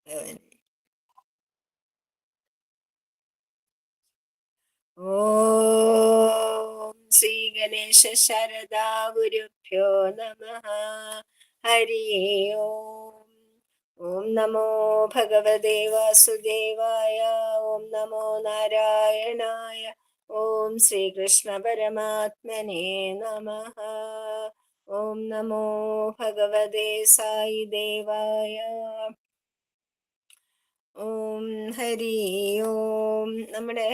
ഓം ശ്രീ ഗണേശ ശരദാ ഗുരുഭ്യോ നമഃ. ഹരി ഓം. ഓം നമോ ഭഗവതേ വാസുദേവായ. ഓം നമോ നാരായണായ. ഓം ശ്രീകൃഷ്ണ പരമാത്മനേ നമഃ. ഓം നമോ ഭഗവതേ സായി ദേവായ. ഓം ഹരി ഓം. നമ്മുടെ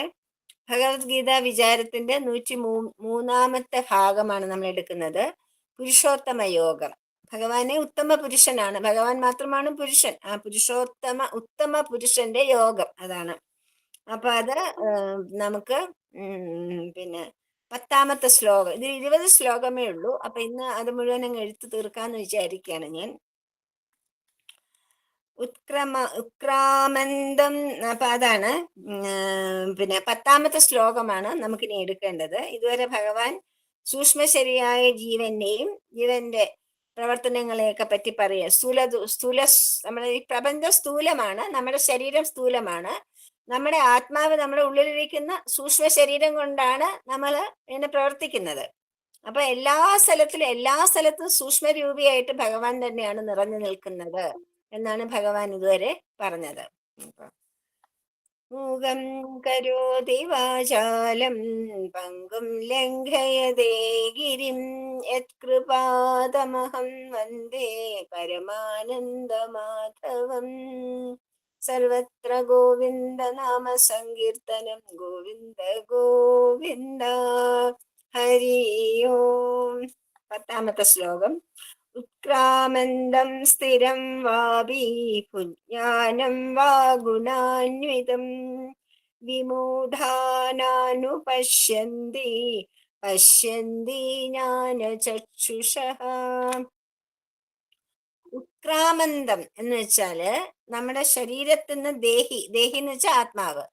ഭഗവത്ഗീത വിചാരത്തിന്റെ 103-ാമത്തെ ഭാഗമാണ് നമ്മൾ എടുക്കുന്നത്. പുരുഷോത്തമ യോഗം. ഭഗവാനെ ഉത്തമ പുരുഷനാണ്, ഭഗവാൻ മാത്രമാണ് പുരുഷൻ. ആ ഉത്തമ പുരുഷന്റെ യോഗം അതാണ്. അപ്പൊ അത് നമുക്ക് പിന്നെ 10-ാമത്തെ ശ്ലോകം. ഇത് 20 ശ്ലോകമേ ഉള്ളൂ. അപ്പൊ ഇന്ന് അത് മുഴുവൻ അങ്ങ് എഴുത്ത് തീർക്കാന്ന് വിചാരിക്കുകയാണ് ഞാൻ. ഉത്ക്രാമന്തം. അപ്പൊ അതാണ് പിന്നെ 10-ാമത്തെ ശ്ലോകമാണ് നമുക്കിനി എടുക്കേണ്ടത്. ഇതുവരെ ഭഗവാൻ സൂക്ഷ്മശരിയായ ജീവന്റെ പ്രവർത്തനങ്ങളെയൊക്കെ പറ്റി പറയുക. നമ്മുടെ ഈ പ്രപഞ്ചം സ്ഥൂലമാണ്, നമ്മുടെ ശരീരം സ്ഥൂലമാണ്. നമ്മുടെ ആത്മാവ് നമ്മുടെ ഉള്ളിലിരിക്കുന്ന സൂക്ഷ്മ ശരീരം കൊണ്ടാണ് നമ്മൾ ഇങ്ങനെ പ്രവർത്തിക്കുന്നത്. അപ്പൊ എല്ലാ സ്ഥലത്തും സൂക്ഷ്മരൂപിയായിട്ട് ഭഗവാൻ തന്നെയാണ് നിറഞ്ഞു നിൽക്കുന്നത് എന്നാണ് ഭഗവാൻ ഇതുവരെ പറഞ്ഞത്. മൂകം കരോതി വാചാലം പങ്കും ലംഘയതേ ഗിരിം യത്കൃപാതമഹം വന്ദേ പരമാനന്ദമാധവം. സർവത്ര ഗോവിന്ദ നാമ സങ്കീർത്തനം. ഗോവിന്ദ ഗോവിന്ദ. ഹരി ഓം. 10-ാമത്തെ ശ്ലോകം. ഉത്ക്രാമന്തം സ്ഥിരം വാപി പുജ്ഞാനം വാ ഗുണാന്വിതം വിമൂഢാനാനുപശ്യന്തി പശ്യന്തി ജ്ഞാനചക്ഷുഷഃ. ഉത്ക്രാമന്തം എന്ന് വെച്ചാല് നമ്മുടെ ശരീരത്തിൽ നിന്ന് ദേഹി എന്ന് വെച്ചാൽ ആത്മാവ്.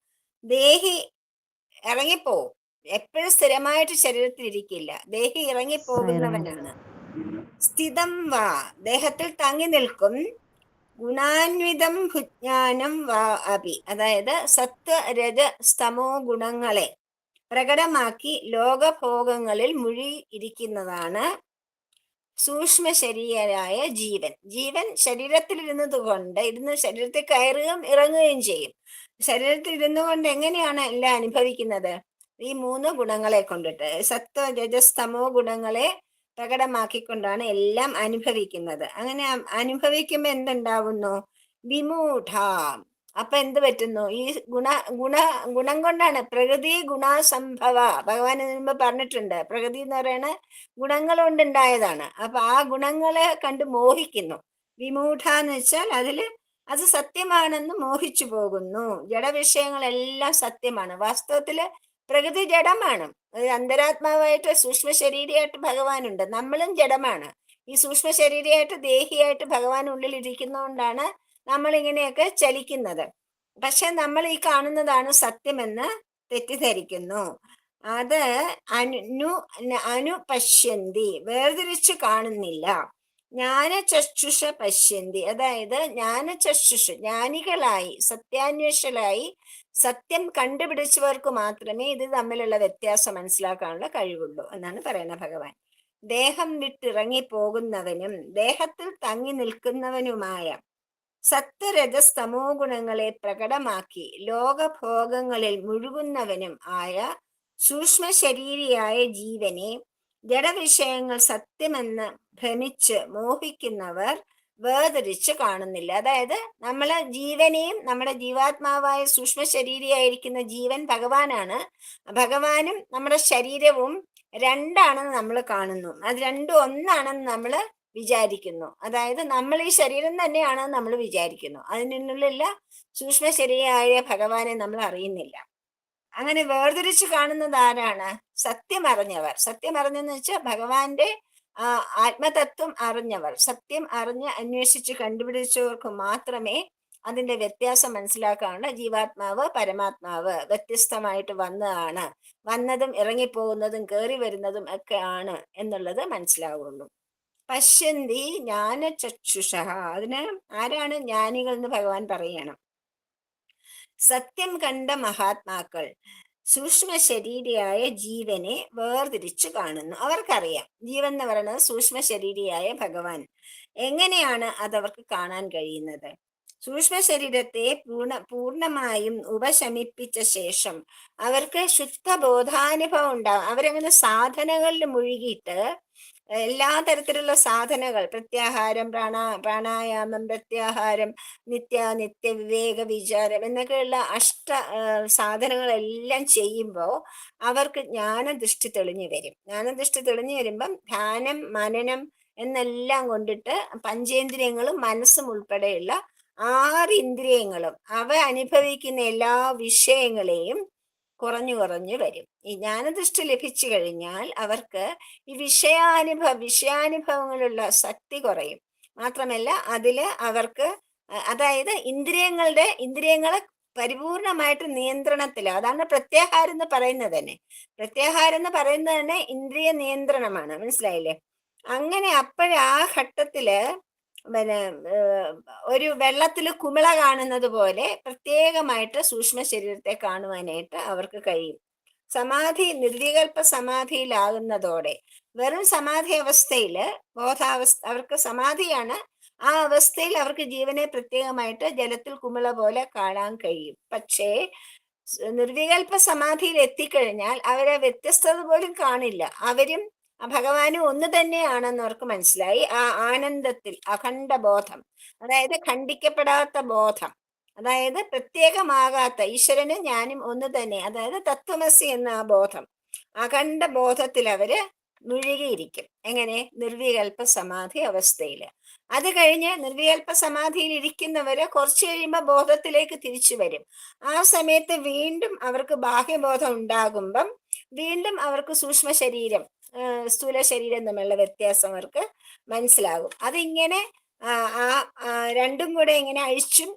ദേഹി ഇറങ്ങിപ്പോവും. എപ്പോഴും സ്ഥിരമായിട്ട് ശരീരത്തിൽ ഇരിക്കില്ല. ദേഹി ഇറങ്ങിപ്പോകുന്നവനാണ്. സ്ഥിതം വാ, ദേഹത്തിൽ തങ്ങി നിൽക്കും. ഗുണാന്വിതം ഭുജ്ഞാനം വാ അപി, അതായത് സത്വ രജ സ്തമോ ഗുണങ്ങളെ പ്രകടമാക്കി ലോകഭോഗങ്ങളിൽ മുഴുകി ഇരിക്കുന്നതാണ് സൂക്ഷ്മ ശരീരയായ ജീവൻ ശരീരത്തിൽ ഇരുന്ന് ശരീരത്തിൽ കയറുകയും ഇറങ്ങുകയും ചെയ്യും. ശരീരത്തിൽ ഇരുന്നു കൊണ്ട് എങ്ങനെയാണ് എല്ലാം അനുഭവിക്കുന്നത്? ഈ 3 ഗുണങ്ങളെ കൊണ്ടിട്ട്, സത്വ രജസ്തമോ ഗുണങ്ങളെ പ്രകടമാക്കിക്കൊണ്ടാണ് എല്ലാം അനുഭവിക്കുന്നത്. അങ്ങനെ അനുഭവിക്കുമ്പോ എന്തുണ്ടാവുന്നു? വിമൂഢ. അപ്പൊ എന്ത് പറ്റുന്നു? ഈ ഗുണം കൊണ്ടാണ് പ്രകൃതി ഗുണാസംഭവ. ഭഗവാൻ മുമ്പ് പറഞ്ഞിട്ടുണ്ട്, പ്രകൃതി എന്ന് പറയുന്ന ഗുണങ്ങൾ കൊണ്ടുണ്ടായതാണ്. അപ്പൊ ആ ഗുണങ്ങളെ കണ്ട് മോഹിക്കുന്നു. വിമൂഢ എന്ന് വെച്ചാൽ അത് സത്യമാണെന്ന് മോഹിച്ചു പോകുന്നു. ജഡവിഷയങ്ങളെല്ലാം സത്യമാണ്. വാസ്തവത്തില് പ്രകൃതി ജഡമാണ്. അന്തരാത്മാവായിട്ട് സൂക്ഷ്മ ശരീരമായിട്ട് ഭഗവാനുണ്ട്. നമ്മളും ജഡമാണ്. ഈ സൂക്ഷ്മ ശരീരമായിട്ട് ദേഹിയായിട്ട് ഭഗവാൻ ഉള്ളിൽ ഇരിക്കുന്നതുകൊണ്ടാണ് നമ്മൾ ഇങ്ങനെയൊക്കെ ചലിക്കുന്നത്. പക്ഷെ നമ്മൾ ഈ കാണുന്നതാണ് സത്യമെന്ന് തെറ്റിദ്ധരിക്കുന്നു. അത് അനുപശ്യന്തി, വേർതിരിച്ചു കാണുന്നില്ല. ജ്ഞാനചക്ഷുഷ പശ്യന്തി, അതായത് ജ്ഞാനികളായി സത്യാന്വേഷലായി സത്യം കണ്ടുപിടിച്ചവർക്ക് മാത്രമേ ഇത് തമ്മിലുള്ള വ്യത്യാസം മനസ്സിലാക്കാനുള്ള കഴിവുള്ളൂ എന്നാണ് പറയുന്നത് ഭഗവാൻ. ദേഹം വിട്ടിറങ്ങി പോകുന്നവനും ദേഹത്തിൽ തങ്ങി നിൽക്കുന്നവനുമായ സത്വരജസ്തമോ ഗുണങ്ങളെ പ്രകടമാക്കി ലോകഭോഗങ്ങളിൽ മുഴുകുന്നവനും ആയ സൂക്ഷ്മ ശരീരിയായ ജീവനെ ജഡവിഷയങ്ങൾ സത്യമെന്ന് ഭ്രമിച്ച് മോഹിക്കുന്നവർ വേർതിരിച്ച് കാണുന്നില്ല. അതായത് ജീവനെയും നമ്മുടെ ജീവാത്മാവായ സൂക്ഷ്മ ശരീരിയായിരിക്കുന്ന ജീവൻ ഭഗവാനാണ്. ഭഗവാനും നമ്മുടെ ശരീരവും രണ്ടാണെന്ന് നമ്മൾ കാണുന്നു. അത് രണ്ടും ഒന്നാണെന്ന് നമ്മൾ വിചാരിക്കുന്നു. അതായത് നമ്മൾ ഈ ശരീരം തന്നെയാണെന്ന് നമ്മൾ വിചാരിക്കുന്നു. അതിനുള്ളിലുള്ള സൂക്ഷ്മ ശരീരമായ ഭഗവാനെ നമ്മൾ അറിയുന്നില്ല. അങ്ങനെ വേർതിരിച്ച് കാണുന്നത് ആരാണ്? സത്യം അറിഞ്ഞെന്ന് വെച്ചാൽ ഭഗവാന്റെ ആത്മതത്വം അറിഞ്ഞവർ. സത്യം അറിഞ്ഞ് അന്വേഷിച്ച് കണ്ടുപിടിച്ചവർക്ക് മാത്രമേ അതിന്റെ വ്യത്യാസം മനസ്സിലാക്കാനുള്ള ജീവാത്മാവ് പരമാത്മാവ് വ്യത്യസ്തമായിട്ട് വന്നതും ഇറങ്ങിപ്പോകുന്നതും കയറി വരുന്നതും ഒക്കെ ആണ് എന്നുള്ളത് മനസ്സിലാവുള്ളൂ. പശ്യന്തി ജ്ഞാനചക്ഷുഷ. അതിന് ആരാണ് ജ്ഞാനികൾ എന്ന് ഭഗവാൻ പറയണം. സത്യം കണ്ട മഹാത്മാക്കൾ സൂക്ഷ്മ ശരീരിയായ ജീവനെ വേർതിരിച്ചു കാണുന്നു. അവർക്കറിയാം ജീവൻ എന്ന് പറയുന്നത് സൂക്ഷ്മ ശരീരിയായ ഭഗവാൻ. എങ്ങനെയാണ് അതവർക്ക് കാണാൻ കഴിയുന്നത്? സൂക്ഷ്മ ശരീരത്തെ പൂർണ്ണമായും ഉപശമിപ്പിച്ച ശേഷം അവർക്ക് ശുദ്ധ ബോധാനുഭവം ഉണ്ടാവും. അവരങ്ങനെ സാധനകളിൽ മുഴുകിയിട്ട് എല്ലാ തരത്തിലുള്ള സാധനകൾ, പ്രത്യാഹാരം, പ്രാണായാമം, പ്രത്യാഹാരം, നിത്യ വിവേക വിചാരം എന്നൊക്കെയുള്ള സാധനങ്ങളെല്ലാം ചെയ്യുമ്പോൾ അവർക്ക് ജ്ഞാനദൃഷ്ടി തെളിഞ്ഞു വരും. ജ്ഞാനദൃഷ്ടി തെളിഞ്ഞു വരുമ്പം ധ്യാനം, മനനം എന്നെല്ലാം കൊണ്ടിട്ട് പഞ്ചേന്ദ്രിയങ്ങളും മനസ്സും ഉൾപ്പെടെയുള്ള 6 ഇന്ദ്രിയങ്ങളും അവ അനുഭവിക്കുന്ന എല്ലാ വിഷയങ്ങളെയും കുറഞ്ഞു കുറഞ്ഞു വരും. ഈ ജ്ഞാനദൃഷ്ടി ലഭിച്ചു കഴിഞ്ഞാൽ അവർക്ക് ഈ വിഷയാനുഭവങ്ങളുള്ള ശക്തി കുറയും. മാത്രമല്ല അതില് അവർക്ക് അതായത് ഇന്ദ്രിയങ്ങളെ പരിപൂർണമായിട്ട് നിയന്ത്രണത്തില്, അതാണ് പ്രത്യാഹാരം എന്ന് പറയുന്നത് തന്നെ. പ്രത്യാഹാരം എന്ന് പറയുന്നത് തന്നെ ഇന്ദ്രിയ നിയന്ത്രണമാണ്. മനസ്സിലായില്ലേ? അങ്ങനെ അപ്പോഴാ ഘട്ടത്തില് പിന്നെ ഒരു വെള്ളത്തില് കുമിള കാണുന്നത് പോലെ പ്രത്യേകമായിട്ട് സൂക്ഷ്മ ശരീരത്തെ കാണുവാനായിട്ട് അവർക്ക് കഴിയും. നിർവികൽപ്പ സമാധിയിലാകുന്നതോടെ വെറും സമാധി അവസ്ഥയില് അവർക്ക് സമാധിയാണ്. ആ അവസ്ഥയിൽ അവർക്ക് ജീവനെ പ്രത്യേകമായിട്ട് ജലത്തിൽ കുമിള പോലെ കാണാൻ കഴിയും. പക്ഷേ നിർവികൽപ്പ സമാധിയിൽ എത്തിക്കഴിഞ്ഞാൽ അവരെ വ്യത്യസ്തത പോലും കാണില്ല. അവരും ഭഗവാനും ഒന്ന് തന്നെയാണെന്ന് അവർക്ക് മനസ്സിലായി. ആ ആനന്ദത്തിൽ അഖണ്ഡ ബോധം, അതായത് ഖണ്ഡിക്കപ്പെടാത്ത ബോധം, അതായത് പ്രത്യേകമാകാത്ത ഈശ്വരനും ഞാനും ഒന്ന് തന്നെ, അതായത് തത്വമസി എന്ന ആ ബോധം, അഖണ്ഡ ബോധത്തിൽ അവര് മുഴുകിയിരിക്കും. എങ്ങനെ? നിർവികൽപ്പ സമാധി അവസ്ഥയില്. അത് കഴിഞ്ഞ് നിർവികൽപ്പ സമാധിയിൽ ഇരിക്കുന്നവര് കുറച്ചു കഴിയുമ്പോൾ ബോധത്തിലേക്ക് തിരിച്ചു വരും. ആ സമയത്ത് വീണ്ടും അവർക്ക് ബാഹ്യബോധം ഉണ്ടാകുമ്പം വീണ്ടും അവർക്ക് സൂക്ഷ്മ ശരീരം, സ്ഥൂല ശരീരം തമ്മിലുള്ള വ്യത്യാസം അവർക്ക് മനസ്സിലാകും. അതിങ്ങനെ രണ്ടും കൂടെ ഇങ്ങനെ അഴിച്ചും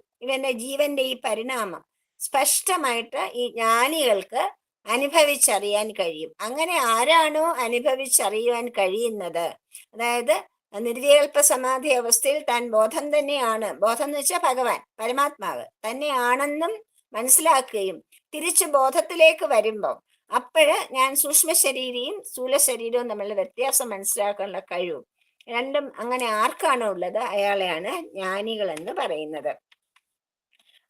ജീവന്റെ ഈ പരിണാമം സ്പഷ്ടമായിട്ട് ഈ ജ്ഞാനികൾക്ക് അനുഭവിച്ചറിയാൻ കഴിയും. അങ്ങനെ ആരാണോ അനുഭവിച്ചറിയുവാൻ കഴിയുന്നത്, അതായത് നിർവികൽപ്പ സമാധി അവസ്ഥയിൽ താൻ ബോധം തന്നെയാണ്, ബോധം എന്ന് വെച്ചാൽ ഭഗവാൻ പരമാത്മാവ് തന്നെയാണെന്നും മനസ്സിലാക്കുകയും തിരിച്ചു ബോധത്തിലേക്ക് വരുമ്പോൾ അപ്പോഴ് ഞാൻ സൂക്ഷ്മ ശരീരവും സ്ഥൂല ശരീരവും തമ്മിലുള്ള വ്യത്യാസം മനസ്സിലാക്കാനുള്ള കഴിവും രണ്ടും അങ്ങനെ ആർക്കാണോ ഉള്ളത് അയാളെയാണ് ജ്ഞാനികൾ എന്ന് പറയുന്നത്.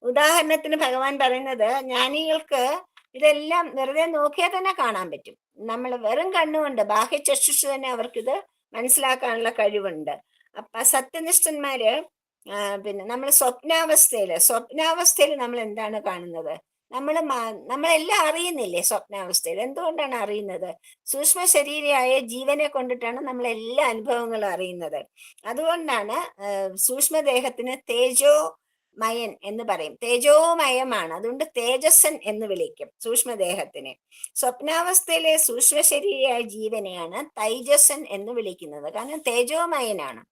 ഉദാഹരണത്തിന് ഭഗവാൻ പറയുന്നത്, ജ്ഞാനികൾക്ക് ഇതെല്ലാം വെറുതെ നോക്കിയാൽ തന്നെ കാണാൻ പറ്റും. നമ്മൾ വെറും കണ്ണുകൊണ്ട് ബാഹ്യ ചക്ഷുഷ് തന്നെ അവർക്കിത് മനസ്സിലാക്കാനുള്ള കഴിവുണ്ട്. അപ്പൊ സത്യനിഷ്ഠന്മാര് പിന്നെ നമ്മൾ സ്വപ്നാവസ്ഥയിൽ നമ്മൾ എന്താണ് കാണുന്നത്? നമ്മളെല്ലാം അറിയുന്നില്ലേ സ്വപ്നാവസ്ഥയിൽ? എന്തുകൊണ്ടാണ് അറിയുന്നത്? സൂക്ഷ്മ ശരീരമായ ജീവനെ കൊണ്ടിട്ടാണ് നമ്മൾ എല്ലാ അനുഭവങ്ങളും അറിയുന്നത്. അതുകൊണ്ടാണ് സൂക്ഷ്മദേഹത്തിന് തേജോമയൻ എന്ന് പറയും. തേജോമയമാണ്, അതുകൊണ്ട് തേജസ്സൻ എന്ന് വിളിക്കും സൂക്ഷ്മദേഹത്തിനെ. സ്വപ്നാവസ്ഥയിലെ സൂക്ഷ്മ ശരീരയായ ജീവനെയാണ് തൈജസ്സൻ എന്ന് വിളിക്കുന്നത്. കാരണം തേജോമയനാണ്.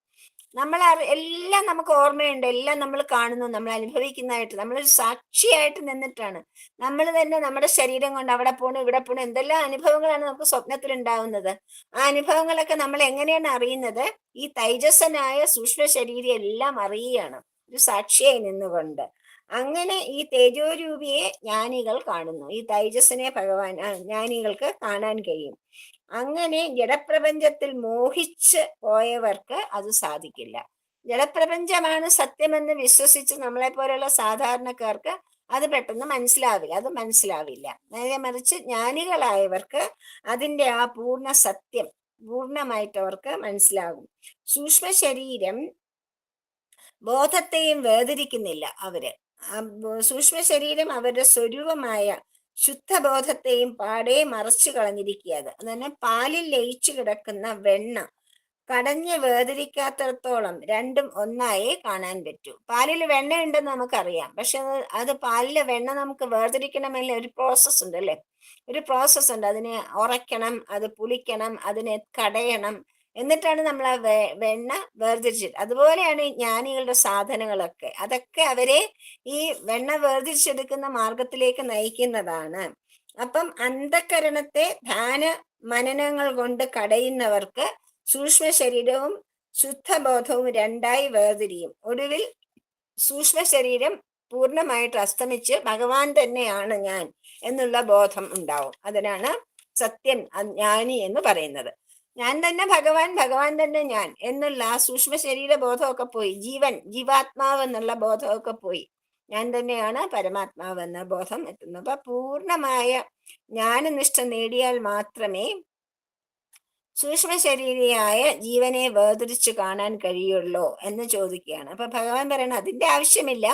എല്ലാം നമുക്ക് ഓർമ്മയുണ്ട്, എല്ലാം നമ്മൾ കാണുന്നു, നമ്മൾ അനുഭവിക്കുന്നതായിട്ട്, നമ്മളൊരു സാക്ഷിയായിട്ട് നിന്നിട്ടാണ്. നമ്മൾ തന്നെ നമ്മുടെ ശരീരം കൊണ്ട് അവിടെ പോണു ഇവിടെ പോണു എന്തെല്ലാം അനുഭവങ്ങളാണ് നമുക്ക് സ്വപ്നത്തിൽ ഉണ്ടാവുന്നത്. ആ അനുഭവങ്ങളൊക്കെ നമ്മൾ എങ്ങനെയാണ് അറിയുന്നത്? ഈ തൈജസ്സനായ സൂക്ഷ്മ ശരീരം എല്ലാം അറിയുകയാണ് ഒരു സാക്ഷിയായി നിന്നുകൊണ്ട്. അങ്ങനെ ഈ തേജോരൂപിയെ ജ്ഞാനികൾ കാണുന്നു. ഈ തൈജസ്സിനെ ജ്ഞാനികൾക്ക് കാണാൻ കഴിയും. അങ്ങനെ ജഡപ്രപഞ്ചത്തിൽ മോഹിച്ച് പോയവർക്ക് അത് സാധിക്കില്ല. ജഡപ്രപഞ്ചമാണ് സത്യമെന്ന് വിശ്വസിച്ച് നമ്മളെ പോലെയുള്ള സാധാരണക്കാർക്ക് അത് പെട്ടെന്ന് മനസ്സിലാവില്ല. നേരെ മറിച്ച് ജ്ഞാനികളായവർക്ക് അതിൻ്റെ ആ പൂർണ്ണ സത്യം പൂർണ്ണമായിട്ട് അവർക്ക് മനസ്സിലാകും. സൂക്ഷ്മ ശരീരം ബോധത്തെയും വേദനിക്കുന്നില്ല. സൂക്ഷ്മ ശരീരം അവരുടെ സ്വരൂപമായ ശുദ്ധബോധത്തെയും പാടെ മറച്ചു കളഞ്ഞിരിക്കുകയത്. അതുതന്നെ പാലിൽ ലയിച്ചു കിടക്കുന്ന വെണ്ണ കടഞ്ഞ് വേദനിക്കാത്തടത്തോളം രണ്ടും ഒന്നായേ കാണാൻ പറ്റൂ. പാലിൽ വെണ്ണ ഉണ്ടെന്ന് നമുക്കറിയാം, പക്ഷെ അത് പാലിലെ വെണ്ണ നമുക്ക് വേർതിരിക്കണമെങ്കിൽ ഒരു പ്രോസസ്സ് ഉണ്ട് അല്ലേ? ഒരു പ്രോസസ്സ് ഉണ്ട്. അതിനെ ഉറയ്ക്കണം, അത് പുളിക്കണം, അതിനെ കടയണം, എന്നിട്ടാണ് നമ്മൾ ആ വെണ്ണ വേർതിരിച്ചിട്ട്. അതുപോലെയാണ് ഈ ജ്ഞാനികളുടെ സാധനങ്ങളൊക്കെ. അതൊക്കെ അവരെ ഈ വെണ്ണ വേർതിരിച്ചെടുക്കുന്ന മാർഗത്തിലേക്ക് നയിക്കുന്നതാണ്. അപ്പം അന്ധകരണത്തെ ധ്യാന മനനങ്ങൾ കൊണ്ട് കടയുന്നവർക്ക് സൂക്ഷ്മ ശരീരവും ശുദ്ധബോധവും രണ്ടായി വേർതിരിയും. ഒടുവിൽ സൂക്ഷ്മ ശരീരം പൂർണ്ണമായിട്ട് അസ്തമിച്ച് ഭഗവാൻ തന്നെയാണ് ഞാൻ എന്നുള്ള ബോധം ഉണ്ടാവും. അതിനാണ് സത്യൻ ജ്ഞാനി എന്ന് പറയുന്നത്. ഞാൻ തന്നെ ഭഗവാൻ, ഭഗവാൻ തന്നെ ഞാൻ എന്നുള്ള ആ സൂക്ഷ്മ ശരീര ബോധമൊക്കെ പോയി, ജീവാത്മാവ് എന്നുള്ള ബോധമൊക്കെ പോയി, ഞാൻ തന്നെയാണ് പരമാത്മാവ് എന്ന ബോധം എത്തുന്നു. അപ്പൊ പൂർണ്ണമായ ജ്ഞാനനിഷ്ഠ നേടിയാൽ മാത്രമേ സൂക്ഷ്മ ശരീരിയായ ജീവനെ വേർതിരിച്ചു കാണാൻ കഴിയുള്ളൂ എന്ന് ചോദിക്കുകയാണ്. അപ്പൊ ഭഗവാൻ പറയണ അതിന്റെ ആവശ്യമില്ല,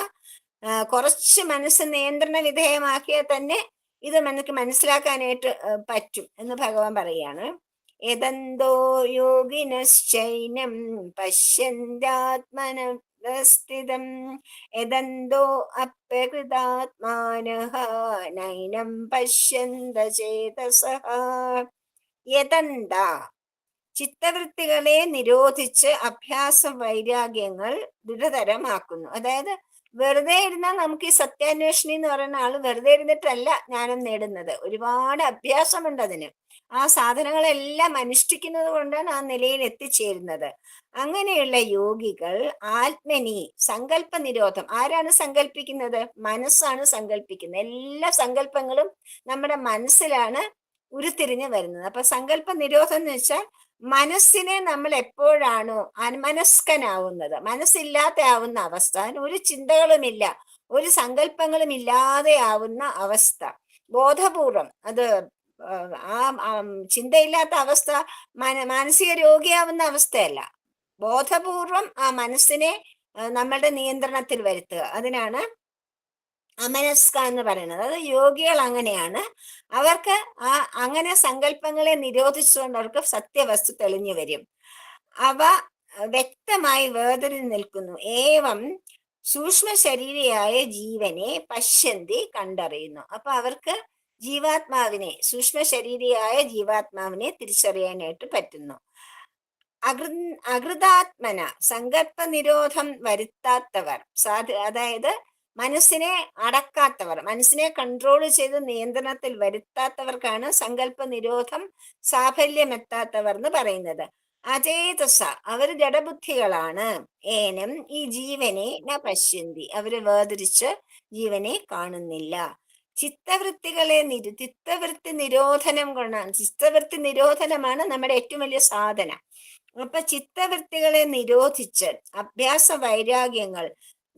കുറച്ച് മനസ്സ് നിയന്ത്രണ വിധേയമാക്കിയാൽ തന്നെ ഇത് നമുക്ക് മനസ്സിലാക്കാനായിട്ട് പറ്റും എന്ന് ഭഗവാൻ പറയാണ്. യദന്തോ യോഗിനശ്ചൈനം പശ്യന്ത്യാത്മനസ്ഥിതം യദന്തോ അപ്യകൃതാത്മാനഃ നൈനം പശ്യന്ത ചേതസഃ. യദന്ത ചിത്തവൃത്തികളെ നിരോധിച്ച് അഭ്യാസ വൈരാഗ്യങ്ങൾ ദൃഢതരമാക്കുന്നു. അതായത് വെറുതെ ഇരുന്നാൽ നമുക്ക് ഈ സത്യാന്വേഷണി എന്ന് പറയുന്ന ആള് വെറുതെ ഇരുന്നിട്ടല്ല ജ്ഞാനം നേടുന്നത്, ഒരുപാട് അഭ്യാസമുണ്ട് അതിന്. ആ സാധനങ്ങളെല്ലാം അനുഷ്ഠിക്കുന്നത് കൊണ്ടാണ് ആ നിലയിൽ എത്തിച്ചേരുന്നത്. അങ്ങനെയുള്ള യോഗികൾ ആത്മനി സങ്കല്പ നിരോധം. ആരാണ് സങ്കല്പിക്കുന്നത്? മനസ്സാണ് സങ്കല്പിക്കുന്നത്. എല്ലാ സങ്കല്പങ്ങളും നമ്മുടെ മനസ്സിലാണ് ഉരുത്തിരിഞ്ഞ് വരുന്നത്. അപ്പൊ സങ്കല്പ നിരോധം എന്ന് വെച്ചാൽ മനസ്സിനെ നമ്മൾ എപ്പോഴാണോ അന്മനസ്കനാവുന്നത്, മനസ്സില്ലാത്ത ആവുന്ന അവസ്ഥ, അതിന് ഒരു ചിന്തകളുമില്ല, ഒരു സങ്കല്പങ്ങളും ഇല്ലാതെ ആവുന്ന അവസ്ഥ, ബോധപൂർവം അത് ആ ചിന്തയില്ലാത്ത അവസ്ഥ മാനസിക രോഗിയാവുന്ന അവസ്ഥയല്ല, ബോധപൂർവം ആ മനസ്സിനെ നമ്മളുടെ നിയന്ത്രണത്തിൽ വരുത്തുക, അതിനാണ് അമനസ്ക എന്ന് പറയുന്നത്. അത് യോഗികൾ അങ്ങനെയാണ്. അവർക്ക് ആ അങ്ങനെ സങ്കല്പങ്ങളെ നിരോധിച്ചുകൊണ്ട് അവർക്ക് സത്യവസ്തു തെളിഞ്ഞു വരും. അവ വ്യക്തമായി വേർതിരിഞ്ഞു നിൽക്കുന്നു. ഏവം സൂക്ഷ്മ ശരീരയായ ജീവനെ പശ്യന്തി കണ്ടറിയുന്നു. അപ്പൊ അവർക്ക് ജീവാത്മാവിനെ, സൂക്ഷ്മ ശരീരയായ ജീവാത്മാവിനെ തിരിച്ചറിയാനായിട്ട് പറ്റുന്നു. അകൃതാത്മന സങ്കല്പ നിരോധം വരുത്താത്തവർ, അതായത് മനസ്സിനെ അടക്കാത്തവർ, മനസ്സിനെ കൺട്രോൾ ചെയ്ത് നിയന്ത്രണത്തിൽ വരുത്താത്തവർക്കാണ് സങ്കല്പ നിരോധം സാഫല്യമെത്താത്തവർ എന്ന് പറയുന്നത്. അചേതസ അവർ ജഡബുദ്ധികളാണ്. ഏനം ഈ ജീവനെ ന പശ്യന്തി അവര് വേർതിരിച്ച് ജീവനെ കാണുന്നില്ല. ചിത്തവൃത്തികളെ ചിത്തവൃത്തി നിരോധനം കൊണ്ടാണ്, ചിത്തവൃത്തി നിരോധനമാണ് നമ്മുടെ ഏറ്റവും വലിയ സാധന. അപ്പൊ ചിത്തവൃത്തികളെ നിരോധിച്ച് അഭ്യാസ വൈരാഗ്യങ്ങൾ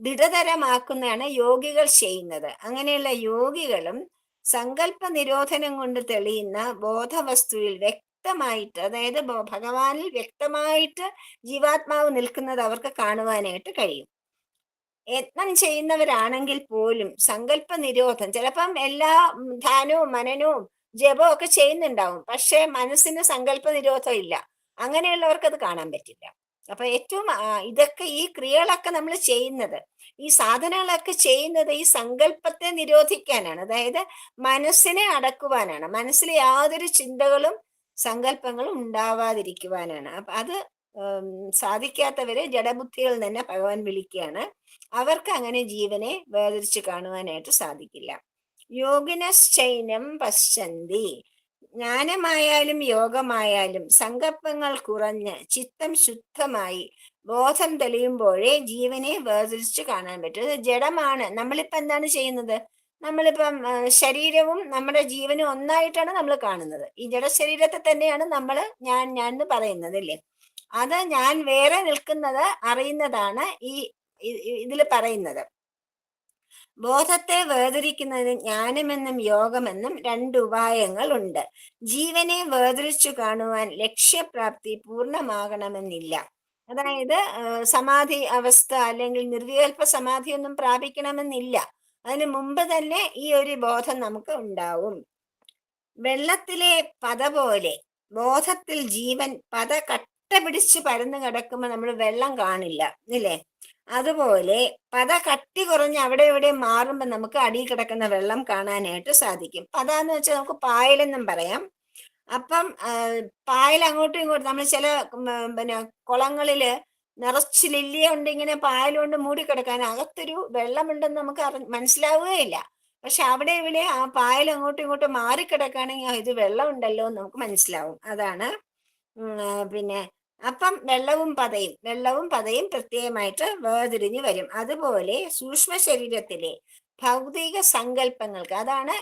ദൃഢതരമാക്കുന്നതാണ് യോഗികൾ ചെയ്യുന്നത്. അങ്ങനെയുള്ള യോഗികളും സങ്കല്പ നിരോധനം കൊണ്ട് തെളിയുന്ന ബോധവസ്തുവിൽ വ്യക്തമായിട്ട്, അതായത് ഭഗവാനിൽ വ്യക്തമായിട്ട് ജീവാത്മാവ് നിൽക്കുന്നത് അവർക്ക് കാണുവാനായിട്ട് കഴിയും. യത്നം ചെയ്യുന്നവരാണെങ്കിൽ പോലും സങ്കല്പ നിരോധം, ചിലപ്പം എല്ലാ ധ്യാനവും മനനവും ജപവും ഒക്കെ ചെയ്യുന്നുണ്ടാവും, പക്ഷെ മനസ്സിന് സങ്കല്പ നിരോധം ഇല്ല. അങ്ങനെയുള്ളവർക്ക് അത് കാണാൻ പറ്റില്ല. അപ്പൊ ഏറ്റവും ഇതൊക്കെ ഈ ക്രിയകളൊക്കെ നമ്മൾ ചെയ്യുന്നത്, ഈ സാധനങ്ങളൊക്കെ ചെയ്യുന്നത് ഈ സങ്കല്പത്തെ നിരോധിക്കാനാണ്, അതായത് മനസ്സിനെ അടക്കുവാനാണ്, മനസ്സിൽ യാതൊരു ചിന്തകളും സങ്കല്പങ്ങളും ഉണ്ടാവാതിരിക്കുവാനാണ്. അപ്പൊ അത് സാധിക്കാത്തവരെ ജഡബുദ്ധികൾ തന്നെ ഭഗവാൻ വിളിക്കുകയാണ്. അവർക്ക് അങ്ങനെ ജീവനെ വേർതിരിച്ച് കാണുവാനായിട്ട് സാധിക്കില്ല. യോഗിനശ്ചൈനം പശ്യന്തി, ജ്ഞാനമായാലും യോഗമായാലും സങ്കല്പങ്ങൾ കുറഞ്ഞ് ചിത്തം ശുദ്ധമായി ബോധം തെളിയുമ്പോഴേ ജീവനെ വേർതിരിച്ച് കാണാൻ പറ്റും. അത് ജഡമാണ്. നമ്മളിപ്പോ എന്താണ് ചെയ്യുന്നത്? നമ്മളിപ്പം ശരീരവും നമ്മുടെ ജീവനും ഒന്നായിട്ടാണ് നമ്മൾ കാണുന്നത്. ഈ ജഡശരീരത്തെ തന്നെയാണ് നമ്മൾ ഞാൻ എന്ന് പറയുന്നത്, അല്ലേ? അത് ഞാൻ വേറെ നിൽക്കുന്നത് അറിയുന്നതാണ് ഈ ഇതിൽ പറയുന്നത്. ബോധത്തെ വേർതിരിക്കുന്നതിന് ജ്ഞാനമെന്നും യോഗമെന്നും രണ്ട് ഉപായങ്ങൾ ഉണ്ട്. ജീവനെ വേർതിരിച്ചു കാണുവാൻ ലക്ഷ്യപ്രാപ്തി പൂർണ്ണമാകണമെന്നില്ല. അതായത് സമാധി അവസ്ഥ അല്ലെങ്കിൽ നിർവികൽപ്പ സമാധിയൊന്നും പ്രാപിക്കണമെന്നില്ല. അതിനു മുമ്പ് തന്നെ ഈ ഒരു ബോധം നമുക്ക് ഉണ്ടാവും. വെള്ളത്തിലെ പത പോലെ ബോധത്തിൽ ജീവൻ പത കട്ട പിടിച്ച് പരന്നു കിടക്കുമ്പോൾ നമ്മൾ വെള്ളം കാണില്ല, ഇല്ലേ? അതുപോലെ പത കട്ടി കുറഞ്ഞ് അവിടെ ഇവിടെ മാറുമ്പോൾ നമുക്ക് അടിയിൽ കിടക്കുന്ന വെള്ളം കാണാനായിട്ട് സാധിക്കും. പത എന്ന് വെച്ചാൽ നമുക്ക് പായലെന്നും പറയാം. അപ്പം പായൽ അങ്ങോട്ടും ഇങ്ങോട്ടും നമ്മൾ ചില പിന്നെ കുളങ്ങളില് നിറച്ച് ലില്ലിയ ഉണ്ട്, ഇങ്ങനെ പായലുകൊണ്ട് മൂടിക്കിടക്കാൻ, അകത്തൊരു വെള്ളമുണ്ടെന്ന് നമുക്ക് മനസ്സിലാവുകയില്ല. പക്ഷെ അവിടെ ഇവിടെ ആ പായൽ അങ്ങോട്ടും ഇങ്ങോട്ടും മാറിക്കിടക്കുകയാണെങ്കിൽ ഇത് വെള്ളം ഉണ്ടല്ലോ എന്ന് നമുക്ക് മനസ്സിലാവും. അതാണ് പിന്നെ അപ്പം വെള്ളവും പതയും പ്രത്യേകമായിട്ട് വേർതിരിഞ്ഞു വരും. അതുപോലെ സൂക്ഷ്മ ശരീരത്തിലെ ഭൗതിക സങ്കല്പങ്ങൾക്ക്, അതാണ്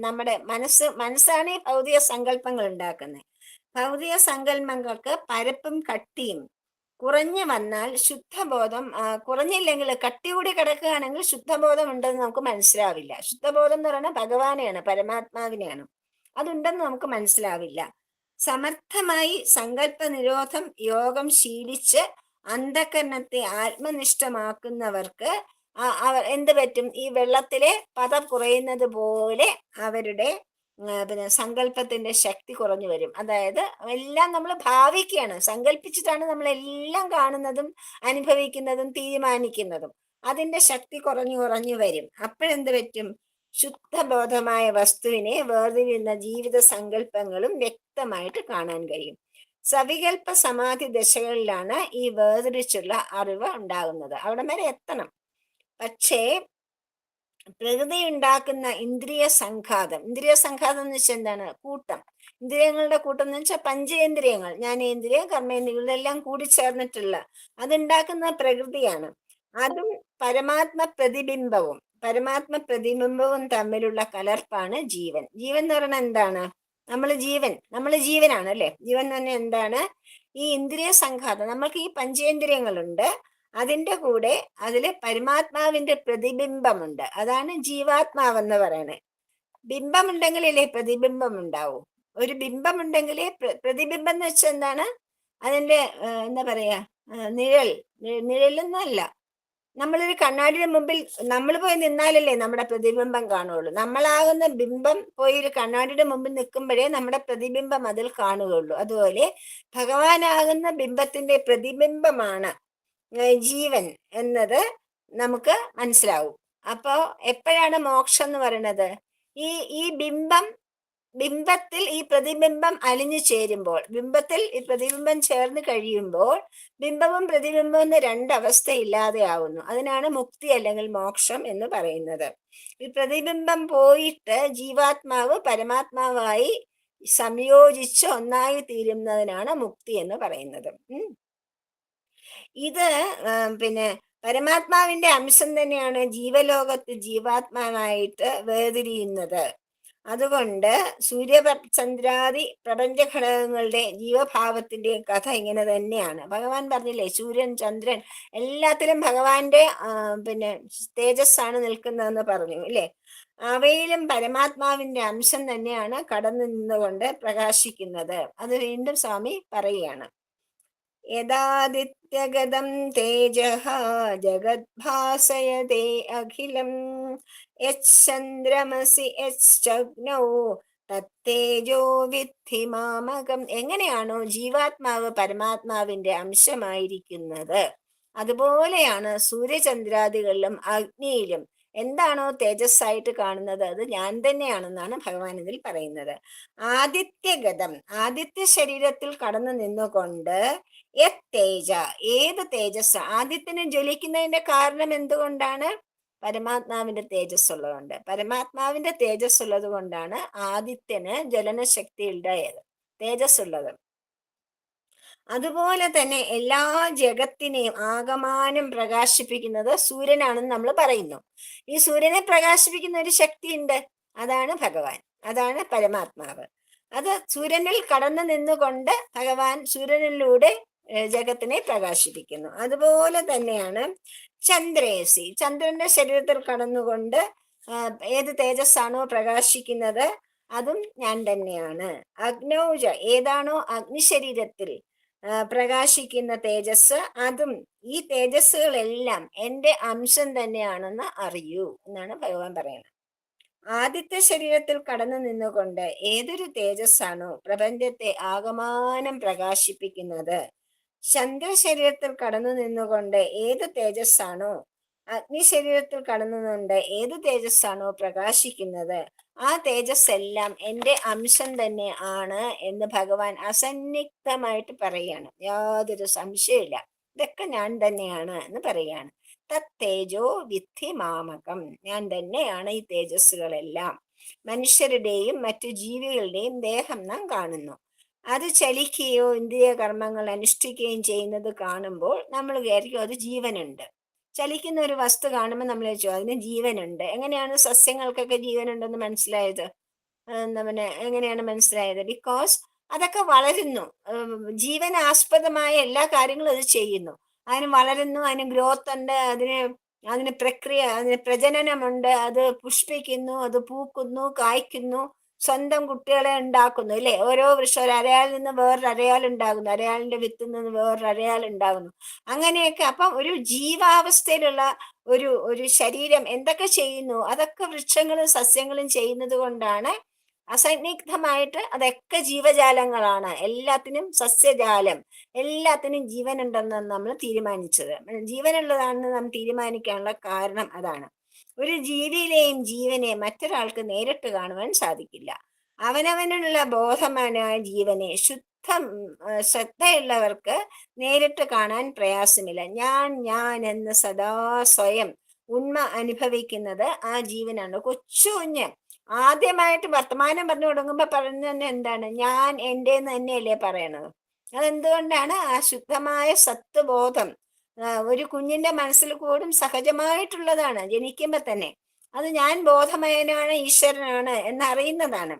നമ്മുടെ മനസ്സാണ് ഈ ഭൗതിക സങ്കല്പങ്ങൾ ഉണ്ടാക്കുന്നത്. ഭൗതിക സങ്കല്പങ്ങൾക്ക് പരപ്പും കട്ടിയും കുറഞ്ഞു വന്നാൽ ശുദ്ധബോധം, കുറഞ്ഞില്ലെങ്കിൽ കട്ടി കൂടി കിടക്കുകയാണെങ്കിൽ ശുദ്ധബോധം ഉണ്ടെന്ന് നമുക്ക് മനസ്സിലാവില്ല. ശുദ്ധബോധം എന്ന് പറയുന്നത് ഭഗവാനെയാണ്, പരമാത്മാവിനെയാണ്. അതുണ്ടെന്ന് നമുക്ക് മനസ്സിലാവില്ല. സമർത്ഥമായി സങ്കല്പ നിരോധം യോഗം ശീലിച്ച് അന്ധകരണത്തെ ആത്മനിഷ്ഠമാക്കുന്നവർക്ക് എന്ത് പറ്റും? ഈ വെള്ളത്തിലെ പദം കുറയുന്നത് പോലെ അവരുടെ പിന്നെ സങ്കല്പത്തിന്റെ ശക്തി കുറഞ്ഞു വരും. അതായത് എല്ലാം നമ്മൾ ഭാവിക്കുകയാണ്, സങ്കല്പിച്ചിട്ടാണ് നമ്മൾ എല്ലാം കാണുന്നതും അനുഭവിക്കുന്നതും തീരുമാനിക്കുന്നതും. അതിന്റെ ശക്തി കുറഞ്ഞു കുറഞ്ഞു വരും. അപ്പോഴെന്ത് പറ്റും? ശുദ്ധബോധമായ വസ്തുവിനെ വേർതിരിയുന്ന ജീവിത സങ്കല്പങ്ങളും വ്യക്തമായിട്ട് കാണാൻ കഴിയും. സവികൽപ്പ സമാധി ദശകളിലാണ് ഈ വേർതിരിച്ചുള്ള അറിവ് ഉണ്ടാകുന്നത്. അവിടെ വരെ എത്തണം. പക്ഷേ പ്രകൃതി ഉണ്ടാക്കുന്ന ഇന്ദ്രിയ സംഘാതം എന്ന് വെച്ചാൽ എന്താണ്? കൂട്ടം. ഇന്ദ്രിയങ്ങളുടെ കൂട്ടം എന്ന് വെച്ചാൽ പഞ്ചേന്ദ്രിയങ്ങൾ, ജ്ഞാനേന്ദ്രിയം, കർമ്മേന്ദ്രിയം, ഇതെല്ലാം കൂടി ചേർന്നിട്ടുള്ള അതുണ്ടാക്കുന്ന പ്രകൃതിയാണ്. അതും പരമാത്മ പ്രതിബിംബവും തമ്മിലുള്ള കലർപ്പാണ് ജീവൻ. ജീവൻ എന്ന് പറയുന്നത് എന്താണ്? നമ്മൾ ജീവനാണ് അല്ലെ. ജീവൻ തന്നെ എന്താണ്? ഈ ഇന്ദ്രിയ സംഘാതം, നമ്മൾക്ക് ഈ പഞ്ചേന്ദ്രിയങ്ങളുണ്ട്, അതിൻ്റെ കൂടെ അതില് പരമാത്മാവിന്റെ പ്രതിബിംബമുണ്ട്. അതാണ് ജീവാത്മാവെന്ന് പറയണേ. ബിംബം ഉണ്ടെങ്കിലല്ലേ പ്രതിബിംബം ഉണ്ടാവും. ഒരു ബിംബം ഉണ്ടെങ്കിൽ പ്രതിബിംബം എന്ന് വെച്ചാൽ എന്താണ്? അതിന്റെ എന്താ പറയാ, നിഴലെന്നല്ല. നമ്മളൊരു കണ്ണാടിയുടെ മുമ്പിൽ നമ്മൾ പോയി നിന്നാലല്ലേ നമ്മുടെ പ്രതിബിംബം കാണുകയുള്ളൂ. നമ്മളാകുന്ന ബിംബം പോയി ഒരു കണ്ണാടിയുടെ മുമ്പിൽ നിൽക്കുമ്പോഴേ നമ്മുടെ പ്രതിബിംബം അതിൽ കാണുകയുള്ളൂ. അതുപോലെ ഭഗവാനാകുന്ന ബിംബത്തിന്റെ പ്രതിബിംബമാണ് ജീവൻ എന്നത് നമുക്ക് മനസ്സിലാവും. അപ്പോ എപ്പോഴാണ് മോക്ഷം എന്ന് പറയുന്നത്? ഈ ബിംബത്തിൽ ഈ പ്രതിബിംബം അലിഞ്ഞു ചേരുമ്പോൾ, ബിംബത്തിൽ ഈ പ്രതിബിംബം ചേർന്ന് കഴിയുമ്പോൾ ബിംബവും പ്രതിബിംബവും എന്ന് രണ്ടവസ്ഥ ഇല്ലാതെ ആവുന്നു. അതിനാണ് മുക്തി അല്ലെങ്കിൽ മോക്ഷം എന്ന് പറയുന്നത്. ഈ പ്രതിബിംബം പോയിട്ട് ജീവാത്മാവ് പരമാത്മാവായി സംയോജിച്ച് ഒന്നായി തീരുന്നതിനാണ് മുക്തി എന്ന് പറയുന്നത്. ഇത് പിന്നെ പരമാത്മാവിന്റെ അംശം തന്നെയാണ് ജീവലോകത്ത് ജീവാത്മാവായിട്ട് വേർതിരിയുന്നത്. അതുകൊണ്ട് സൂര്യചന്ദ്രാദി പ്രപഞ്ച ഘടകങ്ങളുടെ ജീവഭാവത്തിന്റെ കഥ ഇങ്ങനെ തന്നെയാണ്. ഭഗവാൻ പറഞ്ഞില്ലേ, സൂര്യൻ ചന്ദ്രൻ എല്ലാത്തിലും ഭഗവാന്റെ പിന്നെ തേജസ്സാണ് നിൽക്കുന്നതെന്ന് പറഞ്ഞു ഇല്ലേ. അവയിലും പരമാത്മാവിന്റെ അംശം തന്നെയാണ് കടന്നു നിന്നുകൊണ്ട് പ്രകാശിക്കുന്നത്. അത് വീണ്ടും സ്വാമി പറയുകയാണ്. യദാദിത്യഗതം തേജഃ ജഗദ്ഭാസയതേ അഖിലം യശ്ചന്ദ്രമസി യശ്ചഗ്നൗ തത്തേജോ വിദ്ധി മാമകം. എങ്ങനെയാണോ ജീവാത്മാവ് പരമാത്മാവിന്റെ അംശമായിരിക്കുന്നത്, അതുപോലെയാണ് സൂര്യചന്ദ്രാദികളിലും അഗ്നിയിലും എന്താണോ തേജസ്സായിട്ട് കാണുന്നത് അത് ഞാൻ തന്നെയാണെന്നാണ് ഭഗവാൻ ഇതിൽ പറയുന്നത്. ആദിത്യഗതം, ആദിത്യ ശരീരത്തിൽ കടന്നു നിന്നുകൊണ്ട് തേജ, ഏത് തേജസ്? ആദിത്യനെ ജ്വലിക്കുന്നതിന്റെ കാരണം എന്തുകൊണ്ടാണ്? പരമാത്മാവിന്റെ തേജസ് ഉള്ളതുകൊണ്ട്. പരമാത്മാവിന്റെ തേജസ് ഉള്ളത് കൊണ്ടാണ് ആദിത്യന് ജ്വലനശക്തി ഉണ്ടായത്, തേജസ് ഉള്ളത്. അതുപോലെ തന്നെ എല്ലാ ജഗത്തിനെയും ആകമാനം പ്രകാശിപ്പിക്കുന്നത് സൂര്യനാണെന്ന് നമ്മൾ പറയുന്നു. ഈ സൂര്യനെ പ്രകാശിപ്പിക്കുന്ന ഒരു ശക്തി ഉണ്ട്, അതാണ് ഭഗവാൻ, അതാണ് പരമാത്മാവ്. അത് സൂര്യനിൽ കടന്നു നിന്നുകൊണ്ട് ഭഗവാൻ സൂര്യനിലൂടെ ജഗത്തിനെ പ്രകാശിപ്പിക്കുന്നു. അതുപോലെ തന്നെയാണ് ചന്ദ്രേസി, ചന്ദ്രന്റെ ശരീരത്തിൽ കടന്നുകൊണ്ട് ഏത് തേജസ്സാണോ പ്രകാശിക്കുന്നത് അതും ഞാൻ തന്നെയാണ്. അഗ്നൗജ, ഏതാണോ അഗ്നിശരീരത്തിൽ പ്രകാശിക്കുന്ന തേജസ്, അതും ഈ തേജസ്സുകളെല്ലാം എൻ്റെ അംശം തന്നെയാണെന്ന് അറിയൂ എന്നാണ് ഭഗവാൻ പറയുന്നത്. ആദിത്യ ശരീരത്തിൽ കടന്നു നിന്നുകൊണ്ട് ഏതൊരു തേജസ്സാണോ പ്രപഞ്ചത്തെ ആകമാനം പ്രകാശിപ്പിക്കുന്നത്, ചന്ദ്രശരീരത്തിൽ കടന്നു നിന്നുകൊണ്ട് ഏത് തേജസ്സാണോ, അഗ്നി ശരീരത്തിൽ കടന്നു നിന്നുകൊണ്ട് ഏത് തേജസ്സാണോ പ്രകാശിക്കുന്നത്, ആ തേജസ് എല്ലാം എൻ്റെ അംശം തന്നെ ആണ് എന്ന് ഭഗവാൻ അസന്നിഗ്ധമായിട്ട് പറയാണ്. യാതൊരു സംശയമില്ല, ഇതൊക്കെ ഞാൻ തന്നെയാണ് എന്ന് പറയാണ്. തത്തേജോ വിദ്ധി മാമകം, ഞാൻ തന്നെയാണ് ഈ തേജസ്സുകളെല്ലാം. മനുഷ്യരുടെയും മറ്റു ജീവികളുടെയും ദേഹം നാം കാണുന്നു. അത് ചലിക്കുകയോ ഇന്ദ്രിയ കർമ്മങ്ങൾ അനുഷ്ഠിക്കുകയും ചെയ്യുന്നത് കാണുമ്പോൾ നമ്മൾ വിചാരിക്കും അത് ജീവനുണ്ട്. ചലിക്കുന്ന ഒരു വസ്തു കാണുമ്പോൾ നമ്മൾ വിചാരിച്ചു അതിന് ജീവനുണ്ട്. എങ്ങനെയാണ് സസ്യങ്ങൾക്കൊക്കെ ജീവനുണ്ടെന്ന് മനസ്സിലായത്? പിന്നെ എങ്ങനെയാണ് മനസ്സിലായത്? ബിക്കോസ് അതൊക്കെ വളരുന്നു. ജീവനാസ്പദമായ എല്ലാ കാര്യങ്ങളും അത് ചെയ്യുന്നു. അതിന് വളരുന്നു, അതിന് ഗ്രോത്ത് ഉണ്ട്, അതിന് പ്രക്രിയ, അതിന് പ്രജനനമുണ്ട്, അത് പുഷ്പിക്കുന്നു, അത് പൂക്കുന്നു, കായ്ക്കുന്നു, സ്വന്തം കുട്ടികളെ ഉണ്ടാക്കുന്നു, അല്ലേ? ഓരോ വൃക്ഷം ഒരു അരയാലിൽ നിന്ന് വേറൊരു അരയാൽ ഉണ്ടാകുന്നു, അരയാലിന്റെ വിത്തിൽ നിന്ന് വേറൊരു അരയാൽ ഉണ്ടാകുന്നു. അങ്ങനെയൊക്കെ അപ്പം ഒരു ജീവാവസ്ഥയിലുള്ള ഒരു ശരീരം എന്തൊക്കെ ചെയ്യുന്നു അതൊക്കെ വൃക്ഷങ്ങളും സസ്യങ്ങളും ചെയ്യുന്നത് കൊണ്ടാണ് അസന്നിഗ്ധമായിട്ട് അതൊക്കെ ജീവജാലങ്ങളാണ്. എല്ലാത്തിനും സസ്യജാലം, എല്ലാത്തിനും ജീവനുണ്ടെന്ന് നമ്മൾ തീരുമാനിച്ചത്. ജീവനുള്ളതാണെന്ന് നാം തീരുമാനിക്കാനുള്ള കാരണം അതാണ്. ഒരു ജീവിയിലെയും ജീവനെ മറ്റൊരാൾക്ക് നേരിട്ട് കാണുവാൻ സാധിക്കില്ല. അവനവനുള്ള ബോധവാനായ ജീവനെ ശുദ്ധം ശ്രദ്ധയുള്ളവർക്ക് നേരിട്ട് കാണാൻ പ്രയാസമില്ല. ഞാൻ എന്ന് സദാ സ്വയം ഉണ്മ അനുഭവിക്കുന്നത് ആ ജീവനാണ്. കൊച്ചു കുഞ്ഞ് ആദ്യമായിട്ട് വർത്തമാനം പറഞ്ഞു തുടങ്ങുമ്പോ പറയുന്നത് തന്നെ എന്താണ്? ഞാൻ എൻ്റെന്ന് തന്നെയല്ലേ പറയണത്. അതെന്തുകൊണ്ടാണ്? ആ ശുദ്ധമായ സത്വബോധം ഒരു കുഞ്ഞിന്റെ മനസ്സിൽ കൂടും സഹജമായിട്ടുള്ളതാണ് ജനിക്കുമ്പോ തന്നെ. അത് ഞാൻ ബോധമയനാണ്, ഈശ്വരനാണ് എന്നറിയുന്നതാണ്.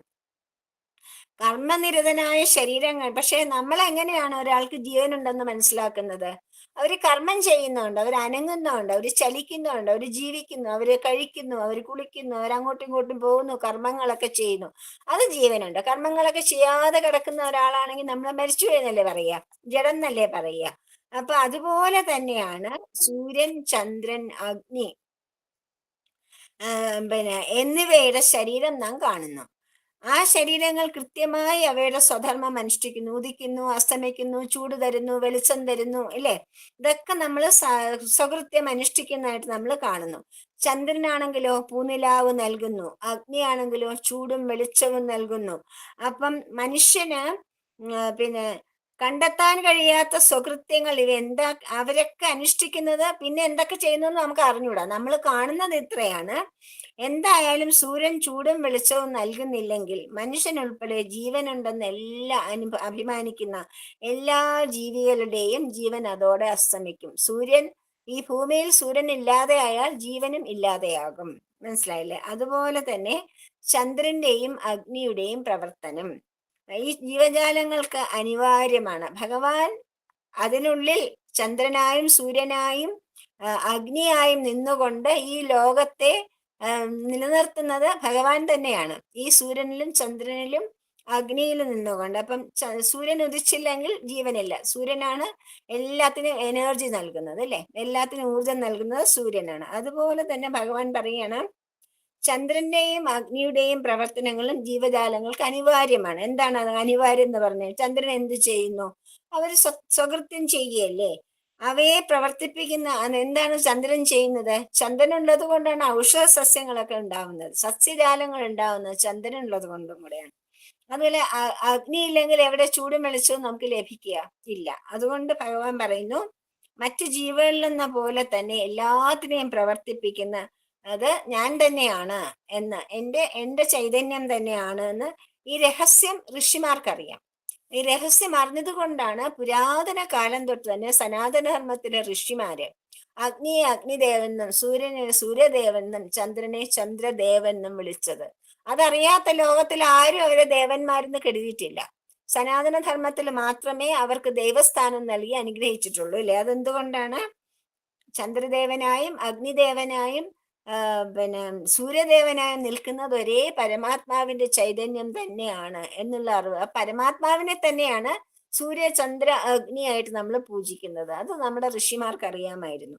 കർമ്മനിരതനായ ശരീരങ്ങൾ. പക്ഷെ നമ്മൾ എങ്ങനെയാണ് ഒരാൾക്ക് ജീവനുണ്ടെന്ന് മനസ്സിലാക്കുന്നത്? അവര് കർമ്മം ചെയ്യുന്നുണ്ട്, അവർ അനങ്ങുന്നുണ്ട്, അവർ ചലിക്കുന്നുണ്ട്, അവർ ജീവിക്കുന്നു, അവര് കഴിക്കുന്നു, അവർ കുളിക്കുന്നു, അവരങ്ങോട്ടും ഇങ്ങോട്ടും പോകുന്നു, കർമ്മങ്ങളൊക്കെ ചെയ്യുന്നു. അത് ജീവനുണ്ട്. കർമ്മങ്ങളൊക്കെ ചെയ്യാതെ കിടക്കുന്ന ഒരാളാണെങ്കിൽ നമ്മൾ മരിച്ചു എന്നല്ലേ പറയുക, ജഡം എന്നല്ലേ പറയുക. അപ്പൊ അതുപോലെ തന്നെയാണ് സൂര്യൻ, ചന്ദ്രൻ, അഗ്നി എന്നിവയുടെ ശരീരം നാം കാണുന്നു. ആ ശരീരങ്ങൾ കൃത്യമായി അവയുടെ സ്വധർമ്മം അനുഷ്ഠിക്കുന്നു. ഉദിക്കുന്നു, അസ്തമിക്കുന്നു, ചൂട് തരുന്നു, വെളിച്ചം തരുന്നു, ഇല്ലേ? ഇതൊക്കെ നമ്മൾ സ്വകൃത്യം അനുഷ്ഠിക്കുന്നതായിട്ട് നമ്മൾ കാണുന്നു. ചന്ദ്രനാണെങ്കിലോ പൂനിലാവ് നൽകുന്നു, അഗ്നിയാണെങ്കിലോ ചൂടും വെളിച്ചവും നൽകുന്നു. അപ്പം മനുഷ്യന് പിന്നെ കണ്ടെത്താൻ കഴിയാത്ത സ്വകൃത്യങ്ങൾ ഇവ എന്താ അവരൊക്കെ അനുഷ്ഠിക്കുന്നത്, പിന്നെ എന്തൊക്കെ ചെയ്യുന്നു എന്ന് നമുക്ക് അറിഞ്ഞൂടാ. നമ്മൾ കാണുന്നത് ഇത്രയാണ്. എന്തായാലും സൂര്യൻ ചൂടും വെളിച്ചവും നൽകുന്നില്ലെങ്കിൽ മനുഷ്യനുൾപ്പെടെ ജീവനുണ്ടെന്ന് അഭിമാനിക്കുന്ന എല്ലാ ജീവികളുടെയും ജീവൻ അതോടെ അസ്തമിക്കും. ഈ ഭൂമിയിൽ സൂര്യൻ ഇല്ലാതെ ആയാൽ ജീവനും ഇല്ലാതെയാകും. മനസ്സിലായില്ലേ? അതുപോലെ തന്നെ ചന്ദ്രന്റെയും അഗ്നിയുടെയും പ്രവർത്തനം ഈ ജീവജാലങ്ങൾക്ക് അനിവാര്യമാണ്. ഭഗവാൻ അതിനുള്ളിൽ ചന്ദ്രനായും സൂര്യനായും അഗ്നിയായും നിന്നുകൊണ്ട് ഈ ലോകത്തെ നിലനിർത്തുന്നത് ഭഗവാൻ തന്നെയാണ്. ഈ സൂര്യനിലും ചന്ദ്രനിലും അഗ്നിയിലും നിന്നുകൊണ്ട്. അപ്പം സൂര്യൻ ഉദിച്ചില്ലെങ്കിൽ ജീവനില്ല. സൂര്യനാണ് എല്ലാത്തിനും എനർജി നൽകുന്നത്, അല്ലെ? എല്ലാത്തിനും ഊർജം നൽകുന്നത് സൂര്യനാണ്. അതുപോലെ തന്നെ ഭഗവാൻ പറയാണ് ചന്ദ്രന്റെയും അഗ്നിയുടെയും പ്രവർത്തനങ്ങളും ജീവജാലങ്ങൾക്ക് അനിവാര്യമാണ്. എന്താണ് അത് അനിവാര്യം എന്ന് പറഞ്ഞാൽ? ചന്ദ്രൻ എന്ത് ചെയ്യുന്നു? അവർ സ്വകൃത്യം ചെയ്യുകയല്ലേ. അവയെ പ്രവർത്തിപ്പിക്കുന്ന എന്താണ് ചന്ദ്രൻ ചെയ്യുന്നത്? ചന്ദ്രൻ ഉള്ളത് കൊണ്ടാണ് ഔഷധ സസ്യങ്ങളൊക്കെ ഉണ്ടാവുന്നത്, സസ്യജാലങ്ങൾ ഉണ്ടാവുന്നത് ചന്ദ്രൻ ഉള്ളത് കൊണ്ടും കൂടെയാണ്. അതുപോലെ അഗ്നി ഇല്ലെങ്കിൽ എവിടെ ചൂടും വെളിച്ചവും നമുക്ക് ലഭിക്കുക ഇല്ല. അതുകൊണ്ട് ഭഗവാൻ പറയുന്നു മറ്റ് ജീവികളിൽ എന്ന പോലെ തന്നെ എല്ലാത്തിനെയും പ്രവർത്തിപ്പിക്കുന്ന അത് ഞാൻ തന്നെയാണ് എന്ന്, എൻ്റെ ചൈതന്യം തന്നെയാണ് എന്ന് ഈ രഹസ്യം ഋഷിമാർക്കറിയാം. ഈ രഹസ്യം അറിഞ്ഞത് കൊണ്ടാണ് പുരാതന കാലം തൊട്ട് തന്നെ സനാതനധർമ്മത്തിലെ ഋഷിമാര് അഗ്നിയെ അഗ്നിദേവെന്നും സൂര്യനെ സൂര്യദേവെന്നും ചന്ദ്രനെ ചന്ദ്രദേവെന്നും വിളിച്ചത്. അതറിയാത്ത ലോകത്തിൽ ആരും അവരെ ദേവന്മാരെന്ന് കരുതിയിട്ടില്ല. സനാതനധർമ്മത്തിൽ മാത്രമേ അവർക്ക് ദൈവസ്ഥാനം നൽകി അനുഗ്രഹിച്ചിട്ടുള്ളൂ, അല്ലെ? അതെന്തുകൊണ്ടാണ്? ചന്ദ്രദേവനായും അഗ്നിദേവനായും പിന്നെ സൂര്യദേവനായും നിൽക്കുന്നത് ഒരേ പരമാത്മാവിന്റെ ചൈതന്യം തന്നെയാണ് എന്നുള്ള അറിവ്. പരമാത്മാവിനെ തന്നെയാണ് സൂര്യ ചന്ദ്ര അഗ്നിയായിട്ട് നമ്മൾ പൂജിക്കുന്നത്. അത് നമ്മുടെ ഋഷിമാർക്ക് അറിയാമായിരുന്നു.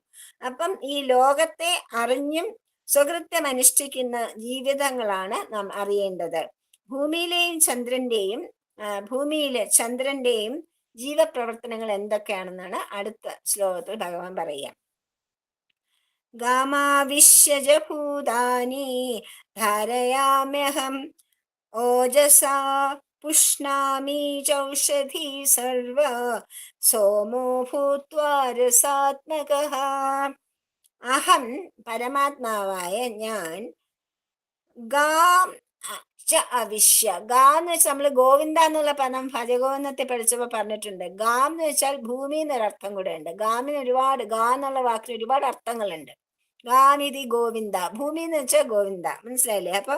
അപ്പം ഈ ലോകത്തെ അറിഞ്ഞും സ്വകൃത്യം അനുഷ്ഠിക്കുന്ന ജീവിതങ്ങളാണ് നാം അറിയേണ്ടത്. ഭൂമിയിലെ ചന്ദ്രന്റെയും ജീവപ്രവർത്തനങ്ങൾ എന്തൊക്കെയാണെന്നാണ് അടുത്ത ശ്ലോകത്തിൽ ഭഗവാൻ പറയുക. ഗാമാവിശ്യജ ഭൂതാനി ധാരയാമ്യഹം ഓജസാ പുഷ്ണാമി ചൗഷധി സർവ സോമോ ഭൂത്വാ രസാത്മകഃ. അഹം പരമാത്മാവായ ഞാൻ അവിശ്യ. ഗാ എന്ന് വെച്ചാൽ നമ്മൾ ഗോവിന്ദ എന്നുള്ള പദം ഭജഗോവിന്ദത്തെ പഠിച്ചപ്പോൾ പറഞ്ഞിട്ടുണ്ട്. ഗാം എന്ന് വെച്ചാൽ ഭൂമി എന്നൊരർത്ഥം കൂടെ ഉണ്ട്. ഗാമിന് ഒരുപാട്, ഗാ എന്നുള്ള വാക്കിന് ഒരുപാട് അർത്ഥങ്ങളുണ്ട്. ഗാമിതി ഗോവിന്ദ, ഭൂമി എന്ന് വെച്ചാൽ ഗോവിന്ദ, മനസ്സിലായില്ലേ? അപ്പൊ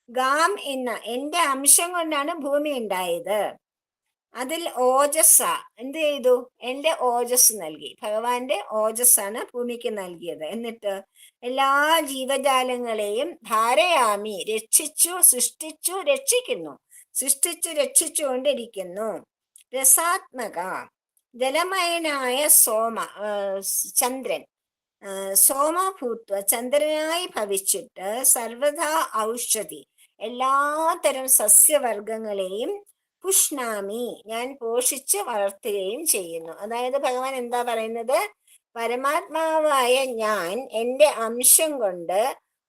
ഗാം എന്ന എന്റെ അംശം കൊണ്ടാണ് ഭൂമി ഉണ്ടായത്. അതിൽ ഓജസ്സ എന്ത് ചെയ്തു? എന്റെ ഓജസ് നൽകി. ഭഗവാന്റെ ഓജസ്സാണ് ഭൂമിക്ക് നൽകിയത്. എന്നിട്ട് എല്ലാ ജീവജാലങ്ങളെയും ധാരയാമി, രക്ഷിച്ചു, സൃഷ്ടിച്ചു, രക്ഷിക്കുന്നു, സൃഷ്ടിച്ചു രക്ഷിച്ചുകൊണ്ടിരിക്കുന്നു. രസാത്മക, ജലമയനായ സോമ, ചന്ദ്രൻ, സോമഭൂത്വ, ചന്ദ്രനായി ഭവിച്ചിട്ട് സർവദാ ഔഷധി, എല്ലാത്തരം സസ്യവർഗങ്ങളെയും പുഷ്ണാമി, ഞാൻ പോഷിച്ച് വളർത്തുകയും ചെയ്യുന്നു. അതായത് ഭഗവാൻ എന്താ പറയുന്നത്? പരമാത്മാവായ ഞാൻ എൻ്റെ അംശം കൊണ്ട്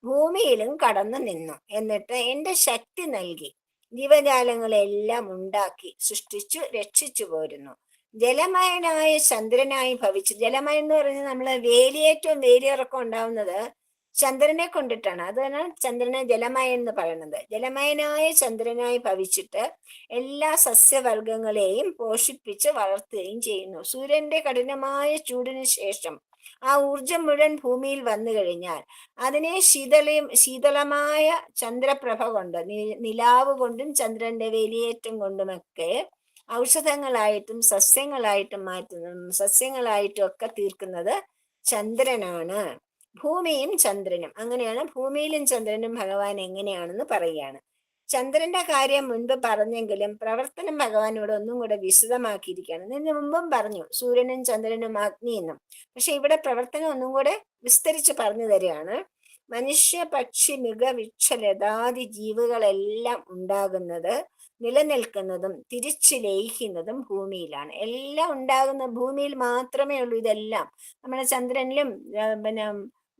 ഭൂമിയിലും കടന്നു നിന്നു. എന്നിട്ട് എൻ്റെ ശക്തി നൽകി ജീവജാലങ്ങളെല്ലാം ഉണ്ടാക്കി സൃഷ്ടിച്ചു രക്ഷിച്ചു പോരുന്നു. ജലമയനായ ചന്ദ്രനായി ഭവിച്ചു. ജലമയം എന്ന് പറയുന്നത് നമ്മള് വേലിയേറ്റവും വേലിയിറക്കം ഉണ്ടാവുന്നത് ചന്ദ്രനെ കൊണ്ടിട്ടാണ്. അതാണ് ചന്ദ്രനെ ജലമയൻ എന്ന് പറയുന്നത്. ജലമയനായ ചന്ദ്രനായി ഭവിച്ചിട്ട് എല്ലാ സസ്യവർഗങ്ങളെയും പോഷിപ്പിച്ച് വളർത്തുകയും ചെയ്യുന്നു. സൂര്യന്റെ കഠിനമായ ചൂടിന് ശേഷം ആ ഊർജം മുഴുവൻ ഭൂമിയിൽ വന്നു കഴിഞ്ഞാൽ അതിനെ ശീതളമായ ചന്ദ്രപ്രഭ കൊണ്ട്, നിലാവ് കൊണ്ടും ചന്ദ്രന്റെ വേലിയേറ്റം കൊണ്ടുമൊക്കെ ഔഷധങ്ങളായിട്ടും സസ്യങ്ങളായിട്ടും മാറ്റുന്നതും സസ്യങ്ങളായിട്ടും ഒക്കെ തീർക്കുന്നത് ചന്ദ്രനാണ്. ഭൂമിയും ചന്ദ്രനും അങ്ങനെയാണ്. ഭൂമിയിലും ചന്ദ്രനും ഭഗവാൻ എങ്ങനെയാണെന്ന് പറയുകയാണ്. ചന്ദ്രന്റെ കാര്യം മുൻപ് പറഞ്ഞെങ്കിലും പ്രവർത്തനം ഭഗവാൻ ഇവിടെ ഒന്നും കൂടെ വിശദമാക്കിയിരിക്കുകയാണ്. ഇതിന് മുമ്പും പറഞ്ഞു സൂര്യനും ചന്ദ്രനും അഗ്നിയെന്നും. പക്ഷെ ഇവിടെ പ്രവർത്തനം ഒന്നും കൂടെ വിസ്തരിച്ച് പറഞ്ഞു തരികയാണ്. മനുഷ്യ, പക്ഷി, മൃഗ, വൃക്ഷ, ലതാദി ജീവികളെല്ലാം ഉണ്ടാകുന്നത്, നിലനിൽക്കുന്നതും തിരിച്ചു ലയിക്കുന്നതും ഭൂമിയിലാണ്. എല്ലാം ഉണ്ടാകുന്ന ഭൂമിയിൽ മാത്രമേ ഉള്ളൂ. ഇതെല്ലാം നമ്മുടെ ചന്ദ്രനിലും പിന്നെ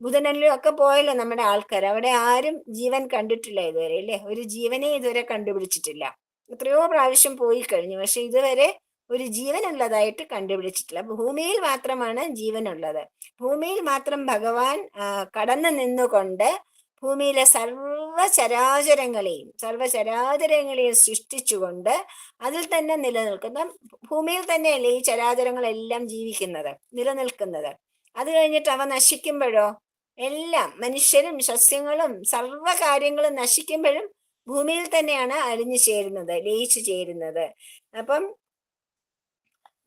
ബുധനിലും ഒക്കെ പോയല്ലോ നമ്മുടെ ആൾക്കാർ. അവിടെ ആരും ജീവൻ കണ്ടിട്ടില്ല ഇതുവരെ, അല്ലേ? ഒരു ജീവനെ ഇതുവരെ കണ്ടുപിടിച്ചിട്ടില്ല. എത്രയോ പ്രാവശ്യം പോയി കഴിഞ്ഞു, പക്ഷെ ഇതുവരെ ഒരു ജീവനുള്ളതായിട്ട് കണ്ടുപിടിച്ചിട്ടില്ല. ഭൂമിയിൽ മാത്രമാണ് ജീവനുള്ളത്. ഭൂമിയിൽ മാത്രം ഭഗവാൻ കടന്നു നിന്നുകൊണ്ട് ഭൂമിയിലെ സർവചരാചരങ്ങളെയും സൃഷ്ടിച്ചുകൊണ്ട് അതിൽ തന്നെ നിലനിൽക്കുന്ന, ഭൂമിയിൽ തന്നെയല്ലേ ഈ ചരാചരങ്ങളെല്ലാം ജീവിക്കുന്നത്, നിലനിൽക്കുന്നത്. അത് കഴിഞ്ഞിട്ട് അവ നശിക്കുമ്പോഴോ, എല്ലാം മനുഷ്യരും സസ്യങ്ങളും സർവകാര്യങ്ങളും നശിക്കുമ്പോഴും ഭൂമിയിൽ തന്നെയാണ് അലിഞ്ഞു ചേരുന്നത്, ലയിച്ചു ചേരുന്നത്. അപ്പം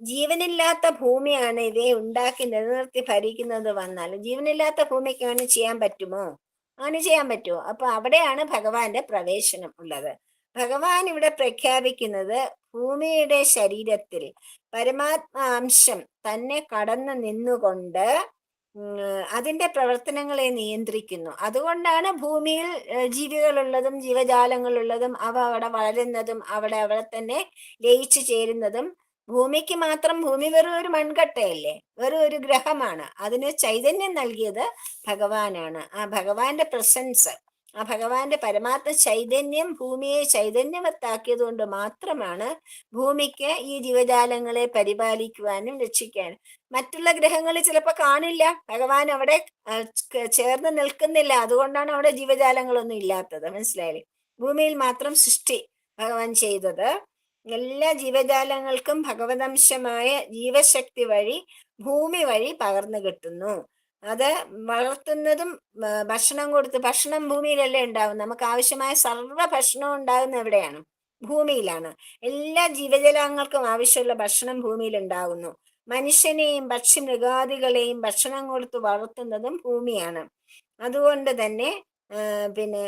ജീവനില്ലാത്ത ഭൂമിയാണ് ഇവയെ ഉണ്ടാക്കി നിലനിർത്തി ഭരിക്കുന്നത്. വന്നാൽ ജീവനില്ലാത്ത ഭൂമിക്ക് അങ്ങനെ ചെയ്യാൻ പറ്റുമോ? അങ്ങനെ ചെയ്യാൻ പറ്റുമോ? അപ്പൊ അവിടെയാണ് ഭഗവാന്റെ പ്രവേശനം ഉള്ളത്. ഭഗവാൻ ഇവിടെ പ്രഖ്യാപിക്കുന്നത് ഭൂമിയുടെ ശരീരത്തിൽ പരമാത്മാംശം തന്നെ കടന്നു നിന്നുകൊണ്ട് അതിന്റെ പ്രവർത്തനങ്ങളെ നിയന്ത്രിക്കുന്നു. അതുകൊണ്ടാണ് ഭൂമിയിൽ ജീവികളുള്ളതും ജീവജാലങ്ങളുള്ളതും അവ അവിടെ വളരുന്നതും അവിടെ തന്നെ ലയിച്ചു ചേരുന്നതും. ഭൂമിക്ക് മാത്രം, ഭൂമി വെറും ഒരു മൺകട്ടയല്ലേ, വെറും ഒരു ഗ്രഹമാണ്. അതിന് ചൈതന്യം നൽകിയത് ഭഗവാനാണ്. ആ ഭഗവാന്റെ പ്രസൻസ്, ആ ഭഗവാന്റെ പരമാത്മ ചൈതന്യം ഭൂമിയെ ചൈതന്യവത്താക്കിയത് കൊണ്ട് മാത്രമാണ് ഭൂമിക്ക് ഈ ജീവജാലങ്ങളെ പരിപാലിക്കുവാനും രക്ഷിക്കാനും. മറ്റുള്ള ഗ്രഹങ്ങളിൽ ചിലപ്പോൾ കാണില്ല, ഭഗവാൻ അവിടെ ചേർന്ന് നിൽക്കുന്നില്ല, അതുകൊണ്ടാണ് അവിടെ ജീവജാലങ്ങളൊന്നും ഇല്ലാത്തത്. മനസ്സിലായില്ലേ? ഭൂമിയിൽ മാത്രം സൃഷ്ടി ഭഗവാൻ ചെയ്തത് എല്ലാ ജീവജാലങ്ങൾക്കും ഭഗവതംശമായ ജീവശക്തി വഴി ഭൂമി വഴി പകർന്നു കിട്ടുന്നു. അത് വളർത്തുന്നതും ഭക്ഷണം കൊടുത്ത്, ഭക്ഷണം ഭൂമിയിലല്ലേ ഉണ്ടാവും. നമുക്ക് ആവശ്യമായ സർവ്വ ഭക്ഷണവും ഉണ്ടാകുന്ന എവിടെയാണ്? ഭൂമിയിലാണ്. എല്ലാ ജീവജാലങ്ങൾക്കും ആവശ്യമുള്ള ഭക്ഷണം ഭൂമിയിൽ ഉണ്ടാകുന്നു. മനുഷ്യനെയും പക്ഷി മൃഗാദികളെയും ഭക്ഷണം കൊടുത്ത് വളർത്തുന്നതും ഭൂമിയാണ്. അതുകൊണ്ട് തന്നെ പിന്നെ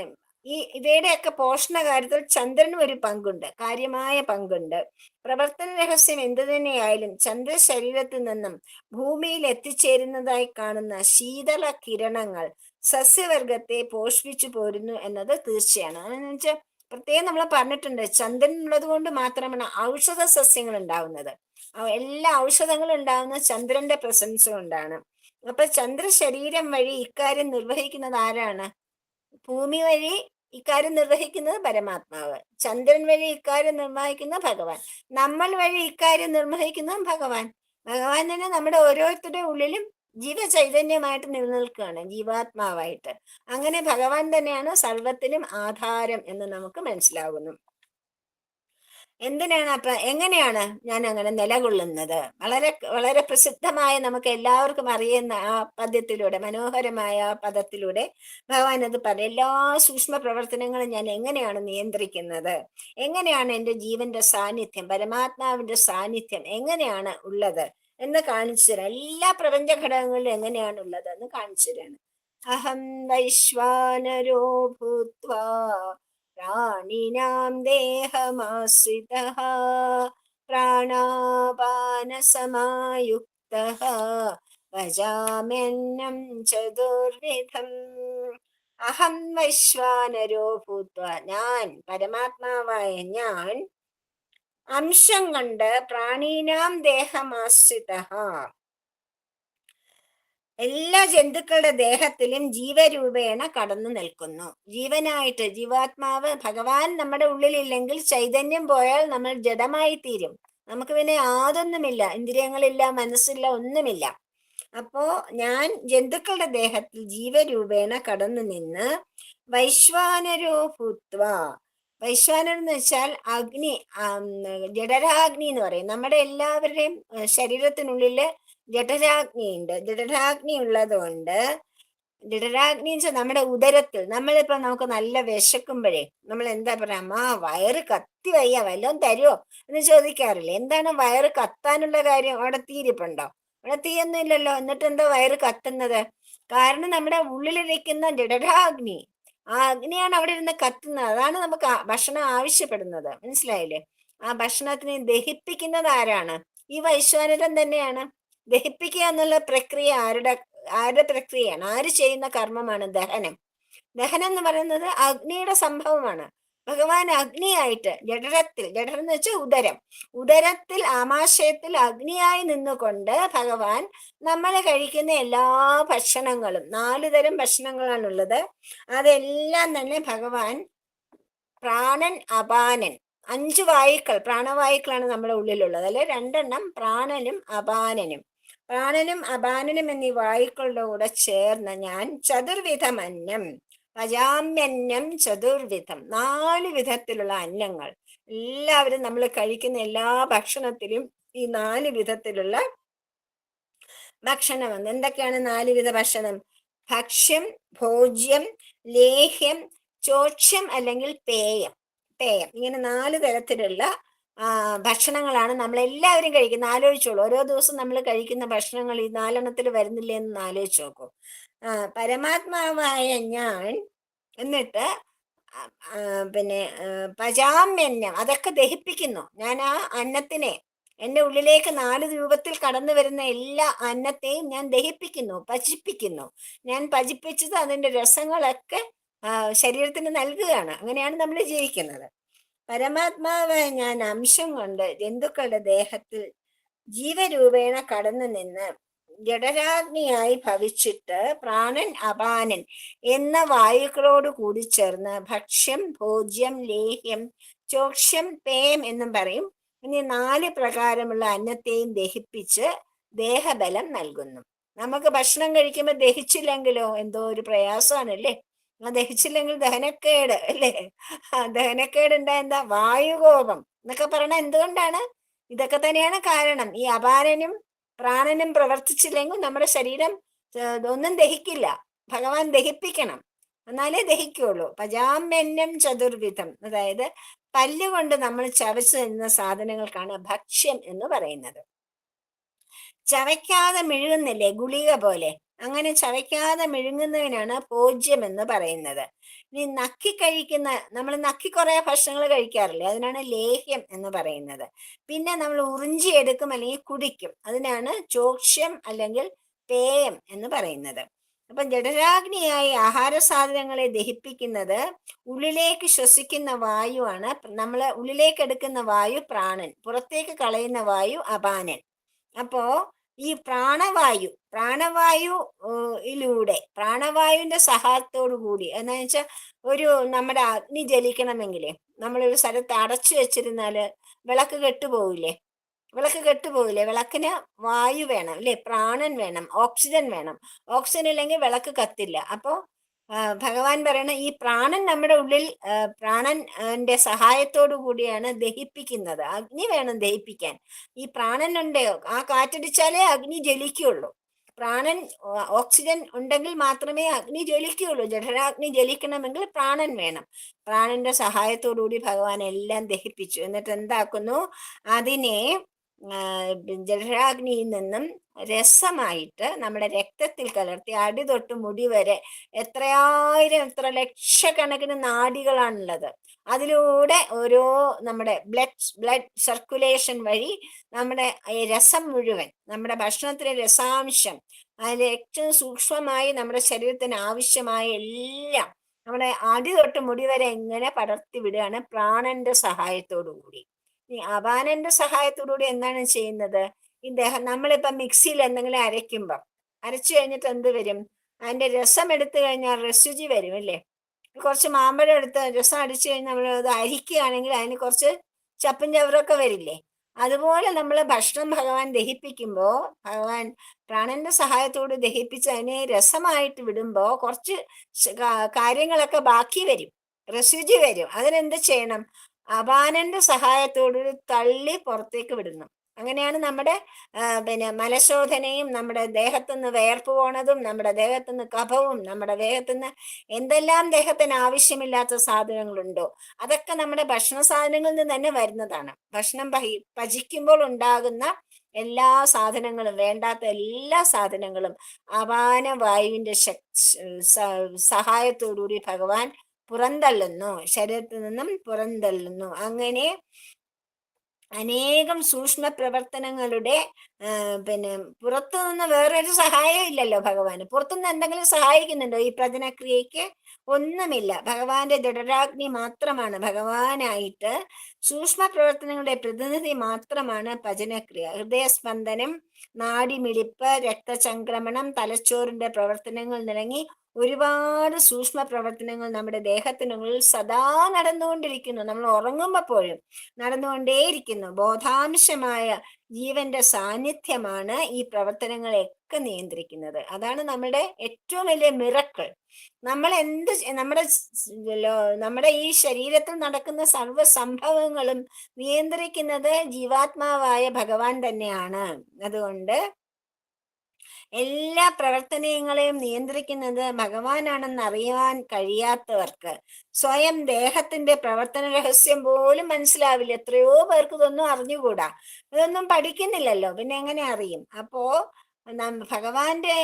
ഇവയുടെയൊക്കെ പോഷണ കാര്യത്തിൽ ചന്ദ്രനും ഒരു പങ്കുണ്ട്, കാര്യമായ പങ്കുണ്ട്. പ്രവർത്തന രഹസ്യം എന്തു തന്നെയായാലും ചന്ദ്ര ശരീരത്തിൽ നിന്നും ഭൂമിയിൽ എത്തിച്ചേരുന്നതായി കാണുന്ന ശീതള കിരണങ്ങൾ സസ്യവർഗത്തെ പോഷിപ്പിച്ചു പോരുന്നു എന്നത് തീർച്ചയാണ്. അതെന്ന് വെച്ചാൽ പ്രത്യേകം നമ്മൾ പറഞ്ഞിട്ടുണ്ട്, ചന്ദ്രൻ ഉള്ളത് കൊണ്ട് മാത്രമാണ് ഔഷധ സസ്യങ്ങൾ ഉണ്ടാവുന്നത്. എല്ലാ ഔഷധങ്ങളും ഉണ്ടാവുന്നത് ചന്ദ്രന്റെ പ്രസൻസ് കൊണ്ടാണ്. അപ്പൊ ചന്ദ്ര ശരീരം വഴി ഇക്കാര്യം നിർവഹിക്കുന്നത് ആരാണ്? ഭൂമി വഴി ഇക്കാര്യം നിർവഹിക്കുന്നത് പരമാത്മാവ്, ചന്ദ്രൻ വഴി ഇക്കാര്യം നിർവഹിക്കുന്ന ഭഗവാൻ, നമ്മൾ വഴി ഇക്കാര്യം നിർവഹിക്കുന്നതും ഭഗവാൻ. ഭഗവാൻ തന്നെ നമ്മുടെ ഓരോരുത്തരുടെ ഉള്ളിലും ജീവചൈതന്യമായിട്ട് നിലനിൽക്കുകയാണ്, ജീവാത്മാവായിട്ട്. അങ്ങനെ ഭഗവാൻ തന്നെയാണ് സർവത്തിനും ആധാരം എന്ന് നമുക്ക് മനസ്സിലാകുന്നു. എന്തിനാണ് അപ്പൊ എങ്ങനെയാണ് ഞാൻ അങ്ങനെ നിലകൊള്ളുന്നത്? വളരെ വളരെ പ്രസിദ്ധമായ, നമുക്ക് എല്ലാവർക്കും അറിയുന്ന ആ പദ്യത്തിലൂടെ, മനോഹരമായ ആ പദത്തിലൂടെ ഭഗവാൻ അത് പറയും. എല്ലാ സൂക്ഷ്മ പ്രവർത്തനങ്ങളും ഞാൻ എങ്ങനെയാണ് നിയന്ത്രിക്കുന്നത്, എങ്ങനെയാണ് എൻ്റെ ജീവന്റെ സാന്നിധ്യം, പരമാത്മാവിന്റെ സാന്നിധ്യം എങ്ങനെയാണ് ഉള്ളത് എന്ന് കാണിച്ചു തരാം. എല്ലാ പ്രപഞ്ച ഘടകങ്ങളിലും എങ്ങനെയാണ് ഉള്ളത് എന്ന് കാണിച്ചു തരാണ്. അഹം വൈശ്വാനരോ ഭൂത്വാ പ്രാണിനാം ദേഹമാശ്രിതഃ പ്രാണാപാനസമായുക്തഃ ഭജാമ്യന്നം ചതുർവിധം. അഹം വൈശ്വാനരോ ഭൂത്വ, ഞാൻ പരമാത്മാവായ ഞാൻ അംശം കൊണ്ട് പ്രാണീനാം ദേഹമാശ്രിതഃ, എല്ലാ ജന്തുക്കളുടെ ദേഹത്തിലും ജീവരൂപേണ കടന്നു നിൽക്കുന്നു. ജീവനായിട്ട്, ജീവാത്മാവ് ഭഗവാൻ നമ്മുടെ ഉള്ളിലില്ലെങ്കിൽ, ചൈതന്യം പോയാൽ നമ്മൾ ജഡമായി തീരും. നമുക്ക് പിന്നെ യാതൊന്നുമില്ല, ഇന്ദ്രിയങ്ങളില്ല, മനസ്സില്ല, ഒന്നുമില്ല. അപ്പോ ഞാൻ ജന്തുക്കളുടെ ദേഹത്തിൽ ജീവരൂപേണ കടന്നു നിന്ന് വൈശ്വാനരോ ഭൂത്വ, വൈശ്വാനർ എന്ന് വെച്ചാൽ അഗ്നി, ജഠരാഗ്നി എന്ന് പറയും. നമ്മുടെ എല്ലാവരുടെയും ശരീരത്തിനുള്ളില് ജഠരാഗ്നി ഉണ്ട്. ജഠരാഗ്നി ഉള്ളത് കൊണ്ട്, ജഠരാഗ്നി വെച്ചാൽ നമ്മുടെ ഉദരത്തിൽ, നമ്മളിപ്പോ നമുക്ക് നല്ല വിശക്കുമ്പോഴേ നമ്മൾ എന്താ പറയാ, ആ വയറ് കത്തി വയ്യ, വല്ലതും തരുമോ എന്ന് ചോദിക്കാറില്ലേ? എന്താണ് വയറ് കത്താനുള്ള കാര്യം? അവിടെ തീരിപ്പുണ്ടോ? അവിടെ തീയൊന്നും ഇല്ലല്ലോ. എന്നിട്ട് എന്താ വയറ് കത്തുന്നത്? കാരണം നമ്മുടെ ഉള്ളിലിരിക്കുന്ന ജഠരാഗ്നി, ആ അഗ്നിയാണ് അവിടെ ഇരുന്ന് കത്തുന്നത്. അതാണ് നമുക്ക് ഭക്ഷണം ആവശ്യപ്പെടുന്നത്. മനസ്സിലായില്ലേ? ആ ഭക്ഷണത്തിനെ ദഹിപ്പിക്കുന്നത് ആരാണ്? ഈ വൈശ്വാനരൻ തന്നെയാണ്. ദഹിപ്പിക്കുക എന്നുള്ള പ്രക്രിയ ആരുടെ പ്രക്രിയയാണ്? ആര് ചെയ്യുന്ന കർമ്മമാണ് ദഹനം? ദഹനം എന്ന് പറയുന്നത് അഗ്നിയുടെ സംഭവമാണ്. ഭഗവാൻ അഗ്നിയായിട്ട് ജഠരത്തിൽ, ജഠരം എന്ന് വെച്ചാൽ ഉദരം, ഉദരത്തിൽ ആമാശയത്തിൽ അഗ്നിയായി നിന്നുകൊണ്ട് ഭഗവാൻ നമ്മൾ കഴിക്കുന്ന എല്ലാ ഭക്ഷണങ്ങളും, 4 തരം ഭക്ഷണങ്ങളാണുള്ളത്. അതെല്ലാം തന്നെ ഭഗവാൻ പ്രാണൻ, അപാനൻ, 5 വായുക്കൾ, പ്രാണവായുക്കളാണ് നമ്മുടെ ഉള്ളിലുള്ളത്. അല്ലെ, 2 പ്രാണനും അപാനനും. പ്രാണനും അപാനനും എന്നീ വായുക്കളുടെ കൂടെ ചേർന്ന് ഞാൻ ചതുർവിധം അന്നം, പജാമ്യന്നം ചതുർവിധം, 4 വിധത്തിലുള്ള അന്നങ്ങൾ. എല്ലാവരും നമ്മൾ കഴിക്കുന്ന എല്ലാ ഭക്ഷണത്തിലും ഈ 4 വിധത്തിലുള്ള ഭക്ഷണം. എന്തൊക്കെയാണ് 4 വിധ ഭക്ഷണം? ഭക്ഷ്യം, ഭോജ്യം, ലേഹ്യം, ചോക്ഷ്യം അല്ലെങ്കിൽ പേയം. പേയം, ഇങ്ങനെ 4 തരത്തിലുള്ള ഭക്ഷണങ്ങളാണ് നമ്മൾ എല്ലാവരും കഴിക്കുന്നത്. ആലോചിച്ചോളൂ, ഓരോ ദിവസം നമ്മൾ കഴിക്കുന്ന ഭക്ഷണങ്ങൾ ഈ 4 വരുന്നില്ലേ എന്ന് ആലോചിച്ച് നോക്കൂ. പരമാത്മാവായ ഞാൻ എന്നിട്ട് പിന്നെ പചാമ്യന്നം, അതൊക്കെ ദഹിപ്പിക്കുന്നു. ഞാൻ ആ അന്നത്തിനെ, എൻ്റെ ഉള്ളിലേക്ക് 4 രൂപത്തിൽ കടന്നു വരുന്ന എല്ലാ അന്നത്തെയും ഞാൻ ദഹിപ്പിക്കുന്നു, പചിപ്പിക്കുന്നു. ഞാൻ പചിപ്പിച്ചത് അതിൻ്റെ രസങ്ങളൊക്കെ ശരീരത്തിന് നൽകുകയാണ്. അങ്ങനെയാണ് നമ്മൾ ജീവിക്കുന്നത്. പരമാത്മാവായ ഞാൻ അംശം കൊണ്ട് ജന്തുക്കളുടെ ദേഹത്തിൽ ജീവരൂപേണ കടന്നു നിന്ന് ജഠരാഗ്നിയായി ഭവിച്ചിട്ട് പ്രാണൻ, അപാനൻ എന്ന വായുക്കളോട് കൂടി ചേർന്ന് ഭക്ഷ്യം, ഭോജ്യം, ലേഹ്യം, ചോക്ഷ്യം, പേയം എന്നും പറയും. ഇനി 4 പ്രകാരമുള്ള അന്നത്തെയും ദഹിപ്പിച്ച് ദേഹബലം നൽകുന്നു. നമുക്ക് ഭക്ഷണം കഴിക്കുമ്പോൾ ദഹിച്ചില്ലെങ്കിലോ എന്തോ ഒരു പ്രയാസമാണല്ലേ? ദഹിച്ചില്ലെങ്കിൽ ദഹനക്കേട് അല്ലേ? ദഹനക്കേട് ഉണ്ടായ എന്താ? വായുകോപം എന്നൊക്കെ പറയണ എന്തുകൊണ്ടാണ്? ഇതൊക്കെ തന്നെയാണ് കാരണം. ഈ അപാനനും പ്രാണനും പ്രവർത്തിച്ചില്ലെങ്കിൽ നമ്മുടെ ശരീരം ഒന്നും ദഹിക്കില്ല. ഭഗവാൻ ദഹിപ്പിക്കണം, എന്നാലേ ദഹിക്കുള്ളൂ. പജാമ്യന്നം ചതുർവിധം, അതായത് പല്ലുകൊണ്ട് നമ്മൾ ചവച്ച് തരുന്ന സാധനങ്ങൾക്കാണ് ഭക്ഷ്യം എന്ന് പറയുന്നത്. ചവയ്ക്കാതെ മെഴുകുന്നില്ലേ, ഗുളിക പോലെ, അങ്ങനെ ചവയ്ക്കാതെ മെഴുകുന്നതിനാണ് ഭോജ്യം എന്ന് പറയുന്നത്. ഇനി നക്കി കഴിക്കുന്ന, നമ്മൾ നക്കി കുറെ ഭക്ഷണങ്ങൾ കഴിക്കാറില്ലേ, അതിനാണ് ലേഹ്യം എന്ന് പറയുന്നത്. പിന്നെ നമ്മൾ ഉറിഞ്ചിയെടുക്കും അല്ലെങ്കിൽ കുടിക്കും, അതിനാണ് ചോക്ഷ്യം അല്ലെങ്കിൽ പേയം എന്ന് പറയുന്നത്. അപ്പം ജഠരാഗ്നിയായി ആഹാര സാധനങ്ങളെ ദഹിപ്പിക്കുന്നത് ഉള്ളിലേക്ക് ശ്വസിക്കുന്ന വായുവാണ്. നമ്മൾ ഉള്ളിലേക്ക് എടുക്കുന്ന വായു പ്രാണൻ, പുറത്തേക്ക് കളയുന്ന വായു അപാനൻ. അപ്പോ ഈ പ്രാണവായുയിലൂടെ, പ്രാണവായുവിന്റെ സഹായത്തോടു കൂടി, എന്ന് വെച്ചാൽ ഒരു നമ്മുടെ അഗ്നി ജലിക്കണമെങ്കിലേ നമ്മളൊരു സ്ഥലത്ത് അടച്ചു വെച്ചിരുന്നാല് വിളക്ക് കെട്ടുപോകില്ലേ? വിളക്ക് കെട്ടുപോകില്ലേ? വിളക്കിന് വായു വേണം അല്ലേ? പ്രാണൻ വേണം, ഓക്സിജൻ വേണം. ഓക്സിജൻ ഇല്ലെങ്കിൽ വിളക്ക് കത്തില്ല. അപ്പോൾ ഭഗവാൻ പറയണ ഈ പ്രാണൻ നമ്മുടെ ഉള്ളിൽ, പ്രാണന്റെ സഹായത്തോടു കൂടിയാണ് ദഹിപ്പിക്കുന്നത്. അഗ്നി വേണം ദഹിപ്പിക്കാൻ. ഈ പ്രാണൻ ഉണ്ടോ, ആ കാറ്റടിച്ചാലേ അഗ്നി ജ്വലിക്കുള്ളൂ. പ്രാണൻ, ഓക്സിജൻ ഉണ്ടെങ്കിൽ മാത്രമേ അഗ്നി ജ്വലിക്കുകയുള്ളൂ. ജഠരാഗ്നി ജ്വലിക്കണമെങ്കിൽ പ്രാണൻ വേണം. പ്രാണന്റെ സഹായത്തോടുകൂടി ഭഗവാൻ എല്ലാം ദഹിപ്പിച്ചു. എന്നിട്ട് എന്താക്കുന്നു? അതിനെ ജഠരാഗ്നിയിൽ നിന്നും രസമായിട്ട് നമ്മുടെ രക്തത്തിൽ കലർത്തി അടി തൊട്ട് മുടി വരെ എത്ര ലക്ഷക്കണക്കിന് നാഡികളാണുള്ളത്. അതിലൂടെ ഓരോ നമ്മുടെ ബ്ലഡ് സർക്കുലേഷൻ വഴി നമ്മുടെ രസം മുഴുവൻ, നമ്മുടെ ഭക്ഷണത്തിലെ രസാംശം, അതിൽ ഏറ്റവും സൂക്ഷ്മമായി നമ്മുടെ ശരീരത്തിന് ആവശ്യമായ എല്ലാം നമ്മുടെ അടി തൊട്ട് മുടി വരെ എങ്ങനെ പടർത്തി വിടുകയാണ് പ്രാണന്റെ സഹായത്തോടു കൂടി. ഈ അപാനന്റെ സഹായത്തോടുകൂടി എന്താണ് ചെയ്യുന്നത്? ഈ നമ്മളിപ്പോ മിക്സിയിൽ എന്തെങ്കിലും അരച്ചു കഴിഞ്ഞിട്ട് എന്ത് വരും? അതിന്റെ രസം എടുത്തു കഴിഞ്ഞാൽ റെസിജി വരും അല്ലേ? കുറച്ച് മാമ്പഴം എടുത്ത് രസം അടിച്ചു കഴിഞ്ഞാൽ നമ്മൾ അത് അരിക്കുകയാണെങ്കിൽ അതിന് കുറച്ച് ചപ്പും ചവറൊക്കെ വരില്ലേ? അതുപോലെ നമ്മൾ ഭക്ഷണം ഭഗവാൻ ദഹിപ്പിക്കുമ്പോൾ, ഭഗവാൻ പ്രാണന്റെ സഹായത്തോട് ദഹിപ്പിച്ച് അതിനെ രസമായിട്ട് വിടുമ്പോൾ കുറച്ച് കാര്യങ്ങളൊക്കെ ബാക്കി വരും, റെസിജി വരും. അതിനെന്ത് ചെയ്യണം? അപാനന്റെ സഹായത്തോട് തള്ളി പുറത്തേക്ക് വിടുന്നു. അങ്ങനെയാണ് നമ്മുടെ മലശോധനയും, നമ്മുടെ ദേഹത്തുനിന്ന് വേർപ്പ് പോണതും, നമ്മുടെ ദേഹത്തുനിന്ന് കഫവും, നമ്മുടെ ദേഹത്തുനിന്ന് എന്തെല്ലാം ദേഹത്തിന് ആവശ്യമില്ലാത്ത സാധനങ്ങളുണ്ടോ അതൊക്കെ നമ്മുടെ ഭക്ഷണ സാധനങ്ങളിൽ നിന്ന് തന്നെ വരുന്നതാണ്. ഭക്ഷണം പചിക്കുമ്പോൾ ഉണ്ടാകുന്ന എല്ലാ സാധനങ്ങളും, വേണ്ടാത്ത എല്ലാ സാധനങ്ങളും അപാന വായുവിന്റെ സഹായത്തോടുകൂടി ഭഗവാൻ പുറന്തള്ളുന്നു, ശരീരത്തിൽ നിന്നും പുറന്തള്ളുന്നു. അങ്ങനെ അനേകം സൂക്ഷ്മ പ്രവർത്തനങ്ങളുടെ പുറത്തു നിന്ന് വേറൊരു സഹായം ഇല്ലല്ലോ ഭഗവാന്. പുറത്തുനിന്ന് എന്തെങ്കിലും സഹായിക്കുന്നുണ്ടോ ഈ പ്രജനക്രിയക്ക്? ഒന്നുമില്ല. ഭഗവാന്റെ ജഠരാഗ്നി മാത്രമാണ് ഭഗവാനായിട്ട്, സൂക്ഷ്മ പ്രവർത്തനങ്ങളുടെ പ്രതിനിധി മാത്രമാണ് പചനക്രിയ. ഹൃദയസ്പന്ദനം, നാഡിമിടിപ്പ്, രക്തചംക്രമണം, തലച്ചോറിന്റെ പ്രവർത്തനങ്ങൾ തുടങ്ങി ഒരുപാട് സൂക്ഷ്മ പ്രവർത്തനങ്ങൾ നമ്മുടെ ദേഹത്തിനുള്ളിൽ സദാ നടന്നുകൊണ്ടിരിക്കുന്നു. നമ്മൾ ഉറങ്ങുമ്പോൾ പോലും നടന്നുകൊണ്ടേയിരിക്കുന്നു. ബോധാംശമായ ജീവന്റെ സാന്നിധ്യമാണ് ഈ പ്രവർത്തനങ്ങളെയൊക്കെ നിയന്ത്രിക്കുന്നത്. അതാണ് നമ്മുടെ ഏറ്റവും വലിയ മിറക്കിൾ. നമ്മൾ നമ്മുടെ ഈ ശരീരത്തിൽ നടക്കുന്ന സർവ്വ സംഭവങ്ങളും നിയന്ത്രിക്കുന്നത് ജീവാത്മാവായ ഭഗവാൻ തന്നെയാണ്. അതുകൊണ്ട് എല്ലാ പ്രവർത്തനങ്ങളെയും നിയന്ത്രിക്കുന്നത് ഭഗവാനാണെന്ന് അറിയാൻ കഴിയാത്തവർക്ക് സ്വയം ദേഹത്തിന്റെ പ്രവർത്തന രഹസ്യം പോലും മനസ്സിലാവില്ല. എത്രയോ പേർക്ക് ഇതൊന്നും അറിഞ്ഞുകൂടാ, ഇതൊന്നും പഠിക്കുന്നില്ലല്ലോ, പിന്നെ എങ്ങനെ അറിയും? അപ്പോ ഭഗവാന്റെ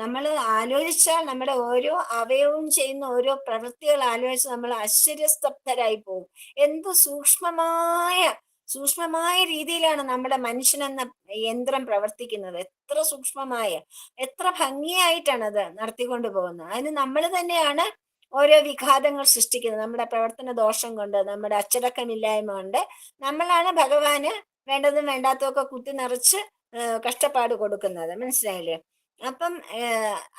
നമ്മൾ ആലോചിച്ചാൽ നമ്മുടെ ഓരോ അവയവവും ചെയ്യുന്ന ഓരോ പ്രവൃത്തികൾ ആലോചിച്ച് നമ്മൾ ആശ്ചര്യസ്തബ്ധരായി പോകും. എന്ത് സൂക്ഷ്മമായ രീതിയിലാണ് നമ്മുടെ മനുഷ്യനെന്ന യന്ത്രം പ്രവർത്തിക്കുന്നത്. എത്ര സൂക്ഷ്മമായ, എത്ര ഭംഗിയായിട്ടാണ് അത് നടത്തിക്കൊണ്ടു പോകുന്നത്. അതിന് നമ്മൾ തന്നെയാണ് ഓരോ വിഘാതങ്ങൾ സൃഷ്ടിക്കുന്നത്. നമ്മുടെ പ്രവർത്തന ദോഷം കൊണ്ട്, നമ്മുടെ അച്ചടക്കമില്ലായ്മ കൊണ്ട് നമ്മളാണ് ഭഗവാന് വേണ്ടതും വേണ്ടാത്തതും ഒക്കെ കുത്തി നിറച്ച് കഷ്ടപ്പാട് കൊടുക്കുന്നത്. മനസ്സിലായില്ലേ? അപ്പം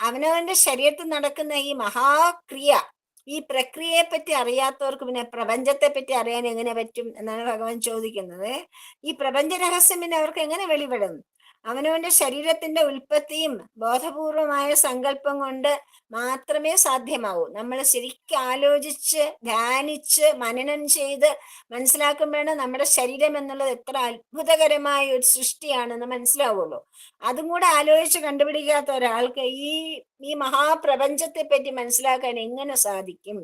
അവനവന്റെ ശരീരത്തിൽ നടക്കുന്ന ഈ മഹാക്രിയ, ഈ പ്രക്രിയയെ പറ്റി അറിയാത്തവർക്ക് പിന്നെ പ്രപഞ്ചത്തെ പറ്റി അറിയാൻ എങ്ങനെ പറ്റും എന്നാണ് ഭഗവാൻ ചോദിക്കുന്നത്. ഈ പ്രപഞ്ച രഹസ്യം പിന്നെ അവർക്ക് എങ്ങനെ വെളിപ്പെടും? അവനവന്റെ ശരീരത്തിന്റെ ഉൽപ്പത്തിയും ബോധപൂർവമായ സങ്കല്പം കൊണ്ട് മാത്രമേ സാധ്യമാവൂ. നമ്മൾ ശരിക്കും ആലോചിച്ച് ധ്യാനിച്ച് മനനം ചെയ്ത് മനസ്സിലാക്കുമ്പോഴാണ് നമ്മുടെ ശരീരം എന്നുള്ളത് എത്ര അത്ഭുതകരമായ ഒരു സൃഷ്ടിയാണെന്ന് മനസ്സിലാവുള്ളൂ. അതും കൂടെ ആലോചിച്ച് കണ്ടുപിടിക്കാത്ത ഒരാൾക്ക് ഈ മഹാപ്രപഞ്ചത്തെ പറ്റി മനസ്സിലാക്കാൻ എങ്ങനെ സാധിക്കും?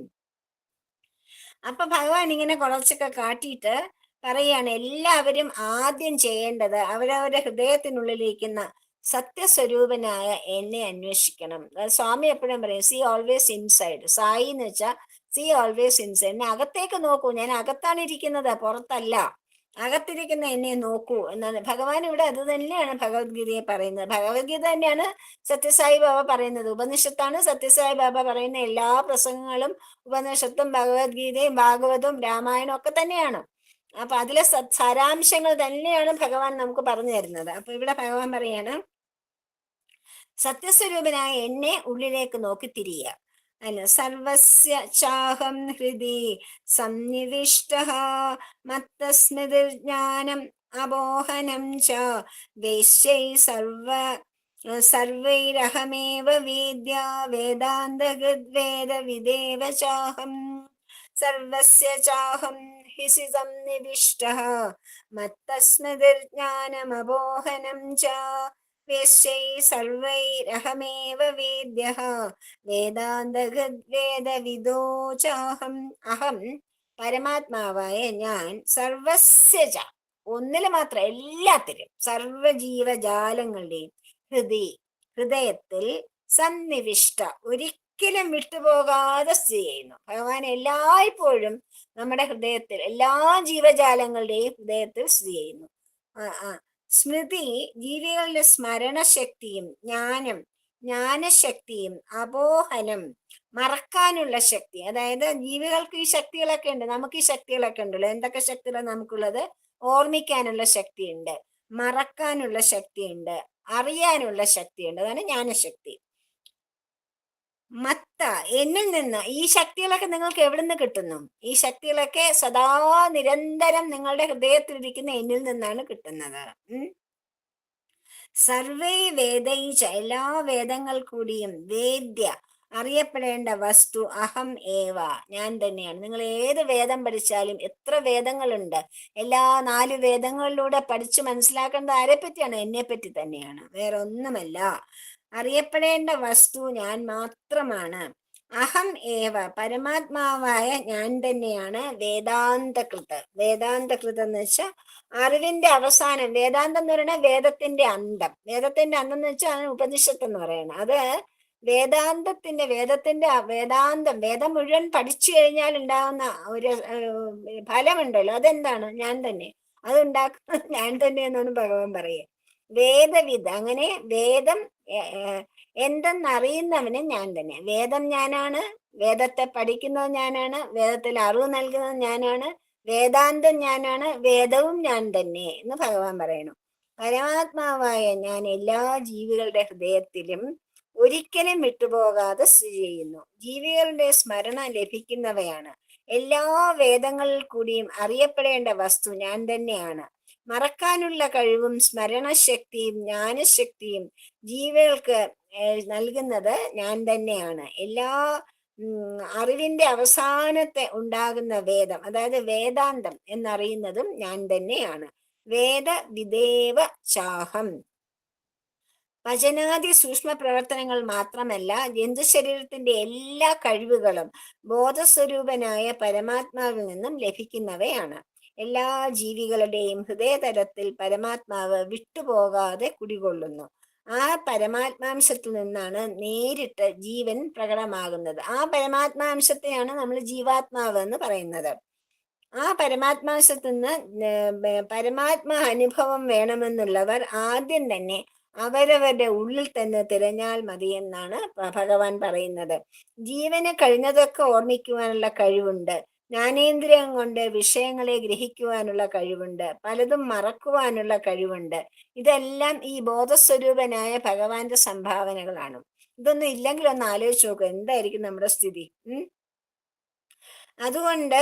അപ്പൊ ഭഗവാൻ ഇങ്ങനെ കുറച്ചൊക്കെ കാട്ടിയിട്ട് പറയാണ്, എല്ലാവരും ആദ്യം ചെയ്യേണ്ടത് അവരവരുടെ ഹൃദയത്തിനുള്ളിലിരിക്കുന്ന സത്യസ്വരൂപനായ എന്നെ അന്വേഷിക്കണം. സ്വാമി എപ്പോഴും പറയും, സീ ഓൾവേസ് ഇൻസൈഡ്. സായി എന്ന് വെച്ചാൽ സീ ഓൾവേസ് ഇൻസൈഡ്. എന്നെ അകത്തേക്ക് നോക്കൂ, ഞാൻ അകത്താണ് ഇരിക്കുന്നത്, പുറത്തല്ല. അകത്തിരിക്കുന്ന എന്നെ നോക്കൂ എന്നാണ് ഭഗവാൻ ഇവിടെ. അത് തന്നെയാണ് ഭഗവത്ഗീതയെ പറയുന്നത്. ഭഗവത്ഗീത തന്നെയാണ് സത്യസായി ബാബ പറയുന്നത്. ഉപനിഷത്താണ് സത്യസായി ബാബ പറയുന്ന എല്ലാ പ്രസംഗങ്ങളും. ഉപനിഷത്തും ഭഗവത്ഗീതയും ഭാഗവതവും രാമായണവും ഒക്കെ തന്നെയാണ്. അപ്പൊ അതിലെ സാരാംശങ്ങൾ തന്നെയാണ് ഭഗവാൻ നമുക്ക് പറഞ്ഞു തരുന്നത്. അപ്പൊ ഇവിടെ ഭഗവാൻ പറയാണ്, സത്യസ്വരൂപനായ എന്നെ ഉള്ളിലേക്ക് നോക്കി തിരിയുക. അല്ല, സർവസ്യ ചാഹം ഹൃദി സന്നിവിഷ്ട മത്തസ്മൃതിർജ്ഞാനം അപോഹനം ച വേശ്യൈ സർവൈരഹമേവ വേദ്യ വേദാന്തഗദ്വേദവിദേവ ചാഹം സർവസ്യ ചാഹം ഹി സംനിവിഷ്ടഃ മത്തസ്മൃതിർജ്ഞാനമപോഹനം ച വേശ്യൈ സർവൈരഹമേവ വേദ്യഃ വേദാന്തഗദ്വേദവിദോ ചാഹം. അഹം പരമാത്മാവായ ഞാൻ സർവസ്യ ച ഒന്നില് മാത്രം എല്ലാത്തിലും സർവജീവജാലങ്ങളുടെയും ഹൃദയത്തിൽ സന്നിവിഷ്ട ഒരിക്കലും വിട്ടുപോകാതെ സ്ഥിതി ചെയ്യുന്നു. ഭഗവാൻ എല്ലായ്പ്പോഴും നമ്മുടെ ഹൃദയത്തിൽ എല്ലാ ജീവജാലങ്ങളുടെയും ഹൃദയത്തിൽ സ്ഥിതി ചെയ്യുന്നു. സ്മൃതി ജീവികളുടെ സ്മരണശക്തിയും ജ്ഞാനശക്തിയും അപോഹനം മറക്കാനുള്ള ശക്തി. അതായത് ജീവികൾക്ക് ഈ ശക്തികളൊക്കെ ഉണ്ട്, നമുക്ക് ഈ ശക്തികളൊക്കെ ഉണ്ടല്ലോ. എന്തൊക്കെ ശക്തികളാണ് നമുക്കുള്ളത്? ഓർമ്മിക്കാനുള്ള ശക്തിയുണ്ട്, മറക്കാനുള്ള ശക്തിയുണ്ട്, അറിയാനുള്ള ശക്തിയുണ്ട്. അതാണ് ജ്ഞാനശക്തി. മത്ത എന്നിൽ നിന്ന് ഈ ശക്തികളൊക്കെ നിങ്ങൾക്ക് എവിടെ നിന്ന് കിട്ടുന്നു? ഈ ശക്തികളൊക്കെ സദാ നിരന്തരം നിങ്ങളുടെ ഹൃദയത്തിലിരിക്കുന്ന എന്നിൽ നിന്നാണ് കിട്ടുന്നത്. സർവേ വേദൈച എല്ലാ വേദങ്ങൾ കൂടിയും വേദ്യ അറിയപ്പെടേണ്ട വസ്തു അഹം ഏവ ഞാൻ തന്നെയാണ്. നിങ്ങൾ ഏത് വേദം പഠിച്ചാലും എത്ര വേദങ്ങളുണ്ട്, എല്ലാ 4 വേദങ്ങളിലൂടെ പഠിച്ച് മനസ്സിലാക്കേണ്ടത് ആരെ പറ്റിയാണ്? എന്നെ പറ്റി തന്നെയാണ്, വേറെ ഒന്നുമല്ല. അറിയപ്പെടേണ്ട വസ്തു ഞാൻ മാത്രമാണ്. അഹം ഏവ പരമാത്മാവായ ഞാൻ തന്നെയാണ് വേദാന്തകൃത്. വേദാന്തകൃത് എന്ന് വെച്ചാൽ അറിവിന്റെ അവസാനം. വേദാന്തം എന്ന് പറയുന്നത് വേദത്തിന്റെ അന്തം. വേദത്തിന്റെ അന്തം എന്ന് വെച്ചാൽ ഉപനിഷത്ത് എന്ന് പറയുന്നത്. അത് വേദാന്തം വേദം മുഴുവൻ പഠിച്ചു കഴിഞ്ഞാൽ ഉണ്ടാകുന്ന ഒരു ഫലമുണ്ടല്ലോ, അതെന്താണ്? ഞാൻ തന്നെ. അതുണ്ടാക്കുന്നത് ഞാൻ തന്നെ എന്നാണ് ഭഗവാൻ പറയുക. വേദവിദ്, അങ്ങനെ വേദം എന്തെന്നറിയുന്നവന് ഞാൻ തന്നെ. വേദം ഞാനാണ്, വേദത്തെ പഠിക്കുന്നത് ഞാനാണ്, വേദത്തിൽ അറിവ് നൽകുന്നത് ഞാനാണ്, വേദാന്തം ഞാനാണ്, വേദവും ഞാൻ തന്നെ എന്ന് ഭഗവാൻ പറയണു. പരമാത്മാവായ ഞാൻ എല്ലാ ജീവികളുടെ ഹൃദയത്തിലും ഒരിക്കലും വിട്ടുപോകാതെ സ്ഥിതി ചെയ്യുന്നു. ജീവികളുടെ സ്മരണ ലഭിക്കുന്നവയാണ്. എല്ലാ വേദങ്ങളിൽ കൂടിയും അറിയപ്പെടേണ്ട വസ്തു ഞാൻ തന്നെയാണ്. മറക്കാനുള്ള കഴിവും സ്മരണശക്തിയും ജ്ഞാനശക്തിയും ജീവികൾക്ക് നൽകുന്നത് ഞാൻ തന്നെയാണ്. എല്ലാ അറിവിന്റെ അവസാനത്തെ ഉണ്ടാകുന്ന വേദം, അതായത് വേദാന്തം എന്നറിയുന്നതും ഞാൻ തന്നെയാണ്. വേദ വിദേവ ചാഹം. വചനാദി സൂക്ഷ്മ പ്രവർത്തനങ്ങൾ മാത്രമല്ല, ജന്തു ശരീരത്തിന്റെ എല്ലാ കഴിവുകളും ബോധസ്വരൂപനായ പരമാത്മാവിൽ നിന്നും ലഭിക്കുന്നവയാണ്. എല്ലാ ജീവികളുടെയും ഹൃദയതലത്തിൽ പരമാത്മാവ് വിട്ടുപോകാതെ കുടികൊള്ളുന്നു. ആ പരമാത്മാംശത്തിൽ നിന്നാണ് നേരിട്ട് ജീവൻ പ്രകടമാകുന്നത്. ആ പരമാത്മാംശത്തെയാണ് നമ്മൾ ജീവാത്മാവ് എന്ന് പറയുന്നത്. ആ പരമാത്മാംശത്തിൽ നിന്ന് പരമാത്മാ അനുഭവം വേണമെന്നുള്ളവർ ആദ്യം തന്നെ അവരവരുടെ ഉള്ളിൽ തന്നെ തിരഞ്ഞാൽ മതി എന്നാണ് ഭഗവാൻ പറയുന്നത്. ജീവന് കഴിഞ്ഞതൊക്കെ ഓർമ്മിക്കുവാനുള്ള കഴിവുണ്ട്, ജ്ഞാനേന്ദ്രിയം കൊണ്ട് വിഷയങ്ങളെ ഗ്രഹിക്കുവാനുള്ള കഴിവുണ്ട്, പലതും മറക്കുവാനുള്ള കഴിവുണ്ട്. ഇതെല്ലാം ഈ ബോധസ്വരൂപനായ ഭഗവാന്റെ സംഭാവനകളാണ്. ഇതൊന്നും ഇല്ലെങ്കിൽ ഒന്ന് ആലോചിച്ച് നോക്കുക, എന്തായിരിക്കും നമ്മുടെ സ്ഥിതി. അതുകൊണ്ട്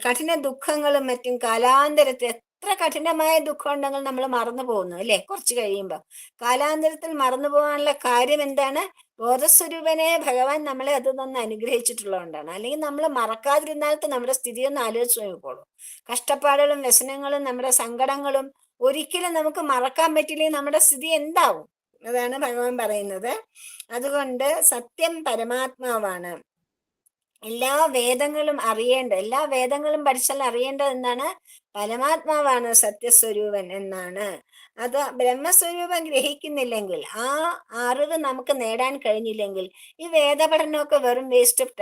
കഠിന ദുഃഖങ്ങളും മറ്റും കാലാന്തരത്തിൽ, എത്ര കഠിനമായ ദുഃഖം ഉണ്ടെങ്കിൽ നമ്മൾ മറന്നു പോകുന്നു അല്ലെ? കുറച്ച് കഴിയുമ്പോൾ കാലാന്തരത്തിൽ മറന്നു പോകാനുള്ള കാര്യം എന്താണ്? ബോധസ്വരൂപനെ ഭഗവാൻ നമ്മളെ അതൊന്ന് അനുഗ്രഹിച്ചിട്ടുള്ളതുകൊണ്ടാണ്. അല്ലെങ്കിൽ നമ്മൾ മറക്കാതിരുന്നാലത്തെ നമ്മുടെ സ്ഥിതി ഒന്ന് ആലോചിച്ച് നോക്കിക്കോളൂ. കഷ്ടപ്പാടുകളും വ്യസനങ്ങളും നമ്മുടെ സങ്കടങ്ങളും ഒരിക്കലും നമുക്ക് മറക്കാൻ പറ്റില്ലെങ്കിൽ നമ്മുടെ സ്ഥിതി എന്താവും? അതാണ് ഭഗവാൻ പറയുന്നത്. അതുകൊണ്ട് സത്യം പരമാത്മാവാണ്. എല്ലാ വേദങ്ങളും എല്ലാ വേദങ്ങളും പഠിച്ചാൽ അറിയേണ്ടത് എന്താണ്? പരമാത്മാവാണ് സത്യസ്വരൂപൻ എന്നാണ്. അത് ബ്രഹ്മസ്വരൂപം ഗ്രഹിക്കുന്നില്ലെങ്കിൽ, ആ അറിവ് നമുക്ക് നേടാൻ കഴിഞ്ഞില്ലെങ്കിൽ ഈ വേദപഠനമൊക്കെ വെറും വേസ്റ്റ് ഓഫ്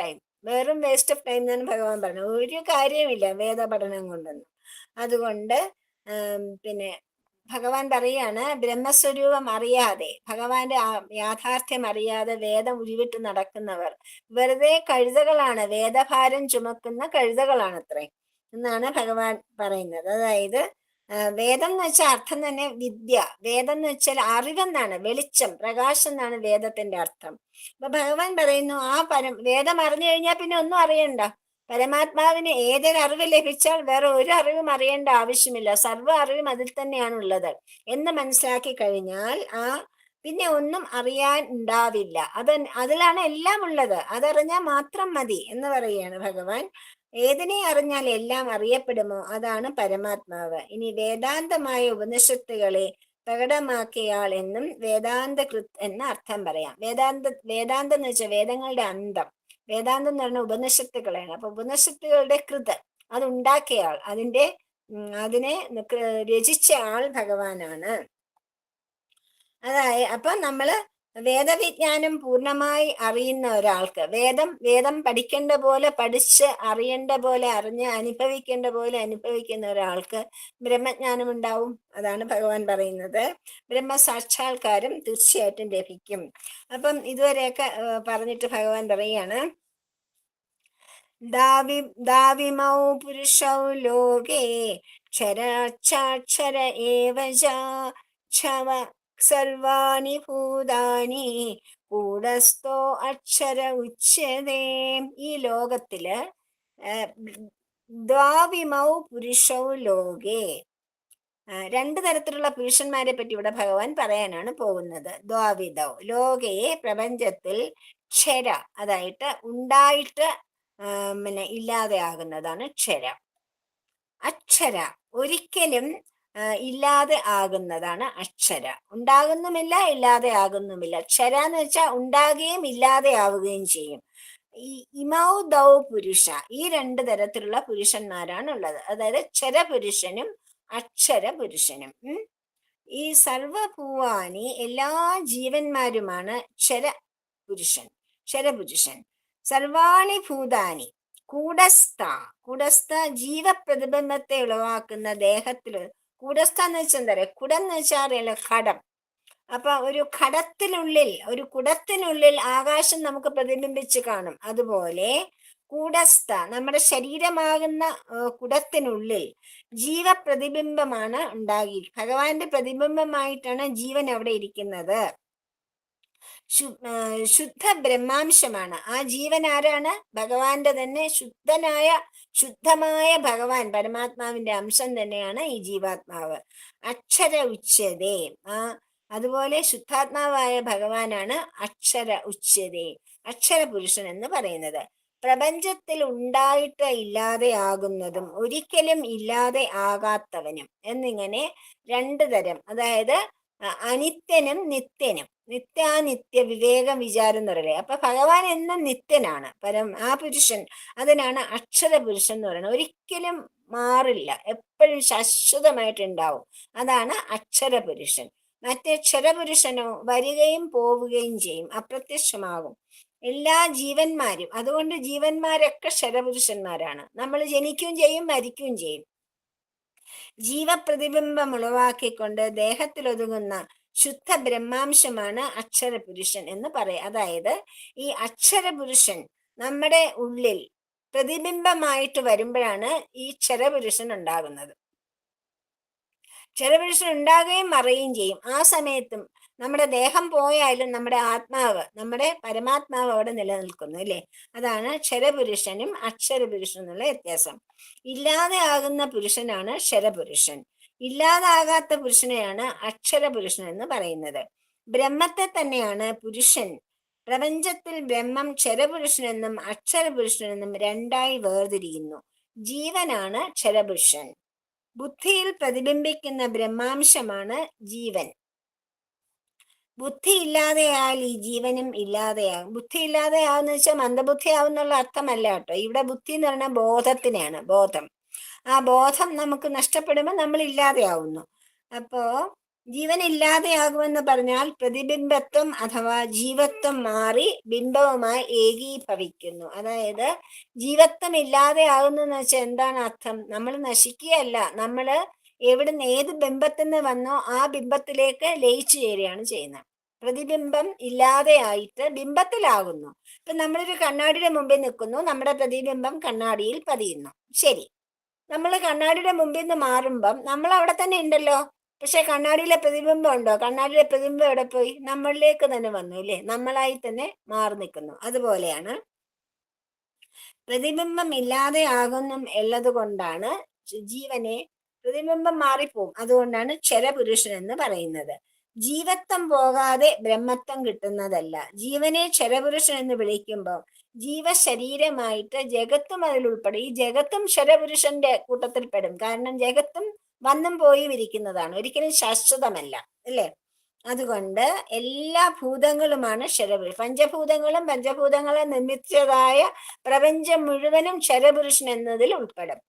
ടൈം എന്നാണ് ഭഗവാൻ പറഞ്ഞത്. ഒരു കാര്യമില്ല വേദപഠനം കൊണ്ടൊന്നും. അതുകൊണ്ട് പിന്നെ ഭഗവാൻ പറയാണ്, ബ്രഹ്മസ്വരൂപം അറിയാതെ, ഭഗവാന്റെ യാഥാർത്ഥ്യം അറിയാതെ വേദം ഉരുവിട്ട് നടക്കുന്നവർ വെറുതെ കഴുതകളാണ്, വേദഭാരം ചുമക്കുന്ന കഴുതകളാണത്രേ എന്നാണ് ഭഗവാൻ പറയുന്നത്. അതായത് വേദം എന്ന് വെച്ചാൽ അർത്ഥം തന്നെ വിദ്യ. വേദം എന്ന് വെച്ചാൽ അറിവെന്നാണ്, വെളിച്ചം, പ്രകാശം എന്നാണ് വേദത്തിന്റെ അർത്ഥം. അപ്പൊ ഭഗവാൻ പറയുന്നു, ആ വേദം അറിഞ്ഞു കഴിഞ്ഞാൽ പിന്നെ ഒന്നും അറിയണ്ട. പരമാത്മാവിന് ഏതൊരു അറിവ് ലഭിച്ചാൽ വേറെ ഒരു അറിവും അറിയേണ്ട ആവശ്യമില്ല, സർവ്വ അറിവും അതിൽ തന്നെയാണുള്ളത് എന്ന് മനസ്സിലാക്കി കഴിഞ്ഞാൽ പിന്നെ ഒന്നും അറിയാൻ ഉണ്ടാവില്ല. അതിലാണ് എല്ലാം ഉള്ളത്, അതറിഞ്ഞാൽ മാത്രം മതി എന്ന് പറയുകയാണ് ഭഗവാൻ. ഏതിനെ അറിഞ്ഞാൽ എല്ലാം അറിയപ്പെടുമോ അതാണ് പരമാത്മാവ്. ഇനി വേദാന്തമായ ഉപനിഷത്തുകളെ പ്രകടമാക്കിയാൾ എന്നും വേദാന്തകൃത് എന്ന അർത്ഥം പറയാം. വേദാന്തം എന്ന് വെച്ചാൽ വേദങ്ങളുടെ അന്തം. വേദാന്തം എന്ന് പറഞ്ഞ ഉപനിഷത്തുകളാണ്. അപ്പൊ ഉപനിഷത്തുകളുടെ കൃത്, അതുണ്ടാക്കിയ ആൾ, അതിനെ രചിച്ച ആൾ ഭഗവാനാണ്. അപ്പൊ നമ്മള് വേദവിജ്ഞാനം പൂർണ്ണമായി അറിയുന്ന ഒരാൾക്ക്, വേദം പഠിക്കേണ്ട പോലെ പഠിച്ച് അറിയേണ്ട പോലെ അറിഞ്ഞ് അനുഭവിക്കേണ്ട പോലെ അനുഭവിക്കുന്ന ഒരാൾക്ക് ബ്രഹ്മജ്ഞാനം ഉണ്ടാവും. അതാണ് ഭഗവാൻ പറയുന്നത്. ബ്രഹ്മസാക്ഷാത്കാരം തീർച്ചയായിട്ടും ലഭിക്കും. അപ്പം ഇതുവരെയൊക്കെ പറഞ്ഞിട്ട് ഭഗവാൻ പറയാണ്, ദാവിമൗ പുരുഷൗ ലോകേ ക്ഷരാക്ഷര ഏവ ഛവ സർവാണി ഭൂതാനി കൂടസ്ഥോ അക്ഷര ഉച്യതേ. ഈ ലോകത്തില് ദ്വാവിമൗ പുരുഷൗ ലോകേ, രണ്ടു തരത്തിലുള്ള പുരുഷന്മാരെ പറ്റി ഇവിടെ ഭഗവാൻ പറയാനാണ് പോകുന്നത്. ദ്വാവിധൗ ലോകയെ, പ്രപഞ്ചത്തിൽ, ക്ഷര അതായിട്ട് ഉണ്ടായിട്ട് ഇല്ലാതെ ആകുന്നതാണ് ക്ഷര. അക്ഷര ഒരിക്കലും ഇല്ലാതെ ആകുന്നതാണ് അക്ഷര. ഉണ്ടാകുന്നുമില്ല, ഇല്ലാതെ ആകുന്നുമില്ല. ക്ഷര എന്ന് വെച്ചാൽ ഉണ്ടാകുകയും ഇല്ലാതെ ആവുകയും ചെയ്യും. ഈ ഇമൗ ദൗ പുരുഷ, ഈ രണ്ടു തരത്തിലുള്ള പുരുഷന്മാരാണ് ഉള്ളത്. അതായത് ക്ഷരപുരുഷനും അക്ഷര പുരുഷനും. ഈ സർവഭൂവാനി എല്ലാ ജീവന്മാരുമാണ് ക്ഷരപുരുഷൻ. സർവാണി ഭൂതാനി കൂടസ്ഥ ജീവപ്രതിബന്ധത്തെ ഉളവാക്കുന്ന ദേഹത്തില്. കൂടസ്ഥ എന്ന് വെച്ചാൽ എന്താ പറയുക, കുടം എന്ന് വെച്ചാൽ അറിയാലോ, ഘടം. അപ്പൊ ഒരു കുടത്തിനുള്ളിൽ ആകാശം നമുക്ക് പ്രതിബിംബിച്ച് കാണും. അതുപോലെ കൂടസ്ഥ നമ്മുടെ ശരീരമാകുന്ന കുടത്തിനുള്ളിൽ ജീവപ്രതിബിംബമാണ് ഭഗവാന്റെ പ്രതിബിംബമായിട്ടാണ് ജീവൻ അവിടെ ഇരിക്കുന്നത്. ശുദ്ധ ബ്രഹ്മാംശമാണ് ആ ജീവൻ. ആരാണ്? ഭഗവാന്റെ തന്നെ ശുദ്ധമായ ഭഗവാൻ, പരമാത്മാവിന്റെ അംശം തന്നെയാണ് ഈ ജീവാത്മാവ്. അക്ഷര ഉച്യതേ, അതുപോലെ ശുദ്ധാത്മാവായ ഭഗവാനാണ് അക്ഷര ഉച്യതേ, അക്ഷര പുരുഷൻ എന്ന് പറയുന്നത്. പ്രപഞ്ചത്തിൽ ഉണ്ടായിട്ട് ഇല്ലാതെ ആകുന്നതും ഒരിക്കലും ഇല്ലാതെ ആകാത്തവനും എന്നിങ്ങനെ രണ്ടു തരം, അതായത് അനിത്യനും നിത്യനും. നിത്യാനിത്യ വിവേകം വിചാരം എന്ന് പറയലേ. അപ്പൊ ഭഗവാൻ എന്നും നിത്യനാണ്. ആ പുരുഷൻ, അതിനാണ് അക്ഷര പുരുഷൻ എന്ന് പറയുന്നത്. ഒരിക്കലും മാറില്ല, എപ്പോഴും ശാശ്വതമായിട്ടുണ്ടാവും. അതാണ് അക്ഷര പുരുഷൻ. മറ്റേ ക്ഷരപുരുഷനോ വരികയും പോവുകയും ചെയ്യും, അപ്രത്യക്ഷമാകും. എല്ലാ ജീവന്മാരും, അതുകൊണ്ട് ജീവന്മാരൊക്കെ ക്ഷരപുരുഷന്മാരാണ്. നമ്മൾ ജനിക്കുകയും ചെയ്യും, മരിക്കുകയും ചെയ്യും. ജീവപ്രതിബിംബം ഉളവാക്കിക്കൊണ്ട് ദേഹത്തിലൊതുങ്ങുന്ന ശുദ്ധ ബ്രഹ്മാംശമാണ് അക്ഷരപുരുഷൻ എന്ന് പറയാം. അതായത് ഈ അക്ഷരപുരുഷൻ നമ്മുടെ ഉള്ളിൽ പ്രതിബിംബമായിട്ട് വരുമ്പോഴാണ് ഈ ക്ഷരപുരുഷൻ ഉണ്ടാകുന്നത്. ക്ഷരപുരുഷൻ ഉണ്ടാകുകയും മറയുകയും ചെയ്യും. ആ സമയത്തും നമ്മുടെ ദേഹം പോയാലും നമ്മുടെ ആത്മാവ്, നമ്മുടെ പരമാത്മാവ് അവിടെ നിലനിൽക്കുന്നു, അല്ലേ? അതാണ് ക്ഷരപുരുഷനും അക്ഷരപുരുഷനും എന്നുള്ള വ്യത്യാസം. ഇല്ലാതെ ആകുന്ന പുരുഷനാണ് ക്ഷരപുരുഷൻ, ഇല്ലാതാകാത്ത പുരുഷനെയാണ് അക്ഷരപുരുഷൻ എന്ന് പറയുന്നത്. ബ്രഹ്മത്തെ തന്നെയാണ് പുരുഷൻ. പ്രപഞ്ചത്തിൽ ബ്രഹ്മം ക്ഷരപുരുഷനെന്നും അക്ഷരപുരുഷനെന്നും രണ്ടായി വേർതിരിയുന്നു. ജീവനാണ് ക്ഷരപുരുഷൻ. ബുദ്ധിയിൽ പ്രതിബിംബിക്കുന്ന ബ്രഹ്മാംശമാണ് ജീവൻ. ബുദ്ധി ഇല്ലാതെയാൽ ഈ ജീവനും ഇല്ലാതെയാകും. ബുദ്ധി ഇല്ലാതെയാവുന്ന വെച്ചാൽ മന്ദബുദ്ധി ആവുന്നുള്ള അർത്ഥമല്ല കേട്ടോ. ഇവിടെ ബുദ്ധി എന്ന് പറഞ്ഞാൽ ബോധത്തിനെയാണ്, ബോധം. ആ ബോധം നമുക്ക് നഷ്ടപ്പെടുമ്പോൾ നമ്മൾ ഇല്ലാതെയാവുന്നു. അപ്പോ ജീവൻ ഇല്ലാതെയാകുമെന്ന് പറഞ്ഞാൽ പ്രതിബിംബത്വം അഥവാ ജീവത്വം മാറി ബിംബവുമായി ഏകീഭവിക്കുന്നു. അതായത് ജീവത്വം ഇല്ലാതെയാകുന്നു എന്ന് വെച്ചാൽ എന്താണ് അർത്ഥം? നമ്മൾ നശിക്കുകയല്ല, നമ്മള് ഏത് ബിംബത്തിൽ നിന്ന് വന്നോ ആ ബിംബത്തിലേക്ക് ലയിച്ചു ചേരുകയാണ് ചെയ്യുന്നത്. പ്രതിബിംബം ഇല്ലാതെയായിട്ട് ബിംബത്തിലാകുന്നു. ഇപ്പൊ നമ്മളൊരു കണ്ണാടിയുടെ മുമ്പിൽ നിൽക്കുന്നു, നമ്മുടെ പ്രതിബിംബം കണ്ണാടിയിൽ പതിയുന്നു. ശരി, നമ്മൾ കണ്ണാടിയുടെ മുമ്പിൽ നിന്ന് മാറുമ്പം നമ്മൾ അവിടെ തന്നെ ഉണ്ടല്ലോ, പക്ഷെ കണ്ണാടിയിലെ പ്രതിബിംബം ഉണ്ടോ? കണ്ണാടിയിലെ പ്രതിബിംബം എവിടെ പോയി? നമ്മളിലേക്ക് തന്നെ വന്നു, ഇല്ലേ? നമ്മളായി തന്നെ മാറി നിൽക്കുന്നു. അതുപോലെയാണ് പ്രതിബിംബം ഇല്ലാതെയാകുന്നു ഉള്ളത് കൊണ്ടാണ് ജീവനെ, പ്രതിബിംബം മാറിപ്പോവും, അതുകൊണ്ടാണ് ക്ഷരപുരുഷൻ എന്ന് പറയുന്നത്. ജീവത്വം പോകാതെ ബ്രഹ്മത്വം കിട്ടുന്നതല്ല. ജീവനെ ക്ഷരപുരുഷൻ എന്ന് വിളിക്കുമ്പോൾ ജീവശരീരമായിട്ട് ജഗത്തും അതിൽ ഉൾപ്പെടും. ഈ ജഗത്തും ക്ഷരപുരുഷന്റെ കൂട്ടത്തിൽ പെടും. കാരണം ജഗത്തും വന്നും പോയും ഇരിക്കുന്നതാണ്, ഒരിക്കലും ശാശ്വതമല്ല, അല്ലേ? അതുകൊണ്ട് എല്ലാ ഭൂതങ്ങളുമാണ് ക്ഷരപുരുഷൻ. പഞ്ചഭൂതങ്ങളും പഞ്ചഭൂതങ്ങളെ നിർമ്മിച്ചതായ പ്രപഞ്ചം മുഴുവനും ക്ഷരപുരുഷൻ എന്നതിൽ ഉൾപ്പെടും.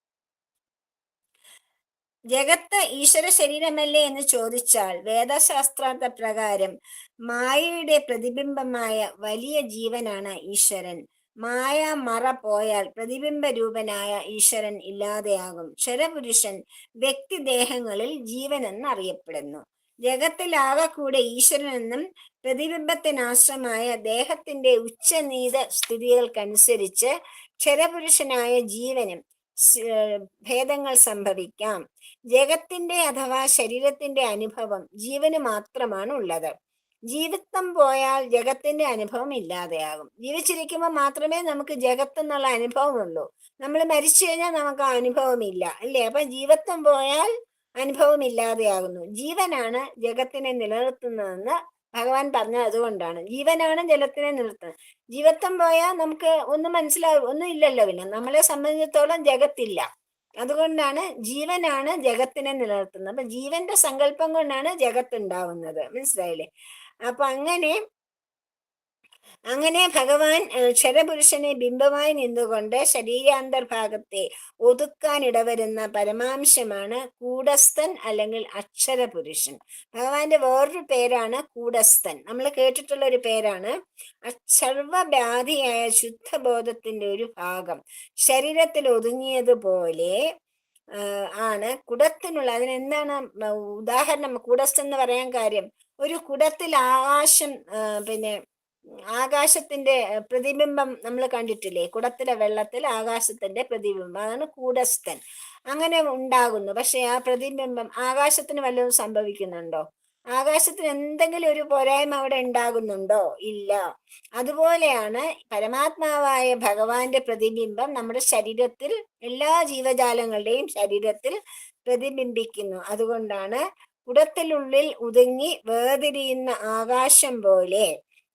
ജഗത്ത് ഈശ്വര ശരീരമല്ലേ എന്ന് ചോദിച്ചാൽ വേദശാസ്ത്രാർത്ഥ പ്രകാരം മായയുടെ പ്രതിബിംബമായ വലിയ ജീവനാണ് ഈശ്വരൻ. മായ മറ പോയാൽ പ്രതിബിംബ രൂപനായ ഈശ്വരൻ ഇല്ലാതെയാകും. ക്ഷരപുരുഷൻ വ്യക്തിദേഹങ്ങളിൽ ജീവൻ എന്നറിയപ്പെടുന്നു. ജഗത്തിലാകെ കൂടെ ഈശ്വരനെന്നും പ്രതിബിംബത്തിനാശ്രമായ ദേഹത്തിന്റെ ഉച്ചനീത സ്ഥിതികൾക്കനുസരിച്ച് ക്ഷരപുരുഷനായ ജീവനും ഭേദങ്ങൾ സംഭവിക്കാം. ജഗത്തിന്റെ അഥവാ ശരീരത്തിന്റെ അനുഭവം ജീവന് മാത്രമാണ് ഉള്ളത്. ജീവിതം പോയാൽ ജഗത്തിന്റെ അനുഭവം ഇല്ലാതെയാകും. ജീവിച്ചിരിക്കുമ്പോൾ മാത്രമേ നമുക്ക് ജഗത്ത് എന്നുള്ള അനുഭവം ഉള്ളൂ. നമ്മൾ മരിച്ചു കഴിഞ്ഞാൽ നമുക്ക് ആ അനുഭവം ഇല്ല, അല്ലേ? അപ്പൊ ജീവത്വം പോയാൽ അനുഭവം ഇല്ലാതെയാകുന്നു. ജീവനാണ് ജഗത്തിനെ നിലനിർത്തുന്നതെന്ന് ഭഗവാൻ പറഞ്ഞത് അതുകൊണ്ടാണ്. ജീവനാണ് ജലത്തിനെ നിലനിർത്തുന്നത്. ജീവത്വം പോയാൽ നമുക്ക് ഒന്നും മനസ്സിലാവും, ഒന്നും ഇല്ലല്ലോ. പിന്നെ നമ്മളെ സംബന്ധിച്ചിടത്തോളം ജഗത്തില്ല. അതുകൊണ്ടാണ് ജീവനാണ് ജഗത്തിനെ നിലനിർത്തുന്നത്. അപ്പൊ ജീവന്റെ സങ്കല്പം കൊണ്ടാണ് ജഗത്ത് ഉണ്ടാവുന്നത്. മനസ്സിലായില്ലേ? അപ്പൊ അങ്ങനെ ഭഗവാൻ ക്ഷരപുരുഷനെ ബിംബമായി നിന്നുകൊണ്ട് ശരീരാന്തർഭാഗത്തെ ഒതുക്കാൻ ഇടവരുന്ന പരമാംശമാണ് കൂടസ്ഥൻ അല്ലെങ്കിൽ അക്ഷരപുരുഷൻ. ഭഗവാന്റെ വേറൊരു പേരാണ് കൂടസ്ഥൻ. നമ്മൾ കേട്ടിട്ടുള്ള ഒരു പേരാണ്. സർവവ്യാധിയായ ശുദ്ധബോധത്തിന്റെ ഒരു ഭാഗം ശരീരത്തിൽ ഒതുങ്ങിയതുപോലെ ആണ് കുടത്തിനുള്ള. അതിനെന്താണ് ഉദാഹരണം കൂടസ്ഥൻ എന്ന് പറയാൻ കാര്യം? ഒരു കുടത്തിൽ ആകാശം, പിന്നെ ആകാശത്തിന്റെ പ്രതിബിംബം നമ്മൾ കണ്ടിട്ടില്ലേ? കുടത്തിലെ വെള്ളത്തിൽ ആകാശത്തിന്റെ പ്രതിബിംബം, അതാണ് കൂടസ്ഥൻ. അങ്ങനെ ഉണ്ടാകുന്നു. പക്ഷെ ആ പ്രതിബിംബം ആകാശത്തിന് വല്ലതും സംഭവിക്കുന്നുണ്ടോ? ആകാശത്തിന് എന്തെങ്കിലും ഒരു പോരായ്മ അവിടെ ഉണ്ടാകുന്നുണ്ടോ? ഇല്ല. അതുപോലെയാണ് പരമാത്മാവായ ഭഗവാന്റെ പ്രതിബിംബം നമ്മുടെ ശരീരത്തിൽ, എല്ലാ ജീവജാലങ്ങളുടെയും ശരീരത്തിൽ പ്രതിബിംബിക്കുന്നു. അതുകൊണ്ടാണ് കുടത്തിനുള്ളിൽ ഒതുങ്ങി വേർതിരിയുന്ന ആകാശം പോലെ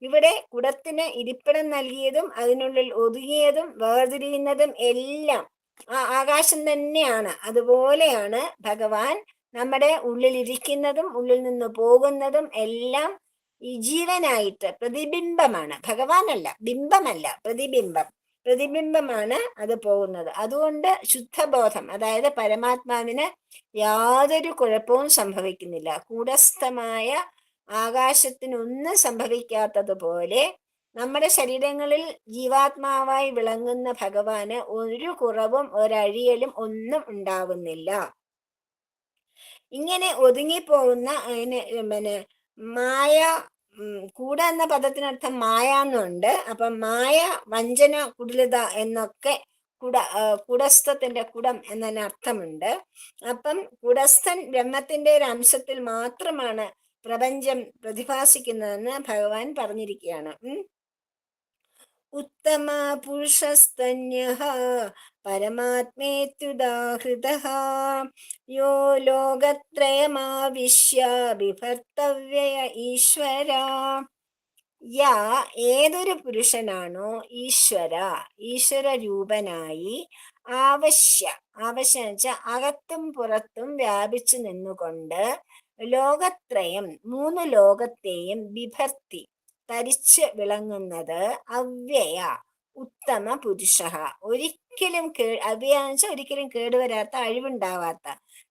ഇവിടെ കുടത്തിന് ഇരിപ്പിടം നൽകിയതും അതിനുള്ളിൽ ഒതുങ്ങിയതും വേർതിരിയുന്നതും എല്ലാം ആ ആകാശം തന്നെയാണ്. അതുപോലെയാണ് ഭഗവാൻ നമ്മുടെ ഉള്ളിലിരിക്കുന്നതും ഉള്ളിൽ നിന്ന് പോകുന്നതും എല്ലാം ഈ ജീവനായിട്ട് പ്രതിബിംബമാണ്. ഭഗവാനല്ല, ബിംബമല്ല, പ്രതിബിംബമാണ് അത് പോകുന്നത്. അതുകൊണ്ട് ശുദ്ധബോധം, അതായത് പരമാത്മാവിന് യാതൊരു കുഴപ്പവും സംഭവിക്കുന്നില്ല. കൂടസ്ഥമായ ആകാശത്തിനൊന്നും സംഭവിക്കാത്തതുപോലെ നമ്മുടെ ശരീരങ്ങളിൽ ജീവാത്മാവായി വിളങ്ങുന്ന ഭഗവാന് ഒരു കുറവും ഒരഴിയലും ഒന്നും ഉണ്ടാവുന്നില്ല. ഇങ്ങനെ ഒതുങ്ങിപ്പോകുന്ന പിന്നെ മായ, കൂട എന്ന പദത്തിനർത്ഥം മായ എന്നുണ്ട്. അപ്പൊ മായ, വഞ്ചന, കുടിലത എന്നൊക്കെ കുടസ്ഥത്തിന്റെ കുടം എന്നതിന് അർത്ഥമുണ്ട്. അപ്പം കുടസ്ഥൻ ബ്രഹ്മത്തിന്റെ ഒരു അംശത്തിൽ മാത്രമാണ് പ്രപഞ്ചം പ്രതിഭാസിക്കുന്നതെന്ന് ഭഗവാൻ പറഞ്ഞിരിക്കുകയാണ്. ഉത്തമ പുരുഷസ്തന്യഃ പരമാത്മേത്യുദാഹൃതഃ യോ ലോകത്രയമാവിശ്യ ബിഭർത്തവ്യയ ഈശ്വര. യാ, ഏതൊരു പുരുഷനാണോ ഈശ്വര രൂപനായി ആവശ്യം വെച്ചാൽ അകത്തും പുറത്തും വ്യാപിച്ചു നിന്നുകൊണ്ട് ലോകത്രയം, 3 ലോകത്തെയും ബിഭർത്തി, തരിച്ച് വിളങ്ങുന്നത് അവ്യയ ഉത്തമ പുരുഷ, ഒരിക്കലും അവ്യയാന്ന് വെച്ചാൽ ഒരിക്കലും കേടുവരാത്ത, അഴിവുണ്ടാവാത്ത,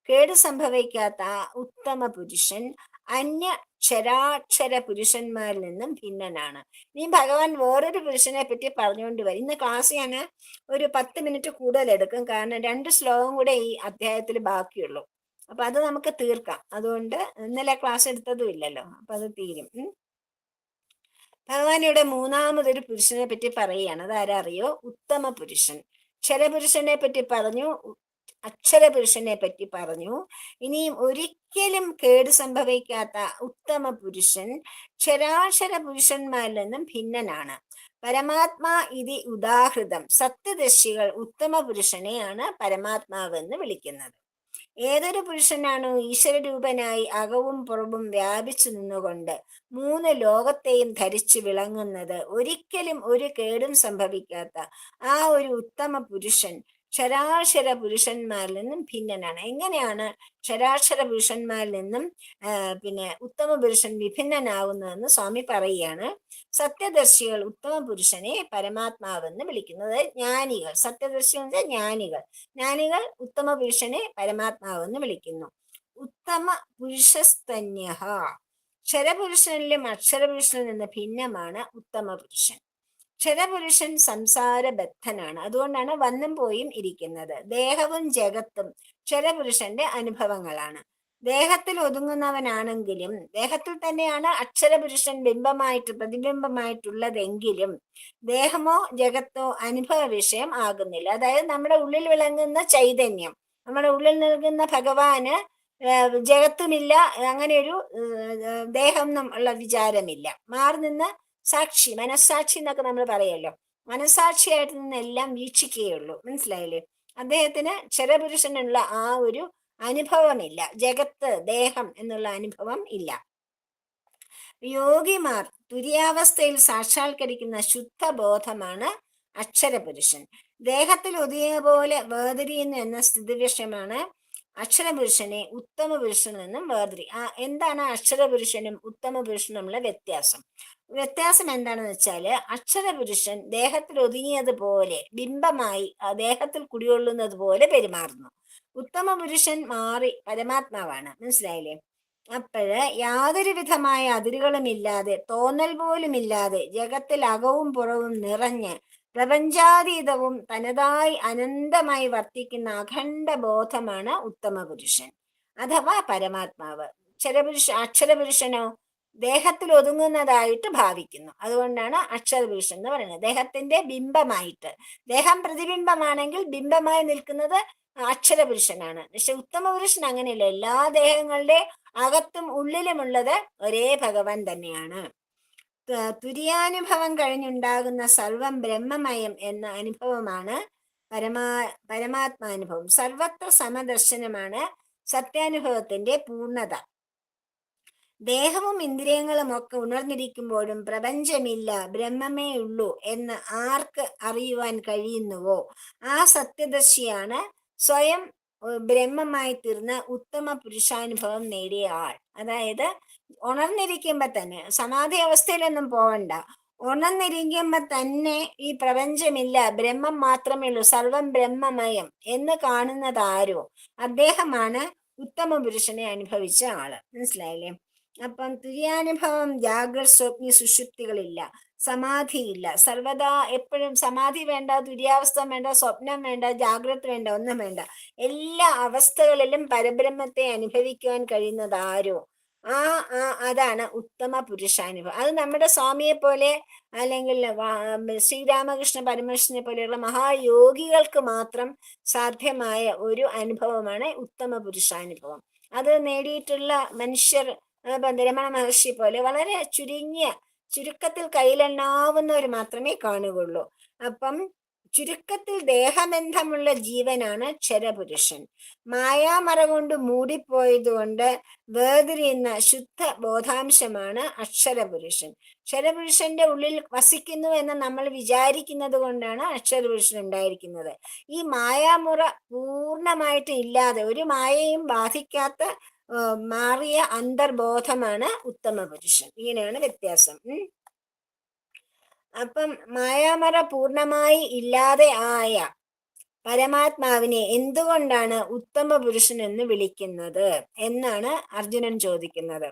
കേട് സംഭവിക്കാത്ത ഉത്തമ പുരുഷൻ അന്യ ക്ഷരാക്ഷര പുരുഷന്മാരിൽ നിന്നും ഭിന്നനാണ്. ഇനി ഭഗവാൻ വേറൊരു പുരുഷനെ പറ്റി പറഞ്ഞുകൊണ്ട് വരും. ഇന്ന് ക്ലാസ് ഞാൻ ഒരു 10 മിനിറ്റ് കൂടുതൽ എടുക്കും, കാരണം 2 ശ്ലോകം കൂടെ ഈ അധ്യായത്തിൽ ബാക്കിയുള്ളൂ. അപ്പൊ അത് നമുക്ക് തീർക്കാം. അതുകൊണ്ട് ഇന്നലെ ക്ലാസ് എടുത്തതും ഇല്ലല്ലോ, അപ്പൊ അത് തീരും. ഭഗവാൻ ഇവിടെ മൂന്നാമതൊരു പുരുഷനെ പറ്റി പറയുകയാണ്. അതാരാ അറിയോ? ഉത്തമ പുരുഷൻ. ക്ഷരപുരുഷനെ പറ്റി പറഞ്ഞു, അക്ഷര പുരുഷനെ പറ്റി പറഞ്ഞു. ഇനിയും ഒരിക്കലും കേട് സംഭവിക്കാത്ത ഉത്തമ പുരുഷൻ ക്ഷരാക്ഷര പുരുഷന്മാരിൽ നിന്നും ഭിന്നനാണ്. പരമാത്മാ ഇതി ഉദാഹൃതം. സത്യദർശികൾ ഉത്തമ പുരുഷനെയാണ് പരമാത്മാവെന്ന് വിളിക്കുന്നത്. ഏതൊരു പുരുഷനാണോ ഈശ്വരരൂപനായി അകവും പുറവും വ്യാപിച്ചു നിന്നുകൊണ്ട് 3 ലോകത്തെയും ധരിച്ചു വിളങ്ങുന്നത്, ഒരിക്കലും ഒരു കേടും സംഭവിക്കാത്ത ആ ഒരു ഉത്തമ പുരുഷൻ ക്ഷരാക്ഷര പുരുഷന്മാരിൽ നിന്നും ഭിന്നനാണ്. എങ്ങനെയാണ് ക്ഷരാക്ഷര പുരുഷന്മാരിൽ നിന്നും പിന്നെ ഉത്തമ പുരുഷൻ വിഭിന്നനാവുന്നതെന്ന് സ്വാമി പറയുകയാണ്. സത്യദർശികൾ ഉത്തമ പുരുഷനെ പരമാത്മാവെന്ന് വിളിക്കുന്നത്. ജ്ഞാനികൾ, സത്യദർശി എന്ന് ജ്ഞാനികൾ, ജ്ഞാനികൾ ഉത്തമ പുരുഷനെ പരമാത്മാവെന്ന് വിളിക്കുന്നു. ഉത്തമ പുരുഷസ്തന്യ, ക്ഷരപുരുഷനിലും അക്ഷരപുരുഷനിൽ നിന്ന് ഭിന്നമാണ് ഉത്തമ പുരുഷൻ. ക്ഷരപുരുഷൻ സംസാരബദ്ധനാണ്, അതുകൊണ്ടാണ് വന്നും പോയും ഇരിക്കുന്നത്. ദേഹവും ജഗത്തും ക്ഷരപുരുഷന്റെ അനുഭവങ്ങളാണ്. ദേഹത്തിൽ ഒതുങ്ങുന്നവനാണെങ്കിലും ദേഹത്തിൽ തന്നെയാണ് അക്ഷരപുരുഷൻ പ്രതിബിംബമായിട്ടുള്ളതെങ്കിലും ദേഹമോ ജഗത്തോ അനുഭവ വിഷയം ആകുന്നില്ല. അതായത് നമ്മുടെ ഉള്ളിൽ വിളങ്ങുന്ന ചൈതന്യം, നമ്മുടെ ഉള്ളിൽ നിൽക്കുന്ന ഭഗവാന് ജഗത്തുമില്ല, അങ്ങനെ ഒരു ദേഹം എന്നുള്ള വിചാരമില്ല. മാറി നിന്ന് സാക്ഷി, മനസ്സാക്ഷി എന്നൊക്കെ നമ്മൾ പറയല്ലോ, മനസ്സാക്ഷിയായിട്ട് നിന്നെല്ലാം വീക്ഷിക്കുകയുള്ളൂ. മനസ്സിലായില്ലേ? അദ്ദേഹത്തിന് ക്ഷരപുരുഷനുള്ള ആ ഒരു അനുഭവമില്ല, ജഗത്ത് ദേഹം എന്നുള്ള അനുഭവം ഇല്ല. യോഗിമാർ തുര്യാവസ്ഥയിൽ സാക്ഷാത്കരിക്കുന്ന ശുദ്ധബോധമാണ് അക്ഷരപുരുഷൻ. ദേഹത്തിൽ ഒതുങ്ങിയ പോലെ വേർതിരിയുന്നു എന്ന സ്ഥിതിവിഷയമാണ് അക്ഷരപുരുഷനെ ഉത്തമ പുരുഷനിൽ നിന്നും വേർതിരി. എന്താണ് അക്ഷരപുരുഷനും ഉത്തമ പുരുഷനുമുള്ള വ്യത്യാസം? വ്യത്യാസം എന്താണെന്ന് വെച്ചാല്, അക്ഷരപുരുഷൻ ദേഹത്തിൽ ഒതുങ്ങിയതുപോലെ ബിംബമായി ദേഹത്തിൽ കുടികൊള്ളുന്നത് പോലെ പെരുമാറുന്നു. ഉത്തമ പുരുഷൻ മാറി പരമാത്മാവാണ്. മനസ്സിലായില്ലേ? അപ്പോഴ് യാതൊരു വിധമായ അതിരുകളുമില്ലാതെ, തോന്നൽ പോലുമില്ലാതെ ജഗത്തിൽ അകവും പുറവും നിറഞ്ഞ് പ്രപഞ്ചാതീതവും തനതായി അനന്തമായി വർത്തിക്കുന്ന അഖണ്ഡ ബോധമാണ് ഉത്തമ പുരുഷൻ അഥവാ പരമാത്മാവ്. അക്ഷരപുരുഷനോ ദേഹത്തിൽ ഒതുങ്ങുന്നതായിട്ട് ഭാവിക്കുന്നു. അതുകൊണ്ടാണ് അക്ഷരപുരുഷൻ എന്ന് പറയുന്നത്. ദേഹത്തിന്റെ ബിംബമായിട്ട്, ദേഹം പ്രതിബിംബമാണെങ്കിൽ ബിംബമായി നിൽക്കുന്നത് അക്ഷരപുരുഷനാണ്. പക്ഷെ ഉത്തമ പുരുഷൻ അങ്ങനെയല്ല, എല്ലാ ദേഹങ്ങളുടെ അകത്തും ഉള്ളിലുമുള്ളത് ഒരേ ഭഗവാൻ തന്നെയാണ്. തുര്യാനുഭവം കഴിഞ്ഞുണ്ടാകുന്ന സർവം ബ്രഹ്മമയം എന്ന അനുഭവമാണ് പരമാത്മാനുഭവം. സർവത്ര സമദർശനമാണ് സത്യാനുഭവത്തിന്റെ പൂർണ്ണത. ദേഹവും ഇന്ദ്രിയങ്ങളും ഒക്കെ ഉണർന്നിരിക്കുമ്പോഴും പ്രപഞ്ചമില്ല, ബ്രഹ്മമേ ഉള്ളൂ എന്ന് ആർക്ക് അറിയുവാൻ കഴിയുന്നുവോ ആ സത്യദർശിയാണ് സ്വയം ബ്രഹ്മമായി തീർന്ന ഉത്തമ പുരുഷാനുഭവം നേടിയ ആൾ. അതായത് ഉണർന്നിരിക്കുമ്പോ തന്നെ, സമാധി അവസ്ഥയിലൊന്നും പോവണ്ട, ഉണർന്നിരിക്കുമ്പോ തന്നെ ഈ പ്രപഞ്ചമില്ല, ബ്രഹ്മം മാത്രമേ ഉള്ളൂ, സർവം ബ്രഹ്മമയം എന്ന് കാണുന്നത് ആരോ അദ്ദേഹമാണ് ഉത്തമ പുരുഷനെ അനുഭവിച്ച ആള്. മനസ്സിലായില്ലേ? അപ്പം തുര്യാനുഭവം ജാഗ്രത സ്വപ്ന സുഷുപ്തികളില്ല, സമാധിയില്ല. സർവദാ എപ്പോഴും സമാധി വേണ്ട, തുര്യാവസ്ഥ വേണ്ട, സ്വപ്നം വേണ്ട, ജാഗ്രത വേണ്ട, ഒന്നും വേണ്ട. എല്ലാ അവസ്ഥകളിലും പരബ്രഹ്മത്തെ അനുഭവിക്കുവാൻ കഴിയുന്നത് ആരോ അതാണ് ഉത്തമ പുരുഷാനുഭവം. അത് നമ്മുടെ സ്വാമിയെ പോലെ അല്ലെങ്കിൽ ശ്രീരാമകൃഷ്ണ പരമേശ്വരനെ പോലെയുള്ള മഹായോഗികൾക്ക് മാത്രം സാധ്യമായ ഒരു അനുഭവമാണ് ഉത്തമ പുരുഷാനുഭവം. അത് നേടിയിട്ടുള്ള മനുഷ്യർ രമണ മഹർഷി പോലെ വളരെ ചുരുക്കത്തിൽ കയ്യിലെണ്ണാവുന്നവർ മാത്രമേ കാണുകയുള്ളൂ. അപ്പം ചുരുക്കത്തിൽ ദേഹബന്ധമുള്ള ജീവനാണ് ക്ഷരപുരുഷൻ. മായാമറ കൊണ്ട് മൂടിപ്പോയതുകൊണ്ട് വേർതിരിയുന്ന ശുദ്ധ ബോധാംശമാണ് അക്ഷരപുരുഷൻ. ക്ഷരപുരുഷന്റെ ഉള്ളിൽ വസിക്കുന്നു എന്ന് നമ്മൾ വിചാരിക്കുന്നത് കൊണ്ടാണ് അക്ഷരപുരുഷൻ ഉണ്ടായിരിക്കുന്നത്. ഈ മായാമുറ പൂർണ്ണമായിട്ട് ഇല്ലാതെ, ഒരു മായയും ബാധിക്കാത്ത മാറിയ അന്തർബോധമാണ് ഉത്തമ പുരുഷൻ. ഇങ്ങനെയാണ് വ്യത്യാസം. അപ്പം മായാമറ പൂർണ്ണമായി ഇല്ലാതെ ആയ പരമാത്മാവിനെ എന്തുകൊണ്ടാണ് ഉത്തമ പുരുഷൻ എന്ന് വിളിക്കുന്നത് എന്നാണ് അർജുനൻ ചോദിക്കുന്നത്.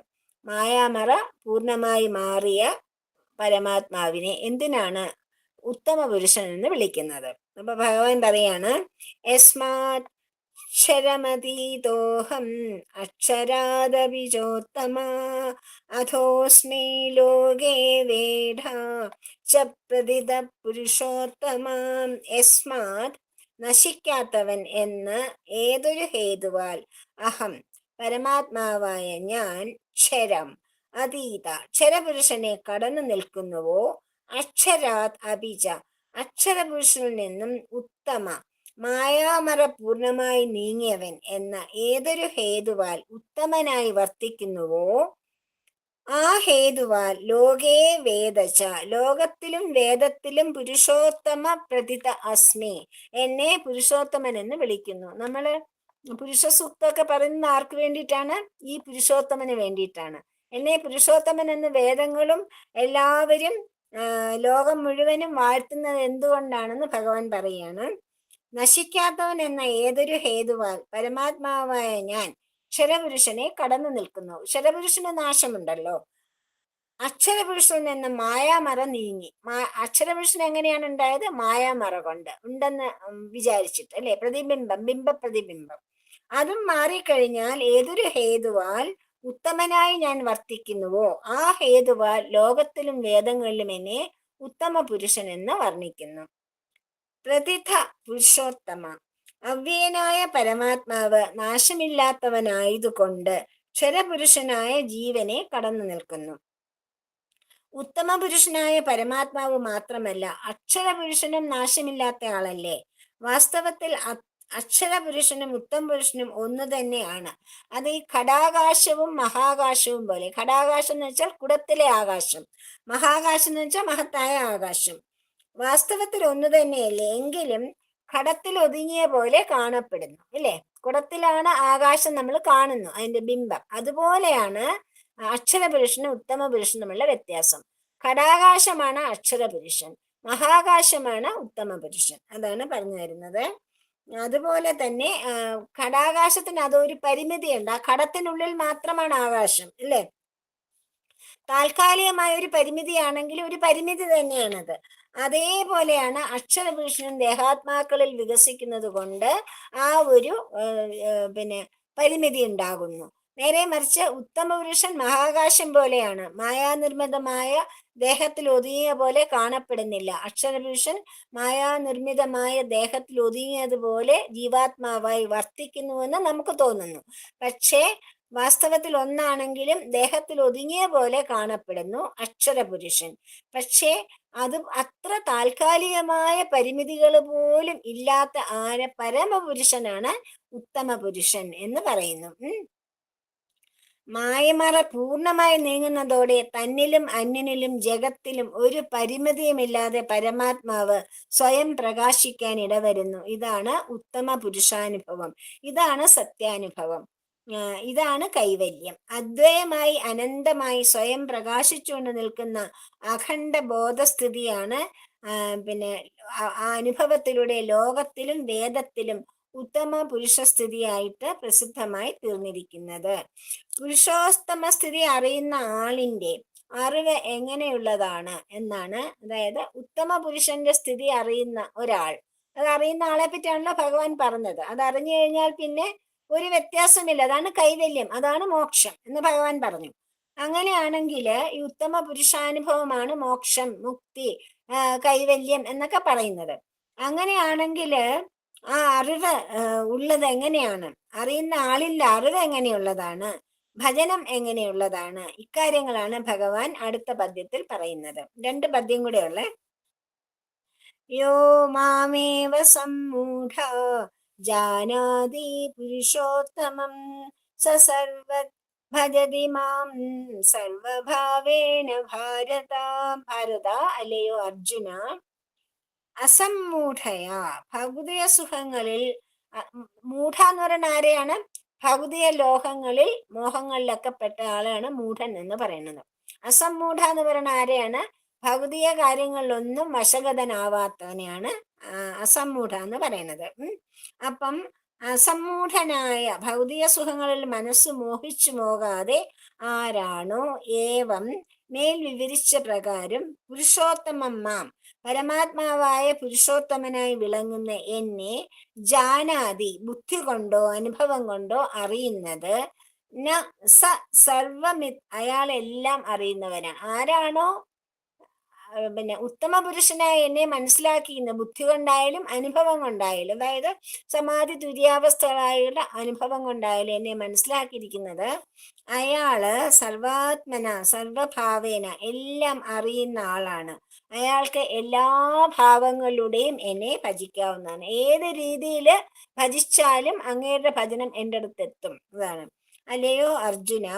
മായാമറ പൂർണ്ണമായി മാറിയ പരമാത്മാവിനെ എന്തിനാണ് ഉത്തമ പുരുഷൻ എന്ന് വിളിക്കുന്നത്? അപ്പൊ ഭഗവാൻ പറയാണ്, യസ്മാത് അക്ഷരമതീതോഹം അക്ഷരാദപി ചോത്തമാ അധോസ്മി ലോകേ വേഢ ച പ്രതിത പുരുഷോത്തമാം. യസ്മാത് നശിക്കാത്തവൻ എന്ന് ഏതൊരു ഹേതുവാൽ അഹം പരമാത്മാവായ ഞാൻ ക്ഷരം അതീത ക്ഷരപുരുഷനെ കടന്നു നിൽക്കുന്നുവോ അക്ഷരാത് അഭിജ, അക്ഷരപുരുഷനിൽ നിന്നും ഉത്തമ, മായാമറ പൂർണ്ണമായി നീങ്ങിയവൻ എന്ന ഏതൊരു ഹേതുവാൽ ഉത്തമനായി വർത്തിക്കുന്നുവോ ആ ഹേതുവാൽ ലോകേ വേദച, ലോകത്തിലും വേദത്തിലും പുരുഷോത്തമ പ്രതിത അസ്മി, എന്നെ പുരുഷോത്തമൻ എന്ന് വിളിക്കുന്നു. നമ്മള് പുരുഷ സൂക്തമൊക്കെ പറയുന്നത് ആർക്ക് വേണ്ടിയിട്ടാണ്? ഈ പുരുഷോത്തമന് വേണ്ടിയിട്ടാണ്. എന്നെ പുരുഷോത്തമൻ എന്ന് വേദങ്ങളും എല്ലാവരും ലോകം മുഴുവനും വാഴ്ത്തുന്നത് എന്തുകൊണ്ടാണെന്ന് ഭഗവാൻ പറയാണ്. നശിക്കാത്തവൻ എന്ന ഏതൊരു ഹേതുവാൽ പരമാത്മാവായ ഞാൻ ക്ഷരപുരുഷനെ കടന്നു നിൽക്കുന്നു. ക്ഷരപുരുഷന് നാശമുണ്ടല്ലോ. അക്ഷരപുരുഷൻ എന്ന മായാമറ നീങ്ങി. അക്ഷരപുരുഷൻ എങ്ങനെയാണ് ഉണ്ടായത്? മായാമറ കൊണ്ട് ഉണ്ടെന്ന് വിചാരിച്ചിട്ട്, അല്ലെ? പ്രതിബിംബം, പ്രതിബിംബം, അതും മാറിക്കഴിഞ്ഞാൽ ഏതൊരു ഹേതുവാൽ ഉത്തമനായി ഞാൻ വർത്തിക്കുന്നുവോ ആ ഹേതുവാൽ ലോകത്തിലും വേദങ്ങളിലും എന്നെ ഉത്തമ പുരുഷൻ എന്ന് വർണ്ണിക്കുന്നു. പ്രതിഥ പുരുഷോത്തമ, അവ്യയനായ പരമാത്മാവ് നാശമില്ലാത്തവനായതുകൊണ്ട് ക്ഷരപുരുഷനായ ജീവനെ കടന്നു നിൽക്കുന്നു. ഉത്തമ പുരുഷനായ പരമാത്മാവ് മാത്രമല്ല, അക്ഷരപുരുഷനും നാശമില്ലാത്ത ആളല്ലേ? വാസ്തവത്തിൽ അക്ഷരപുരുഷനും ഉത്തമ പുരുഷനും ഒന്ന് തന്നെയാണ്. അത് ഈ ഘടാകാശവും മഹാകാശവും പോലെ. ഘടാകാശം എന്ന് വെച്ചാൽ കുടത്തിലെ ആകാശം, മഹാകാശം എന്ന് വെച്ചാൽ മഹത്തായ ആകാശം. വാസ്തവത്തിൽ ഒന്ന് തന്നെയല്ലേ? എങ്കിലും ഘടത്തിൽ ഒതുങ്ങിയ പോലെ കാണപ്പെടുന്നു, ഇല്ലേ? കുടത്തിലാണ് ആകാശം നമ്മൾ കാണുന്നു, അതിന്റെ ബിംബം. അതുപോലെയാണ് അക്ഷരപുരുഷനും ഉത്തമ പുരുഷനും തമ്മിലുള്ള വ്യത്യാസം. ഘടാകാശമാണ് അക്ഷരപുരുഷൻ, മഹാകാശമാണ് ഉത്തമ പുരുഷൻ. അതാണ് പറഞ്ഞു തരുന്നത്. അതുപോലെ തന്നെ ഘടാകാശത്തിന് അതൊരു പരിമിതിയുണ്ട്. ആ ഘടത്തിനുള്ളിൽ മാത്രമാണ് ആകാശം, അല്ലേ? താൽക്കാലികമായ ഒരു പരിമിതിയാണെങ്കിലും ഒരു പരിമിതി തന്നെയാണത്. അതേപോലെയാണ് അക്ഷരപുരുഷനും ദേഹാത്മാക്കളിൽ വികസിക്കുന്നത് കൊണ്ട് ആ ഒരു പരിമിതി ഉണ്ടാകുന്നു. നേരെ മറിച്ച് ഉത്തമ പുരുഷൻ മഹാകാശം പോലെയാണ്, മായാനിർമ്മിതമായ ദേഹത്തിൽ ഒതുങ്ങിയ പോലെ കാണപ്പെടുന്നില്ല. അക്ഷരപുരുഷൻ മായാനിർമ്മിതമായ ദേഹത്തിൽ ഒതുങ്ങിയതുപോലെ ജീവാത്മാവായി വർത്തിക്കുന്നുവെന്ന് നമുക്ക് തോന്നുന്നു. പക്ഷേ വാസ്തവത്തിൽ ഒന്നാണെങ്കിലും ദേഹത്തിൽ ഒതുങ്ങിയ പോലെ കാണപ്പെടുന്നു അക്ഷരപുരുഷൻ. പക്ഷേ അത് അത്ര താൽക്കാലികമായ പരിമിതികൾ പോലും ഇല്ലാത്ത പരമപുരുഷനാണ് ഉത്തമ പുരുഷൻ എന്ന് പറയുന്നു. മായമറ പൂർണ്ണമായി നീങ്ങുന്നതോടെ തന്നിലും അന്യനിലും ജഗത്തിലും ഒരു പരിമിതിയുമില്ലാതെ പരമാത്മാവ് സ്വയം പ്രകാശിക്കാൻ ഇടവരുന്നു. ഇതാണ് ഉത്തമ പുരുഷാനുഭവം, ഇതാണ് സത്യാനുഭവം, ഇതാണ് കൈവല്യം. അദ്വയമായി അനന്തമായി സ്വയം പ്രകാശിച്ചുകൊണ്ട് നിൽക്കുന്ന അഖണ്ഡ ബോധസ്ഥിതിയാണ് ആ അനുഭവത്തിലൂടെ ലോകത്തിലും വേദത്തിലും ഉത്തമ പുരുഷസ്ഥിതിയായിട്ട് പ്രസിദ്ധമായി തീർന്നിരിക്കുന്നത്. പുരുഷോത്തമ സ്ഥിതി അറിയുന്ന ആളിന്റെ അറിവ് എങ്ങനെയുള്ളതാണ് എന്നാണ്. അതായത് ഉത്തമ പുരുഷന്റെ സ്ഥിതി അറിയുന്ന ഒരാൾ, അത് അറിയുന്ന ആളെ പറ്റിയാണല്ലോ ഭഗവാൻ പറഞ്ഞത്. അത് അറിഞ്ഞു കഴിഞ്ഞാൽ പിന്നെ ഒരു വ്യത്യാസമില്ല, അതാണ് കൈവല്യം, അതാണ് മോക്ഷം എന്ന് ഭഗവാൻ പറഞ്ഞു. അങ്ങനെയാണെങ്കിൽ ഈ ഉത്തമ പുരുഷാനുഭവമാണ് മോക്ഷം, മുക്തി, കൈവല്യം എന്നൊക്കെ പറയുന്നത്. അങ്ങനെയാണെങ്കിൽ ആ അറിവ് ഉള്ളത് എങ്ങനെയാണ്? അറിയുന്ന ആളില്ല അറിവ് എങ്ങനെയുള്ളതാണ്? ഭജനം എങ്ങനെയുള്ളതാണ്? ഇക്കാര്യങ്ങളാണ് ഭഗവാൻ അടുത്ത പദ്യത്തിൽ പറയുന്നത്. 2 പദ്യം കൂടെ ഉള്ളേ. യോ മാമേവ സമ്മൂഢ ജാനാതി പുരുഷോത്തമം സ സർവ ഭജതി മാം സർവഭാവേന ഭാരത. അല്ലയോ അർജുന, അസമ്മൂഢയാ ഭൗതിക സുഖങ്ങളിൽ, മൂഢ എന്ന് പറയുന്ന ആരെയാണ്? ഭൗതിക ലോകങ്ങളിൽ മോഹങ്ങളിലൊക്കെ പെട്ട ആളാണ് മൂഢൻ എന്ന് പറയുന്നത്. അസമ്മൂഢ എന്ന് പറയുന്ന ആരെയാണ്? ഭൗതിക കാര്യങ്ങളിലൊന്നും വശഗതനാവാത്തവനെയാണ് അസമ്മൂഢ എന്ന് പറയുന്നത്. അപ്പം അസമ്മൂഢനായ ഭൗതിക സുഖങ്ങളിൽ മനസ്സ് മോഹിച്ചു പോകാതെ ആരാണോ ഏവം മേൽ വിവരിച്ച പ്രകാരം പുരുഷോത്തമം മാം പരമാത്മാവായ പുരുഷോത്തമനായി വിളങ്ങുന്ന എന്നെ ജാനാതി ബുദ്ധി കൊണ്ടോ അനുഭവം കൊണ്ടോ അറിയുന്നത് ന സ സർവമിത്, അയാളെല്ലാം അറിയുന്നവനാണ്. ആരാണോ ഉത്തമ പുരുഷനായി എന്നെ മനസ്സിലാക്കിയിരുന്ന ബുദ്ധി കൊണ്ടായാലും അനുഭവം കൊണ്ടായാലും, അതായത് സമാധി തുര്യാവസ്ഥകളായുള്ള അനുഭവം കൊണ്ടായാലും എന്നെ മനസ്സിലാക്കിയിരിക്കുന്നത്, അയാള് സർവാത്മന സർവഭാവേന എല്ലാം അറിയുന്ന ആളാണ്. അയാൾക്ക് എല്ലാ ഭാവങ്ങളിലൂടെയും എന്നെ ഭജിക്കാവുന്നതാണ്. ഏത് രീതിയിൽ ഭജിച്ചാലും അങ്ങയുടെ ഭജനം എൻ്റെ അടുത്തെത്തും. അതാണ്. അല്ലയോ അർജുന,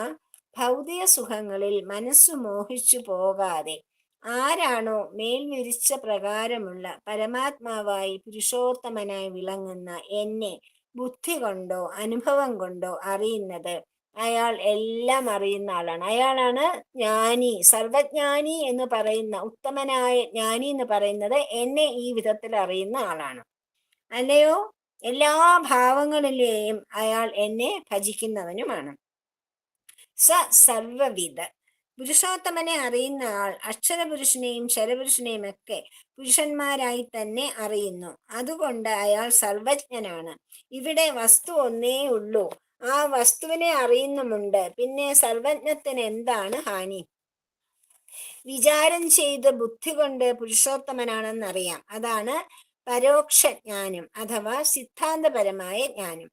ഭൗതിക സുഖങ്ങളിൽ മനസ്സു മോഹിച്ചു പോകാതെ ആരാണോ മേൽവിരിച്ച പ്രകാരമുള്ള പരമാത്മാവായി പുരുഷോത്തമനായി വിളങ്ങുന്ന എന്നെ ബുദ്ധി കൊണ്ടോ അനുഭവം കൊണ്ടോ അറിയുന്നത്, അയാൾ എല്ലാം അറിയുന്ന ആളാണ്. അയാളാണ് ജ്ഞാനി, സർവജ്ഞാനി എന്ന് പറയുന്ന, ഉത്തമനായ ജ്ഞാനി എന്ന് പറയുന്നത് എന്നെ ഈ വിധത്തിൽ അറിയുന്ന ആളാണ്. അല്ലയോ, എല്ലാ ഭാവങ്ങളിലെയും അയാൾ എന്നെ ഭജിക്കുന്നവനുമാണ്. സ സർവവിധ, പുരുഷോത്തമനെ അറിയുന്ന ആൾ അക്ഷരപുരുഷനെയും ശരപുരുഷനെയും ഒക്കെ പുരുഷന്മാരായി തന്നെ അറിയുന്നു. അതുകൊണ്ട് അയാൾ സർവജ്ഞനാണ്. ഇവിടെ വസ്തു ഒന്നേ ഉള്ളൂ, ആ വസ്തുവിനെ അറിയുന്നുമുണ്ട്. പിന്നെ സർവജ്ഞത്തിന് എന്താണ് ഹാനി? വിചാരം ചെയ്ത് ബുദ്ധി കൊണ്ട് പുരുഷോത്തമനാണെന്നറിയാം. അതാണ് പരോക്ഷ ജ്ഞാനം അഥവാ സിദ്ധാന്തപരമായ ജ്ഞാനം.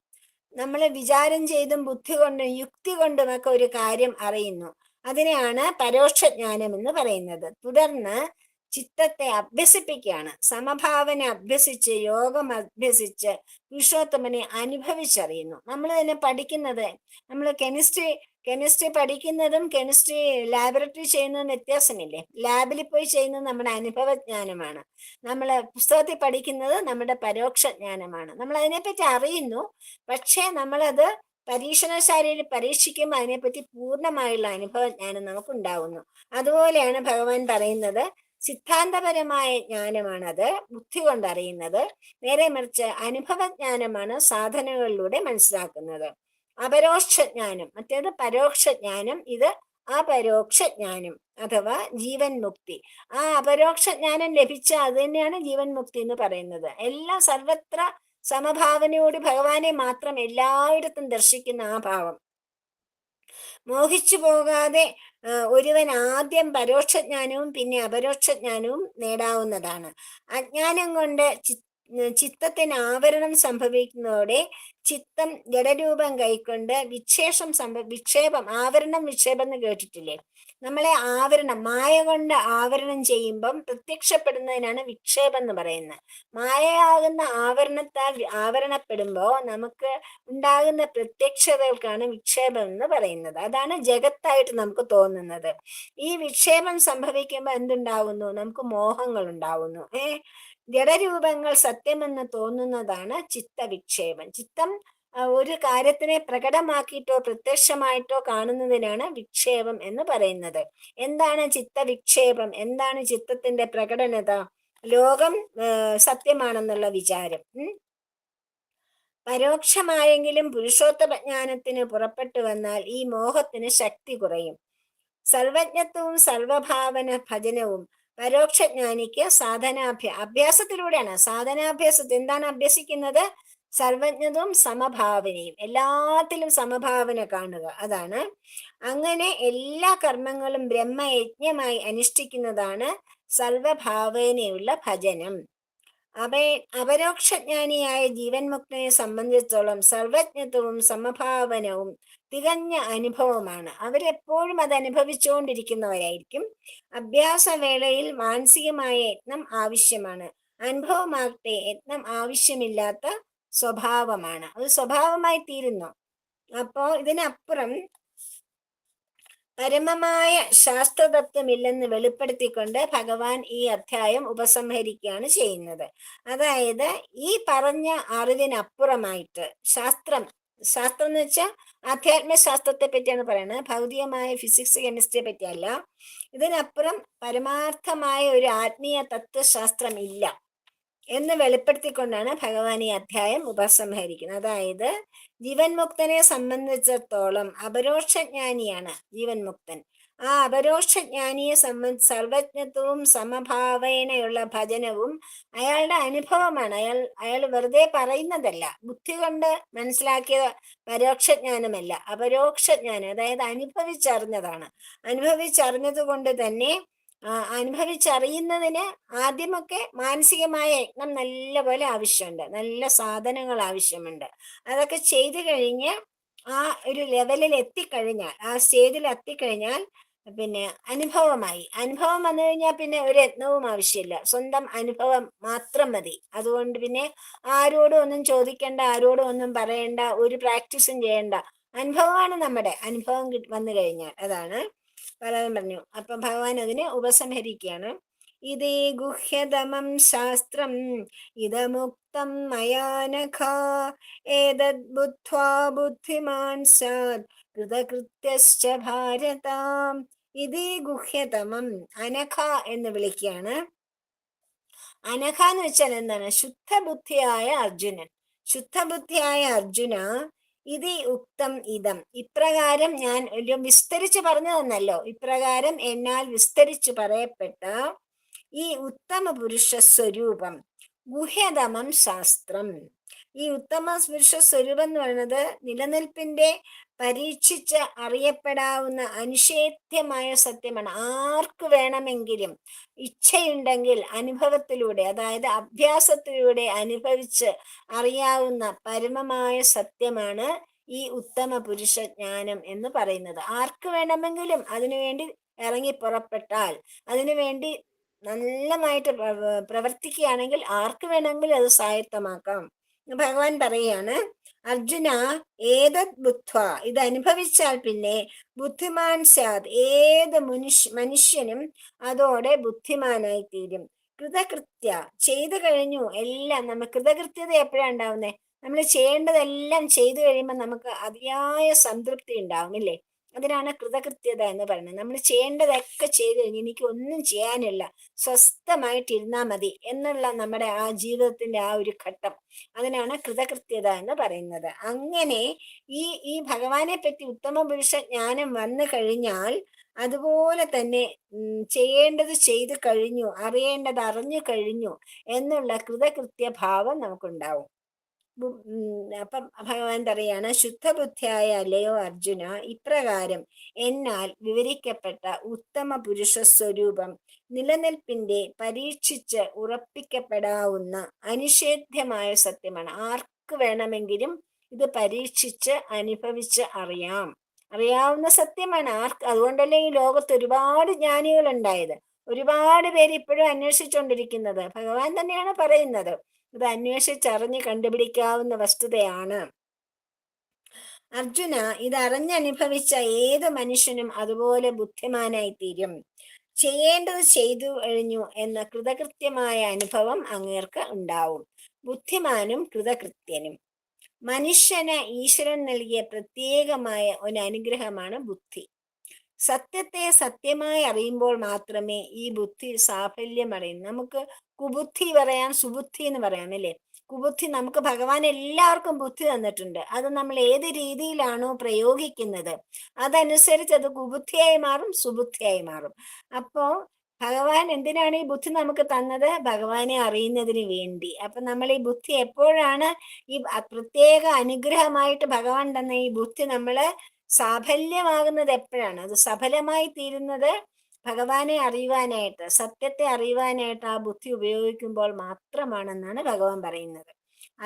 നമ്മൾ വിചാരം ചെയ്തും ബുദ്ധി കൊണ്ടും യുക്തി കൊണ്ടുമൊക്കെ ഒരു കാര്യം അറിയുന്നു. അതിനെയാണ് പരോക്ഷ ജ്ഞാനം എന്ന് പറയുന്നത്. തുടർന്ന് ചിത്തത്തെ അഭ്യസിപ്പിക്കുകയാണ്. സമഭാവന അഭ്യസിച്ച്, യോഗം അഭ്യസിച്ച് പുരുഷോത്തമനെ അനുഭവിച്ചറിയുന്നു. നമ്മൾ തന്നെ പഠിക്കുന്നത്, നമ്മൾ കെമിസ്ട്രി പഠിക്കുന്നതും കെമിസ്ട്രി ലാബറട്ടറി ചെയ്യുന്നതും വ്യത്യാസമില്ലേ? ലാബിൽ പോയി ചെയ്യുന്നത് നമ്മുടെ അനുഭവജ്ഞാനമാണ്. നമ്മൾ പുസ്തകത്തിൽ പഠിക്കുന്നത് നമ്മുടെ പരോക്ഷ ജ്ഞാനമാണ്. നമ്മൾ അതിനെപ്പറ്റി അറിയുന്നു, പക്ഷേ നമ്മളത് പരീക്ഷണശാലയിൽ പരീക്ഷിക്കുമ്പോൾ അതിനെപ്പറ്റി പൂർണ്ണമായുള്ള അനുഭവജ്ഞാനം നമുക്ക് ഉണ്ടാവുന്നു. അതുപോലെയാണ് ഭഗവാൻ പറയുന്നത്, സിദ്ധാന്തപരമായ ജ്ഞാനമാണത് ബുദ്ധി കൊണ്ടറിയുന്നത്. നേരെ മറിച്ച് അനുഭവജ്ഞാനമാണ് സാധനകളിലൂടെ മനസ്സിലാക്കുന്നത്. അപരോക്ഷ ജ്ഞാനം, മറ്റേത് പരോക്ഷ ജ്ഞാനം, ഇത് അപരോക്ഷ ജ്ഞാനം അഥവാ ജീവൻ മുക്തി. ആ അപരോക്ഷ ജ്ഞാനം ലഭിച്ച അത് തന്നെയാണ് ജീവൻ മുക്തി എന്ന് പറയുന്നത്. എല്ലാം സർവത്ര സമഭാവനയോട് ഭഗവാനെ മാത്രം എല്ലായിടത്തും ദർശിക്കുന്ന ആ ഭാവം. മോഹിച്ചു പോകാതെ ഒരുവൻ ആദ്യം പരോക്ഷജ്ഞാനവും പിന്നെ അപരോക്ഷജ്ഞാനവും നേടാവുന്നതാണ്. അജ്ഞാനം കൊണ്ട് ചിത്തത്തിന് ആവരണം സംഭവിക്കുന്നതോടെ ചിത്തം ജഡരൂപം കൈക്കൊണ്ട് വിക്ഷേപം, ആവരണം വിക്ഷേപം എന്ന് കേട്ടിട്ടില്ലേ? നമ്മളെ ആവരണം, മായ കൊണ്ട് ആവരണം ചെയ്യുമ്പം പ്രത്യക്ഷപ്പെടുന്നതിനാണ് വിക്ഷേപം എന്ന് പറയുന്നത്. മായയാകുന്ന ആവരണത്താൽ ആവരണപ്പെടുമ്പോൾ നമുക്ക് ഉണ്ടാകുന്ന പ്രത്യക്ഷതകൾക്കാണ് വിക്ഷേപം എന്ന് പറയുന്നത്. അതാണ് ജഗത്തായിട്ട് നമുക്ക് തോന്നുന്നത്. ഈ വിക്ഷേപം സംഭവിക്കുമ്പോൾ എന്തുണ്ടാവുന്നു? നമുക്ക് മോഹങ്ങൾ ഉണ്ടാവുന്നു. ജഡരൂപങ്ങൾ സത്യമെന്ന് തോന്നുന്നതാണ് ചിത്തവിക്ഷേപം. ചിത്തം ഒരു കാര്യത്തിനെ പ്രകടമാക്കിയിട്ടോ പ്രത്യക്ഷമായിട്ടോ കാണുന്നതിനാണ് വിക്ഷേപം എന്ന് പറയുന്നത്. എന്താണ് ചിത്തവിക്ഷേപം? എന്താണ് ചിത്തത്തിന്റെ പ്രകടനത? ലോകം സത്യമാണെന്നുള്ള വിചാരം. പരോക്ഷമായെങ്കിലും പുരുഷോത്തമ ജ്ഞാനത്തിന് പുറപ്പെട്ടു വന്നാൽ ഈ മോഹത്തിന് ശക്തി കുറയും. സർവജ്ഞത്വവും സർവഭാവന ഭജനവും പരോക്ഷജ്ഞാനിക്ക് അഭ്യാസത്തിലൂടെയാണ്. സാധനാഭ്യാസത്തിൽ എന്താണ് അഭ്യസിക്കുന്നത്? സർവജ്ഞതയും സമഭാവനയും, എല്ലാത്തിലും സമഭാവന കാണുക. അതാണ്. അങ്ങനെ എല്ലാ കർമ്മങ്ങളും ബ്രഹ്മയജ്ഞമായി അനുഷ്ഠിക്കുന്നതാണ് സർവഭാവനയുള്ള ഭജനം. അപരോക്ഷജ്ഞാനിയായ ജീവൻ മുക്തനെ സംബന്ധിച്ചിടത്തോളം സർവജ്ഞത്വവും സമഭാവനവും തികഞ്ഞ അനുഭവമാണ്. അവരെപ്പോഴും അത് അനുഭവിച്ചുകൊണ്ടിരിക്കുന്നവരായിരിക്കും. അഭ്യാസവേളയിൽ മാനസികമായ യത്നം ആവശ്യമാണ്. അനുഭവമാകട്ടെ യത്നം ആവശ്യമില്ലാത്ത സ്വഭാവമാണ്. അത് സ്വഭാവമായി തീരുന്നു. അപ്പോ ഇതിനപ്പുറം പരമമായ ശാസ്ത്രതത്വമില്ലെന്ന് വെളിപ്പെടുത്തിക്കൊണ്ട് ഭഗവാൻ ഈ അധ്യായം ഉപസംഹരിക്കുകയാണ് ചെയ്യുന്നത്. അതായത് ഈ പറഞ്ഞ അറിവിനപ്പുറമായിട്ട് ശാസ്ത്രം എന്ന് വെച്ചാൽ ആധ്യാത്മശാസ്ത്രത്തെ പറ്റിയാണ് പറയുന്നത്, ഭൗതികമായ ഫിസിക്സ് കെമിസ്ട്രിയെ പറ്റിയല്ല. ഇതിനപ്പുറം പരമാർത്ഥമായ ഒരു ആത്മീയ തത്വശാസ്ത്രം ഇല്ല എന്ന് വെളിപ്പെടുത്തിക്കൊണ്ടാണ് ഭഗവാൻ ഈ അധ്യായം ഉപസംഹരിക്കുന്നത്. അതായത് ജീവൻ മുക്തനെ സംബന്ധിച്ചിടത്തോളം അപരോക്ഷജ്ഞാനിയാണ് ജീവൻ മുക്തൻ. ആ അപരോക്ഷജ്ഞാനിയെ സംബന്ധിച്ച് സർവജ്ഞത്വവും സമഭാവനയുള്ള ഭജനവും അയാളുടെ അനുഭവമാണ്. അയാൾ വെറുതെ പറയുന്നതല്ല, ബുദ്ധി കൊണ്ട് മനസ്സിലാക്കിയ പരോക്ഷജ്ഞാനമല്ല, അപരോക്ഷജ്ഞാനം. അതായത് അനുഭവിച്ചറിഞ്ഞതാണ്. അനുഭവിച്ചറിഞ്ഞത് കൊണ്ട് തന്നെ അനുഭവിച്ചറിയുന്നതിന് ആദ്യമൊക്കെ മാനസികമായ യജ്ഞം നല്ലപോലെ ആവശ്യമുണ്ട്, നല്ല സാധനങ്ങൾ ആവശ്യമുണ്ട്. അതൊക്കെ ചെയ്തു കഴിഞ്ഞ് ആ ഒരു ലെവലിൽ എത്തിക്കഴിഞ്ഞാൽ, ആ സ്റ്റേജിൽ എത്തിക്കഴിഞ്ഞാൽ പിന്നെ അനുഭവമായി. അനുഭവം വന്നു കഴിഞ്ഞാൽ പിന്നെ ഒരു യത്നവും ആവശ്യമില്ല, സ്വന്തം അനുഭവം മാത്രം മതി. അതുകൊണ്ട് പിന്നെ ആരോടും ഒന്നും ചോദിക്കേണ്ട, ആരോടും ഒന്നും പറയണ്ട, ഒരു പ്രാക്ടീസും ചെയ്യണ്ട. അനുഭവമാണ് നമ്മുടെ അനുഭവം വന്നു കഴിഞ്ഞാൽ. അതാണ് ഭഗവാൻ പറഞ്ഞു. അപ്പം ഭഗവാൻ അതിനെ ഉപസംഹരിക്കുകയാണ്. ഇതേ ഗുഹ്യതമം ശാസ്ത്രം ഇതമുക്തം മയാനഘ ഏതദ് ബുദ്ധ്വാ ബുദ്ധിമാൻ സ്യാത് കൃതകൃത്യശ്ച ഭാരത. ഇതേ ഗുഹ്യതമം, അനഘ എന്ന് വിളിക്കുകയാണ്. അനഘ എന്ന് വെച്ചാൽ എന്താണ്? ശുദ്ധബുദ്ധിയായ അർജുനൻ. ശുദ്ധബുദ്ധിയായ അർജുന, ഇത് ഉക്തം ഇതം, ഇപ്രകാരം ഞാൻ വിസ്തരിച്ച് പറഞ്ഞു തന്നല്ലോ, ഇപ്രകാരം എന്നാൽ വിസ്തരിച്ച് പറയപ്പെട്ട ഈ ഉത്തമ പുരുഷ സ്വരൂപം, ഗുഹ്യതമം ശാസ്ത്രം. ഈ ഉത്തമ പുരുഷ സ്വരൂപം എന്ന് പറയുന്നത് നിലനിൽപ്പിന്റെ പരീക്ഷിച്ച് അറിയപ്പെടാവുന്ന അനിഷേധ്യമായ സത്യമാണ്. ആർക്ക് വേണമെങ്കിലും ഇച്ഛയുണ്ടെങ്കിൽ അനുഭവത്തിലൂടെ, അതായത് അഭ്യാസത്തിലൂടെ അനുഭവിച്ച് അറിയാവുന്ന പരമമായ സത്യമാണ് ഈ ഉത്തമ പുരുഷ ജ്ഞാനം എന്ന് പറയുന്നത്. ആർക്ക് വേണമെങ്കിലും അതിനുവേണ്ടി ഇറങ്ങി പുറപ്പെട്ടാൽ, അതിനുവേണ്ടി നല്ലതായിട്ട് പ്രവർത്തിക്കുകയാണെങ്കിൽ ആർക്ക് വേണമെങ്കിലും അത് സ്വായത്തമാക്കാം. ഭഗവാൻ പറയാണ്, അർജുന ഏതത് ബുദ്ധ്വ, ഇത് അനുഭവിച്ചാൽ പിന്നെ ബുദ്ധിമാൻ സ്യാത്, ഏത് മനുഷ്യനും അതോടെ ബുദ്ധിമാനായി തീരും. കൃതകൃത്യ, ചെയ്തു കഴിഞ്ഞു എല്ലാം. നമ്മൾ കൃതകൃത്യത എപ്പോഴാണ് ഉണ്ടാവുന്നത്? നമ്മൾ ചെയ്യേണ്ടതെല്ലാം ചെയ്തു കഴിയുമ്പോൾ നമുക്ക് അതിയായ സംതൃപ്തി ഉണ്ടാവും, ഇല്ലേ? അതിനാണ് കൃതകൃത്യത എന്ന് പറയുന്നത്. നമ്മൾ ചെയ്യേണ്ടതൊക്കെ ചെയ്തു കഴിഞ്ഞ് എനിക്ക് ഒന്നും ചെയ്യാനില്ല, സ്വസ്ഥമായിട്ടിരുന്നാൽ മതി എന്നുള്ള നമ്മുടെ ആ ജീവിതത്തിന്റെ ആ ഒരു ഘട്ടം, അതിനാണ് കൃതകൃത്യത എന്ന് പറയുന്നത്. അങ്ങനെ ഈ ഭഗവാനെ പറ്റി ഉത്തമ പുരുഷ ജ്ഞാനം വന്നു കഴിഞ്ഞാൽ അതുപോലെ തന്നെ ചെയ്യേണ്ടത് ചെയ്തു കഴിഞ്ഞു, അറിയേണ്ടത് അറിഞ്ഞു കഴിഞ്ഞു എന്നുള്ള കൃതകൃത്യ ഭാവം നമുക്കുണ്ടാവും. അപ്പം ഭഗവാൻ പറയാണ്, ശുദ്ധബുദ്ധിയായ അല്ലയോ അർജുന, ഇപ്രകാരം എന്നാൽ വിവരിക്കപ്പെട്ട ഉത്തമ പുരുഷ സ്വരൂപം നിലനിൽപ്പിന്റെ പരീക്ഷിച്ച് ഉറപ്പിക്കപ്പെടാവുന്ന അനിഷേധ്യമായ സത്യമാണ്. ആർക്ക് വേണമെങ്കിലും ഇത് പരീക്ഷിച്ച് അനുഭവിച്ച് അറിയാവുന്ന സത്യമാണ്. അതുകൊണ്ടല്ലേ ഈ ലോകത്ത് ഒരുപാട് ജ്ഞാനികൾ ഉണ്ടായത്, ഒരുപാട് പേര് ഇപ്പോഴും അന്വേഷിച്ചുകൊണ്ടിരിക്കുന്നത്. ഭഗവാൻ തന്നെയാണ് പറയുന്നത്, ഇത് അന്വേഷിച്ചറിഞ്ഞ് കണ്ടുപിടിക്കാവുന്ന വസ്തുതയാണ്. അർജുന, ഇത് അറിഞ്ഞനുഭവിച്ച ഏത് മനുഷ്യനും അതുപോലെ ബുദ്ധിമാനായി തീരും. ചെയ്യേണ്ടത് ചെയ്തു കഴിഞ്ഞു എന്ന കൃതകൃത്യമായ അനുഭവം അങ്ങേർക്ക് ഉണ്ടാവും. ബുദ്ധിമാനും കൃതകൃത്യനും. മനുഷ്യന് ഈശ്വരൻ നൽകിയ പ്രത്യേകമായ ഒരു അനുഗ്രഹമാണ് ബുദ്ധി. സത്യത്തെ സത്യമായി അറിയുമ്പോൾ മാത്രമേ ഈ ബുദ്ധി സാഫല്യം അറിയും. നമുക്ക് കുബുദ്ധി പറയാം, സുബുദ്ധി എന്ന് പറയാം, അല്ലേ? കുബുദ്ധി, നമുക്ക് ഭഗവാൻ എല്ലാവർക്കും ബുദ്ധി തന്നിട്ടുണ്ട്. അത് നമ്മൾ ഏത് രീതിയിലാണോ പ്രയോഗിക്കുന്നത് അതനുസരിച്ച് അത് കുബുദ്ധിയായി മാറും, സുബുദ്ധിയായി മാറും. അപ്പോ ഭഗവാൻ എന്തിനാണ് ഈ ബുദ്ധി നമുക്ക് തന്നത്? ഭഗവാനെ അറിയുന്നതിന് വേണ്ടി. അപ്പൊ നമ്മൾ ഈ ബുദ്ധി എപ്പോഴാണ് ഈ പ്രത്യേക അനുഗ്രഹമായിട്ട് ഭഗവാൻ തന്ന ഈ ബുദ്ധി നമ്മള് സാഫല്യമാകുന്നത് എപ്പോഴാണ്? അത് സഫലമായി തീരുന്നത് ഭഗവാനെ അറിയുവാനായിട്ട്, സത്യത്തെ അറിയുവാനായിട്ട് ആ ബുദ്ധി ഉപയോഗിക്കുമ്പോൾ മാത്രമാണെന്നാണ് ഭഗവാൻ പറയുന്നത്.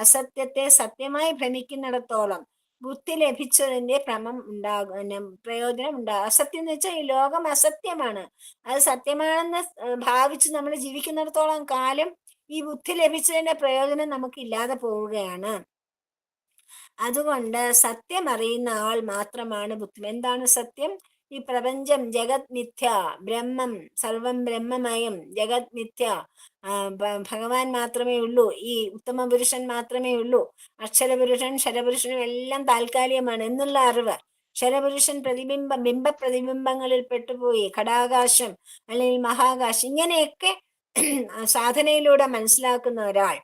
അസത്യത്തെ സത്യമായി ഭ്രമിക്കുന്നിടത്തോളം ബുദ്ധി ലഭിച്ചതിന്റെ ഭ്രമം പ്രയോജനം ഉണ്ടാകും. അസത്യം എന്ന് വെച്ചാൽ ഈ ലോകം അസത്യമാണ്, അത് സത്യമാണെന്ന് ഭാവിച്ച് നമ്മൾ ജീവിക്കുന്നിടത്തോളം കാലം ഈ ബുദ്ധി ലഭിച്ചതിന്റെ പ്രയോജനം നമുക്ക് ഇല്ലാതെ പോവുകയാണ്. അതുകൊണ്ട് സത്യം അറിയുന്ന ആൾ മാത്രമാണ് ബുദ്ധി. എന്താണ് സത്യം? ഈ പ്രപഞ്ചം ജഗത് മിഥ്യ, ബ്രഹ്മം സർവം ബ്രഹ്മമയം, ജഗത് മിഥ്യ, ഭഗവാൻ മാത്രമേ ഉള്ളൂ, ഈ ഉത്തമ പുരുഷൻ മാത്രമേ ഉള്ളൂ, അക്ഷരപുരുഷൻ ശരപുരുഷനും എല്ലാം താൽക്കാലികമാണ് എന്നുള്ള അറിവ്. ശരപുരുഷൻ ബിംബ പ്രതിബിംബങ്ങളിൽ പെട്ടുപോയി, ഘടാകാശം അല്ലെങ്കിൽ മഹാകാശം, ഇങ്ങനെയൊക്കെ സാധനയിലൂടെ മനസ്സിലാക്കുന്ന ഒരാൾ,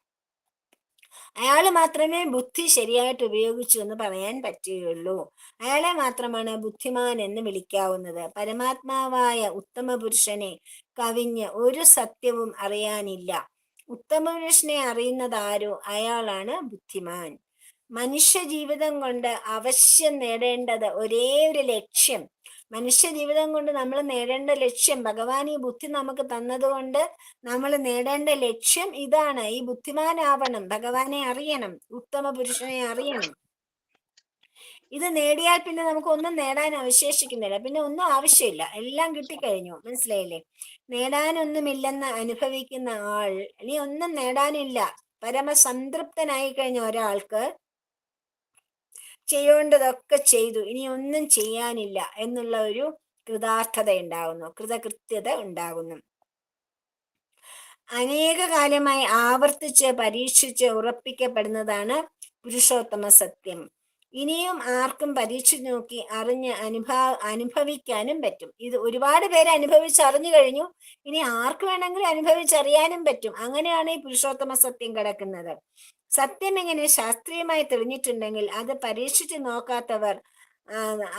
അയാൾ മാത്രമേ ബുദ്ധി ശരിയായിട്ട് ഉപയോഗിച്ചു എന്ന് പറയാൻ പറ്റുകയുള്ളൂ. അയാളെ മാത്രമാണ് ബുദ്ധിമാൻ എന്ന് വിളിക്കാവുന്നത്. പരമാത്മാവായ ഉത്തമ പുരുഷനെ കവിഞ്ഞ് ഒരു സത്യവും അറിയാനില്ല. ഉത്തമ പുരുഷനെ അറിയുന്നത് ആരോ അയാളാണ് ബുദ്ധിമാൻ. മനുഷ്യ ജീവിതം കൊണ്ട് അവശ്യം നേടേണ്ടത് ഒരേ ഒരു ലക്ഷ്യം, മനുഷ്യ ജീവിതം കൊണ്ട് നമ്മൾ നേടേണ്ട ലക്ഷ്യം, ഭഗവാൻ ഈ ബുദ്ധി നമുക്ക് തന്നതുകൊണ്ട് നമ്മൾ നേടേണ്ട ലക്ഷ്യം ഇതാണ്. ഈ ബുദ്ധിമാനാവണം, ഭഗവാനെ അറിയണം, ഉത്തമ പുരുഷനെ അറിയണം. ഇത് നേടിയാൽ പിന്നെ നമുക്ക് ഒന്നും നേടാൻ അവശേഷിക്കുന്നില്ല, പിന്നെ ഒന്നും ആവശ്യമില്ല, എല്ലാം കിട്ടിക്കഴിഞ്ഞു. മനസ്സിലായില്ലേ? നേടാനൊന്നുമില്ലെന്ന് അനുഭവിക്കുന്ന ആൾ, ഇനി ഒന്നും നേടാനില്ല, പരമസംതൃപ്തനായി കഴിഞ്ഞ ഒരാൾക്ക് ചെയ്യേണ്ടതൊക്കെ ചെയ്തു, ഇനി ഒന്നും ചെയ്യാനില്ല എന്നുള്ള ഒരു കൃതാർത്ഥത ഉണ്ടാകുന്നു, കൃതകൃത്യത ഉണ്ടാകുന്നു. അനേക കാലമായി ആവർത്തിച്ച് പരീക്ഷിച്ച് ഉറപ്പിക്കപ്പെടുന്നതാണ് പുരുഷോത്തമ സത്യം. ഇനിയും ആർക്കും പരീക്ഷിച്ച് നോക്കി അറിഞ്ഞ് അനുഭവിക്കാനും പറ്റും. ഇത് ഒരുപാട് പേര് അനുഭവിച്ചറിഞ്ഞു കഴിഞ്ഞു, ഇനി ആർക്ക് വേണമെങ്കിലും അനുഭവിച്ചറിയാനും പറ്റും. അങ്ങനെയാണ് ഈ പുരുഷോത്തമ സത്യം കിടക്കുന്നത്. സത്യം എങ്ങനെ ശാസ്ത്രീയമായി തെളിഞ്ഞിട്ടുണ്ടെങ്കിൽ അത് പരീക്ഷിച്ച് നോക്കാത്തവർ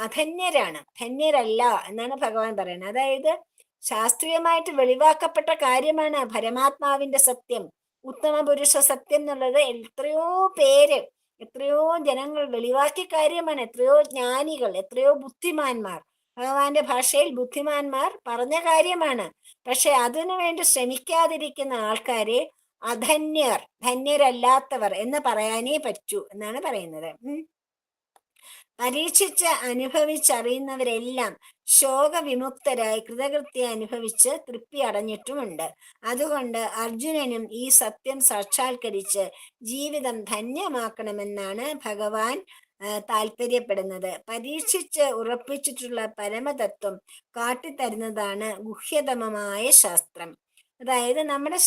അധന്യരാണ്, ധന്യരല്ല എന്നാണ് ഭഗവാൻ പറയുന്നത്. അതായത് ശാസ്ത്രീയമായിട്ട് വെളിവാക്കപ്പെട്ട കാര്യമാണ് പരമാത്മാവിന്റെ സത്യം, ഉത്തമ പുരുഷ സത്യം എന്നുള്ളത്. എത്രയോ ജനങ്ങൾ വെളിവാക്കിയ കാര്യമാണ്, എത്രയോ ജ്ഞാനികൾ, എത്രയോ ബുദ്ധിമാന്മാർ, ഭഗവാന്റെ ഭാഷയിൽ ബുദ്ധിമാന്മാർ പറഞ്ഞ കാര്യമാണ്. പക്ഷെ അതിനു വേണ്ടി ശ്രമിക്കാതിരിക്കുന്ന ആൾക്കാരെ അധന്യർ, ധന്യരല്ലാത്തവർ എന്ന് പറയാനേ പറ്റൂ എന്നാണ് പറയുന്നത്. പരീക്ഷിച്ച് അനുഭവിച്ചറിയുന്നവരെല്ലാം ശോകവിമുക്തരായി കൃതകൃത്യ അനുഭവിച്ച് തൃപ്തി അടഞ്ഞിട്ടുമുണ്ട്. അതുകൊണ്ട് അർജുനനും ഈ സത്യം സാക്ഷാത്കരിച്ച് ജീവിതം ധന്യമാക്കണമെന്നാണ് ഭഗവാൻ താല്പര്യപ്പെടുന്നത്. പരീക്ഷിച്ച് ഉറപ്പിച്ചിട്ടുള്ള പരമതത്വം കാട്ടിത്തരുന്നതാണ് ഗുഹ്യതമമായ ശാസ്ത്രം. അതായത് നമ്മുടെ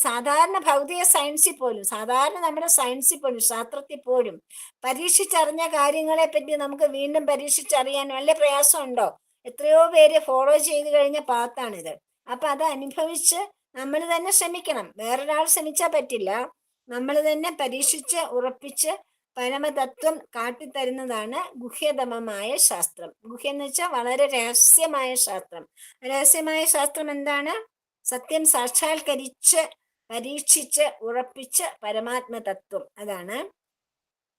സാധാരണ ഭൗതിക സയൻസിൽ പോലും, നമ്മുടെ സയൻസിൽ പോലും, ശാസ്ത്രത്തിൽ പോലും പരീക്ഷിച്ചറിഞ്ഞ കാര്യങ്ങളെ പറ്റി നമുക്ക് വീണ്ടും പരീക്ഷിച്ചറിയാൻ വല്ല പ്രയാസമുണ്ടോ? എത്രയോ പേര് ഫോളോ ചെയ്ത് കഴിഞ്ഞ പാത്താണിത്. അപ്പൊ അത് അനുഭവിച്ച് നമ്മൾ തന്നെ ശ്രമിക്കണം, വേറൊരാൾ ശ്രമിച്ചാൽ പറ്റില്ല. നമ്മൾ തന്നെ പരീക്ഷിച്ച് ഉറപ്പിച്ച് പരമതത്വം കാട്ടിത്തരുന്നതാണ് ഗുഹ്യതമമായ ശാസ്ത്രം. ഗുഹ്യം എന്ന് വെച്ചാൽ വളരെ രഹസ്യമായ ശാസ്ത്രം. രഹസ്യമായ ശാസ്ത്രം എന്താണ്? സത്യം സാക്ഷാത്കരിച്ച് പരീക്ഷിച്ച് ഉറപ്പിച്ച് പരമാത്മതത്വം. അതാണ്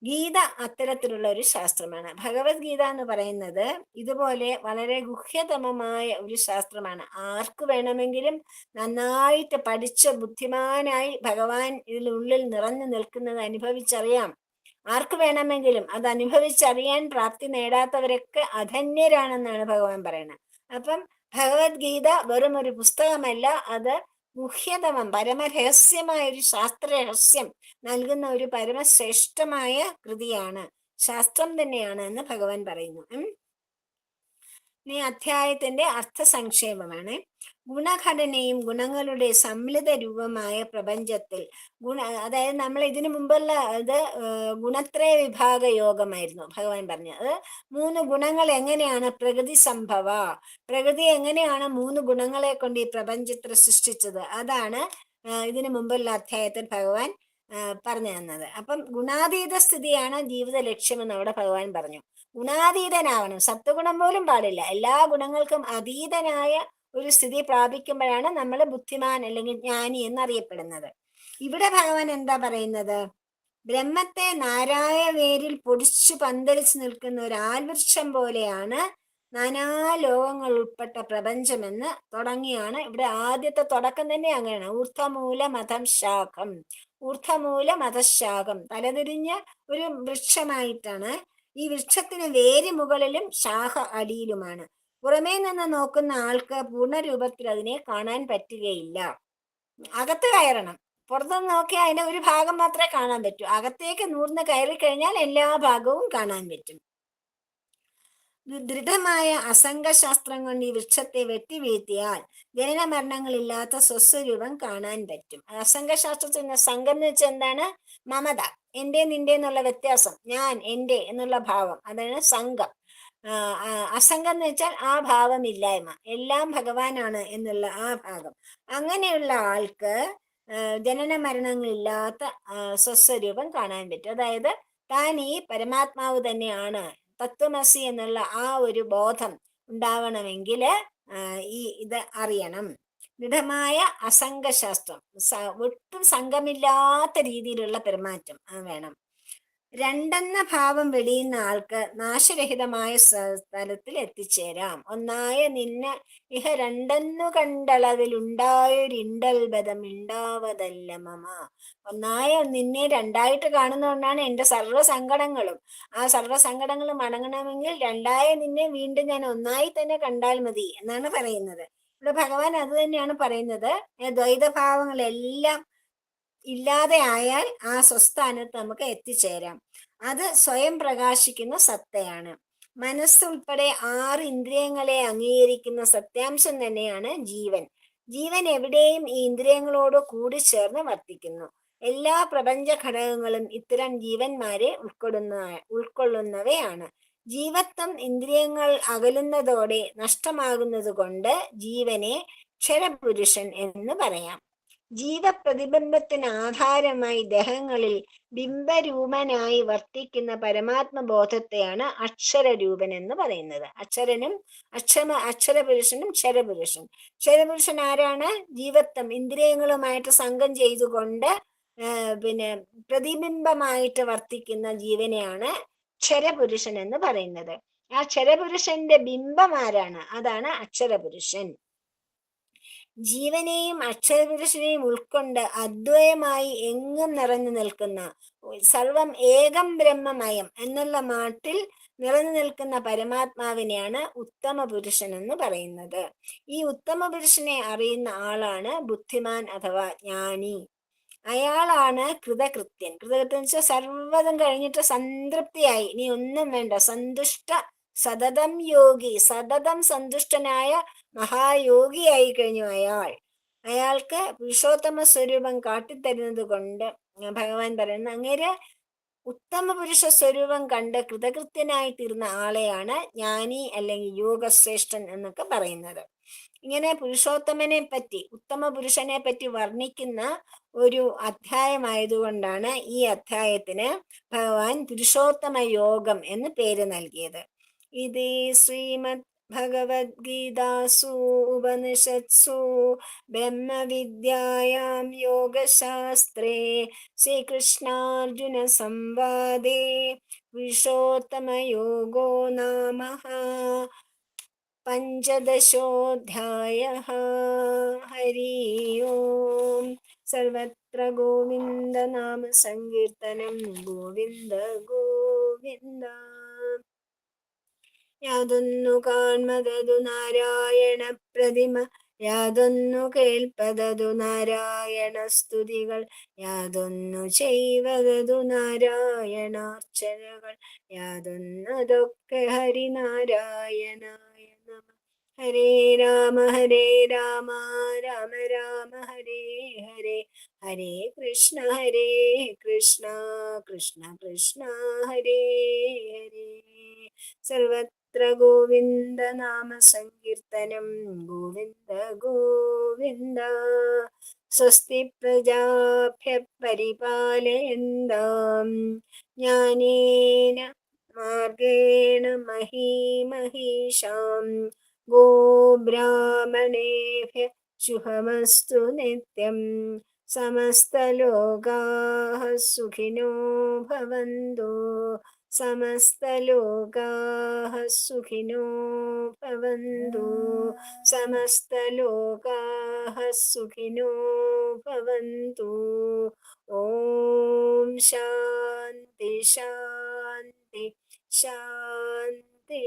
ഗീത. അത്തരത്തിലുള്ള ഒരു ശാസ്ത്രമാണ്. ഭഗവത്ഗീത എന്ന് പറയുന്നത് ഇതുപോലെ വളരെ ഗുഹ്യതമമായ ഒരു ശാസ്ത്രമാണ്. ആർക്ക് വേണമെങ്കിലും നന്നായിട്ട് പഠിച്ച് ബുദ്ധിമാനായി ഭഗവാൻ ഇതിനുള്ളിൽ നിറഞ്ഞു നിൽക്കുന്നത് അനുഭവിച്ചറിയാം. ആർക്ക് വേണമെങ്കിലും അത് അനുഭവിച്ചറിയാൻ പ്രാപ്തി നേടാത്തവരൊക്കെ അധന്യരാണെന്നാണ് ഭഗവാൻ പറയുന്നത്. അപ്പം ഭഗവത്ഗീത വെറും ഒരു പുസ്തകമല്ല, അത് ഗുഹ്യതമം, പരമരഹസ്യമായ ഒരു ശാസ്ത്രരഹസ്യം നൽകുന്ന ഒരു പരമശ്രേഷ്ഠമായ കൃതിയാണ്, ശാസ്ത്രം തന്നെയാണ് എന്ന് ഭഗവാൻ പറയുന്നു. ഈ അധ്യായത്തിന്റെ അർത്ഥസംക്ഷേപമാണ്. ഗുണഘടനയും ഗുണങ്ങളുടെ സമ്മിളിത രൂപമായ പ്രപഞ്ചത്തിൽ അതായത് നമ്മൾ ഇതിനു മുമ്പുള്ള ഇത് ഗുണത്രയ വിഭാഗ യോഗമായിരുന്നു ഭഗവാൻ പറഞ്ഞത്. 3 ഗുണങ്ങൾ എങ്ങനെയാണ് പ്രകൃതി സംഭവ, പ്രകൃതി എങ്ങനെയാണ് 3 ഗുണങ്ങളെ കൊണ്ട് ഈ പ്രപഞ്ചത്തെ സൃഷ്ടിച്ചത്, അതാണ് ഇതിനു മുമ്പുള്ള അധ്യായത്തിൽ ഭഗവാൻ പറഞ്ഞു തന്നത്. അപ്പം ഗുണാതീത സ്ഥിതിയാണ് ജീവിത ലക്ഷ്യമെന്ന് അവിടെ ഭഗവാൻ പറഞ്ഞു. ഗുണാതീതനാവണം, സത്വഗുണം പോലും പാടില്ല. എല്ലാ ഗുണങ്ങൾക്കും അതീതനായ ഒരു സ്ഥിതി പ്രാപിക്കുമ്പോഴാണ് നമ്മൾ ബുദ്ധിമാൻ അല്ലെങ്കിൽ ജ്ഞാനി എന്നറിയപ്പെടുന്നത്. ഇവിടെ ഭഗവാൻ എന്താ പറയുന്നത്? ബ്രഹ്മത്തെ നാരായ വേരിൽ പൊടിച്ചു പന്തലിച്ചു നിൽക്കുന്ന ഒരു ആൽവൃക്ഷം പോലെയാണ് നാനാ ലോകങ്ങൾ ഉൾപ്പെട്ട പ്രപഞ്ചമെന്ന് തുടങ്ങിയാണ് ഇവിടെ ആദ്യത്തെ തുടക്കം തന്നെ അങ്ങനെയാണ്. ഊർധമൂല മതം ശാഖം, ഊർധമൂല മതശാഖം, തലതിരിഞ്ഞ ഒരു വൃക്ഷമായിട്ടാണ്. ഈ വൃക്ഷത്തിന് വേര് മുകളിലും ശാഖ അടിയിലുമാണ്. പുറമേ നിന്ന് നോക്കുന്ന ആൾക്ക് പൂർണ്ണരൂപത്തിൽ അതിനെ കാണാൻ പറ്റുകയില്ല. അകത്ത് കയറണം. പുറത്തുനിന്ന് നോക്കിയാൽ അതിന്റെ ഒരു ഭാഗം മാത്രമേ കാണാൻ പറ്റൂ. അകത്തേക്ക് നൂർന്ന് കയറി കഴിഞ്ഞാൽ എല്ലാ ഭാഗവും കാണാൻ പറ്റും. ദൃഢമായ അസംഗശാസ്ത്രം കൊണ്ട് ഈ വൃക്ഷത്തെ വെട്ടി വീഴ്ത്തിയാൽ ജനന മരണങ്ങളില്ലാത്ത സ്വസ്വരൂപം കാണാൻ പറ്റും. അസംഗശാസ്ത്രത്തിന് സംഘം എന്ന് വെച്ചാൽ എന്താണ്? മമത, എന്റെ നിന്റെ എന്നുള്ള വ്യത്യാസം, ഞാൻ എന്റെ എന്നുള്ള ഭാവം, അതാണ് സംഘം. അസംഗം എന്ന് വെച്ചാൽ ആ ഭാവമില്ലായ്മ, എല്ലാം ഭഗവാനാണ് എന്നുള്ള ആ ഭാഗം. അങ്ങനെയുള്ള ആൾക്ക് ജനന മരണങ്ങളില്ലാത്ത സ്വസ്വരൂപം കാണാൻ പറ്റും. അതായത് താൻ ഈ പരമാത്മാവ് തന്നെയാണ്, തത്വമസി എന്നുള്ള ആ ഒരു ബോധം ഉണ്ടാവണമെങ്കിൽ ഇത് അറിയണം. ദൃഢമായ അസംഗശാസ്ത്രം, ഒട്ടും സംഘമില്ലാത്ത രീതിയിലുള്ള പെരുമാറ്റം വേണം. രണ്ടെന്ന ഭാവം വെടിയുന്ന ആൾക്ക് നാശരഹിതമായ സ്ഥലത്തിൽ എത്തിച്ചേരാം. ഒന്നായ നിന്നെ ഇഹ രണ്ടെന്നു കണ്ടളവിലുണ്ടായൊരിണ്ടൽ ബദം ഉണ്ടാവതല്ല മമ. ഒന്നായ നിന്നെ രണ്ടായിട്ട് കാണുന്നതുകൊണ്ടാണ് എൻ്റെ സർവ്വസങ്കടങ്ങളും. ആ സർവ്വസങ്കടങ്ങളും അടങ്ങണമെങ്കിൽ രണ്ടായ നിന്നെ വീണ്ടും ഞാൻ ഒന്നായി തന്നെ കണ്ടാൽ മതി എന്നാണ് പറയുന്നത്. ഇവിടെ ഭഗവാൻ അത് തന്നെയാണ് പറയുന്നത്. ദ്വൈതഭാവങ്ങളെല്ലാം ഇല്ലാതെ ആയാൽ ആ സ്വസ്ഥാനത്ത് നമുക്ക് എത്തിച്ചേരാം. അത് സ്വയം പ്രകാശിക്കുന്ന സത്തയാണ്. മനസ്സുൾപ്പെടെ 6 ഇന്ദ്രിയങ്ങളെ അംഗീകരിക്കുന്ന സത്യാംശം തന്നെയാണ് ജീവൻ. ജീവൻ എവിടെയും ഈ ഇന്ദ്രിയങ്ങളോട് കൂടി ചേർന്ന് വർത്തിക്കുന്നു. എല്ലാ പ്രപഞ്ച ഘടകങ്ങളും ഇത്തരം ജീവന്മാരെ ഉൾക്കൊള്ളുന്നവയാണ്. ജീവത്വം ഇന്ദ്രിയങ്ങൾ അകലുന്നതോടെ നഷ്ടമാകുന്നത് കൊണ്ട് ജീവനെ ക്ഷരപുരുഷൻ എന്ന് പറയാം. ജീവപ്രതിബിംബത്തിന് ആധാരമായി ദേഹങ്ങളിൽ ബിംബരൂപനായി വർത്തിക്കുന്ന പരമാത്മബോധത്തെയാണ് അക്ഷരരൂപൻ എന്ന് പറയുന്നത്. അക്ഷരപുരുഷനും ക്ഷരപുരുഷൻ. ക്ഷരപുരുഷൻ ആരാണ്? ജീവത്വം ഇന്ദ്രിയങ്ങളുമായിട്ട് സംഘം ചെയ്തുകൊണ്ട് പിന്നെ പ്രതിബിംബമായിട്ട് വർത്തിക്കുന്ന ജീവനെയാണ് ക്ഷരപുരുഷൻ എന്ന് പറയുന്നത്. ആ ക്ഷരപുരുഷന്റെ ബിംബം ആരാണ്? അതാണ് അക്ഷരപുരുഷൻ. ജീവനെയും അക്ഷരപുരുഷനെയും ഉൾക്കൊണ്ട് അദ്വയമായി എങ്ങും നിറഞ്ഞു നിൽക്കുന്ന, സർവം ഏകം ബ്രഹ്മമയം എന്നുള്ള മാട്ടിൽ നിറഞ്ഞു നിൽക്കുന്ന പരമാത്മാവിനെയാണ് ഉത്തമ പുരുഷൻ എന്ന് പറയുന്നത്. ഈ ഉത്തമ പുരുഷനെ അറിയുന്ന ആളാണ് ബുദ്ധിമാൻ അഥവാ ജ്ഞാനി. അയാളാണ് കൃതകൃത്യൻ. കൃതകൃത്യൻ എന്ന് വെച്ചാൽ സർവ്വതും കഴിഞ്ഞിട്ട് സംതൃപ്തിയായി, ഇനി ഒന്നും വേണ്ട, സന്തുഷ്ട സതതം യോഗി, സതതം സന്തുഷ്ടനായ മഹായോഗിയായി കഴിഞ്ഞു അയാൾക്ക് പുരുഷോത്തമ സ്വരൂപം കാട്ടിത്തരുന്നത് കൊണ്ട് ഭഗവാൻ പറയുന്നത്, അങ്ങേര് ഉത്തമ പുരുഷ സ്വരൂപം കണ്ട് കൃതകൃത്യനായി തീർന്ന ആളെയാണ് ജ്ഞാനി അല്ലെങ്കിൽ യോഗശ്രേഷ്ഠൻ എന്നൊക്കെ പറയുന്നത്. ഇങ്ങനെ പുരുഷോത്തമനെ പറ്റി, ഉത്തമ പുരുഷനെ പറ്റി വർണ്ണിക്കുന്ന ഒരു അധ്യായമായതുകൊണ്ടാണ് ഈ അധ്യായത്തിന് ഭഗവാൻ പുരുഷോത്തമ യോഗം എന്ന് പേര് നൽകിയത്. ഇത് ശ്രീമദ് ഭഗവത്ഗീതാസു ഉപനിഷത്സു ബ്രഹ്മവിദ്യായാം യോഗശാസ്ത്രേ ശ്രീകൃഷ്ണാർജുന സംവാദേ പുരുഷോത്തമയോഗോ നാമ പഞ്ചദശോऽധ്യായഃ. ഹരി ഓം. സർവത്ര ഗോവിന്ദ നാമ സങ്കീർത്തനം. ഗോവിന്ദ ഗോവിന്ദ. യാതൊന്നു കാൺമതതു നാരായണ പ്രതിമ, യാതൊന്നു കേൾപ്പതതു നാരായണ സ്തുതികൾ, യാതൊന്നു ചെയ്വതതു നാരായണാർച്ചനകൾ, യാതൊന്നതൊക്കെ ഹരിനാരായണായ നമ. ഹരേ രാമ രാമ രാമ ഹരേ ഹരേ, ഹരേ കൃഷ്ണ കൃഷ്ണ കൃഷ്ണ ഹരേ ഹരേ. സർവത്ര ഗോവിന്ദ നാമ സങ്കീർത്തനം. ഗോവിന്ദ ഗോവിന്ദ. സ്വസ്തി പ്രജാഭ്യ പരിപാലയന്താം ജ്ഞാനേന മാർഗേണ മഹീമഹീഷാം. ഗോബ്രാഹ്മണേഭ്യ ശുഭമസ്തു നിത്യം. സമസ്തലോകാഃ സുഖിനോ ഭവന്തു. സമസ്തലോകാഃ സുഖിനോ ഭവന്തു. സമസ്തലോകാഃ സുഖിനോ ഭവന്തു. ഓം ശാന്തി ശാന്തി ശാന്തി.